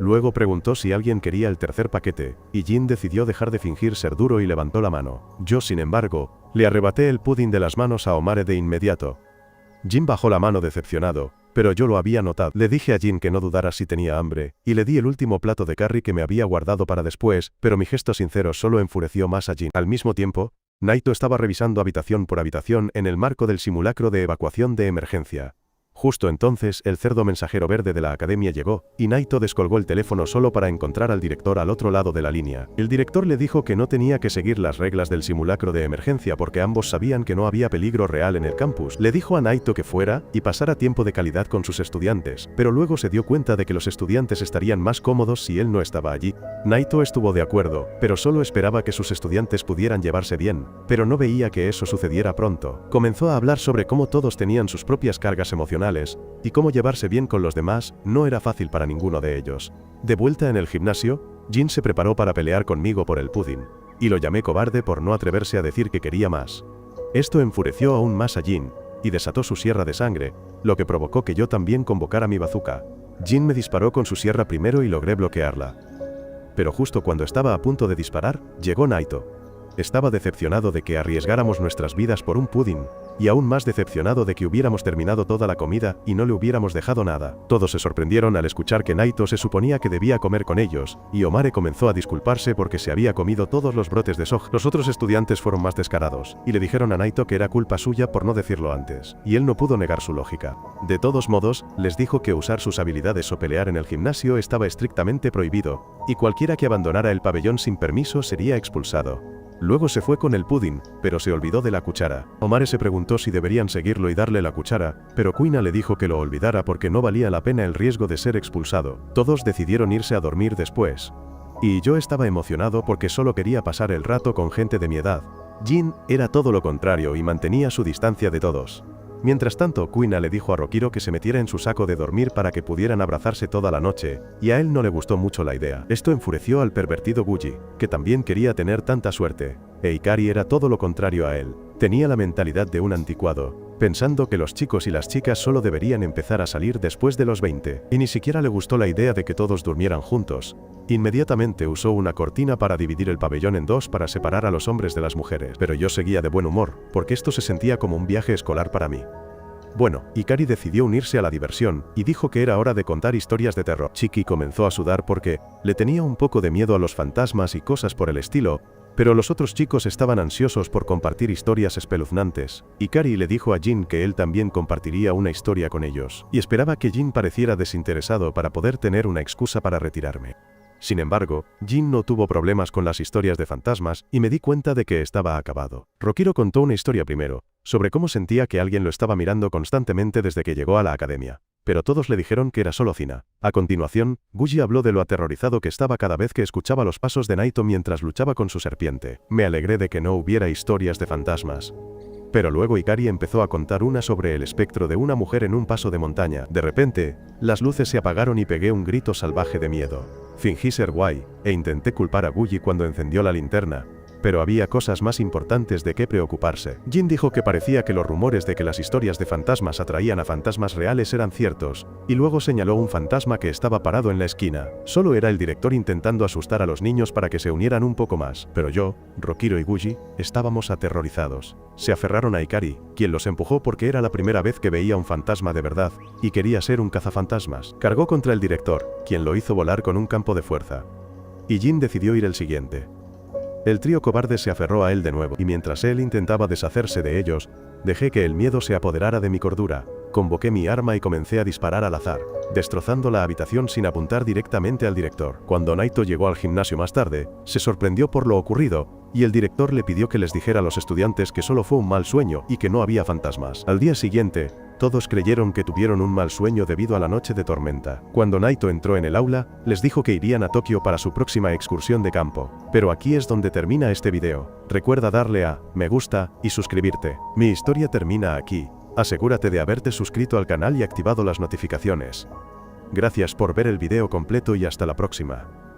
Luego preguntó si alguien quería el tercer paquete, y Jin decidió dejar de fingir ser duro y levantó la mano. Yo, sin embargo, le arrebaté el pudding de las manos a Homare de inmediato. Jin bajó la mano decepcionado, pero yo lo había notado. Le dije a Jin que no dudara si tenía hambre, y le di el último plato de curry que me había guardado para después, pero mi gesto sincero solo enfureció más a Jin. Al mismo tiempo, Naito estaba revisando habitación por habitación en el marco del simulacro de evacuación de emergencia. Justo entonces, el cerdo mensajero verde de la academia llegó, y Naito descolgó el teléfono solo para encontrar al director al otro lado de la línea. El director le dijo que no tenía que seguir las reglas del simulacro de emergencia porque ambos sabían que no había peligro real en el campus. Le dijo a Naito que fuera y pasara tiempo de calidad con sus estudiantes, pero luego se dio cuenta de que los estudiantes estarían más cómodos si él no estaba allí. Naito estuvo de acuerdo, pero solo esperaba que sus estudiantes pudieran llevarse bien, pero no veía que eso sucediera pronto. Comenzó a hablar sobre cómo todos tenían sus propias cargas emocionales, y cómo llevarse bien con los demás no era fácil para ninguno de ellos. De vuelta en el gimnasio, Jin se preparó para pelear conmigo por el pudding, y lo llamé cobarde por no atreverse a decir que quería más. Esto enfureció aún más a Jin, y desató su sierra de sangre, lo que provocó que yo también convocara mi bazooka. Jin me disparó con su sierra primero y logré bloquearla. Pero justo cuando estaba a punto de disparar, llegó Naito. Estaba decepcionado de que arriesgáramos nuestras vidas por un pudding, y aún más decepcionado de que hubiéramos terminado toda la comida y no le hubiéramos dejado nada. Todos se sorprendieron al escuchar que Naito se suponía que debía comer con ellos, y Homare comenzó a disculparse porque se había comido todos los brotes de soja. Los otros estudiantes fueron más descarados, y le dijeron a Naito que era culpa suya por no decirlo antes, y él no pudo negar su lógica. De todos modos, les dijo que usar sus habilidades o pelear en el gimnasio estaba estrictamente prohibido, y cualquiera que abandonara el pabellón sin permiso sería expulsado. Luego se fue con el pudding, pero se olvidó de la cuchara. Homare se preguntó si deberían seguirlo y darle la cuchara, pero Kuina le dijo que lo olvidara porque no valía la pena el riesgo de ser expulsado. Todos decidieron irse a dormir después. Y yo estaba emocionado porque solo quería pasar el rato con gente de mi edad. Jin era todo lo contrario y mantenía su distancia de todos. Mientras tanto, Kuina le dijo a Rokiro que se metiera en su saco de dormir para que pudieran abrazarse toda la noche, y a él no le gustó mucho la idea. Esto enfureció al pervertido Guji, que también quería tener tanta suerte, e Hikari era todo lo contrario a él. Tenía la mentalidad de un anticuado, pensando que los chicos y las chicas solo deberían empezar a salir después de los 20, y ni siquiera le gustó la idea de que todos durmieran juntos. Inmediatamente usó una cortina para dividir el pabellón en dos para separar a los hombres de las mujeres, pero yo seguía de buen humor, porque esto se sentía como un viaje escolar para mí. Bueno, Hikari decidió unirse a la diversión, y dijo que era hora de contar historias de terror. Chiki comenzó a sudar porque le tenía un poco de miedo a los fantasmas y cosas por el estilo, pero los otros chicos estaban ansiosos por compartir historias espeluznantes. Hikari le dijo a Jin que él también compartiría una historia con ellos, y esperaba que Jin pareciera desinteresado para poder tener una excusa para retirarme. Sin embargo, Jin no tuvo problemas con las historias de fantasmas y me di cuenta de que estaba acabado. Rokiro contó una historia primero, sobre cómo sentía que alguien lo estaba mirando constantemente desde que llegó a la academia. Pero todos le dijeron que era solo Cina. A continuación, Guji habló de lo aterrorizado que estaba cada vez que escuchaba los pasos de Naito mientras luchaba con su serpiente. Me alegré de que no hubiera historias de fantasmas. Pero luego Ikari empezó a contar una sobre el espectro de una mujer en un paso de montaña. De repente, las luces se apagaron y pegué un grito salvaje de miedo. Fingí ser guay, e intenté culpar a Guji cuando encendió la linterna. Pero había cosas más importantes de qué preocuparse. Jin dijo que parecía que los rumores de que las historias de fantasmas atraían a fantasmas reales eran ciertos, y luego señaló un fantasma que estaba parado en la esquina. Solo era el director intentando asustar a los niños para que se unieran un poco más, pero yo, Rokiro y Guji, estábamos aterrorizados. Se aferraron a Ikari, quien los empujó porque era la primera vez que veía un fantasma de verdad, y quería ser un cazafantasmas. Cargó contra el director, quien lo hizo volar con un campo de fuerza. Y Jin decidió ir el siguiente. El trío cobarde se aferró a él de nuevo, y mientras él intentaba deshacerse de ellos, dejé que el miedo se apoderara de mi cordura. Convoqué mi arma y comencé a disparar al azar, destrozando la habitación sin apuntar directamente al director. Cuando Naito llegó al gimnasio más tarde, se sorprendió por lo ocurrido, y el director le pidió que les dijera a los estudiantes que solo fue un mal sueño y que no había fantasmas. Al día siguiente, todos creyeron que tuvieron un mal sueño debido a la noche de tormenta. Cuando Naito entró en el aula, les dijo que irían a Tokio para su próxima excursión de campo. Pero aquí es donde termina este video. Recuerda darle a me gusta y suscribirte. Mi historia termina aquí. Asegúrate de haberte suscrito al canal y activado las notificaciones. Gracias por ver el video completo y hasta la próxima.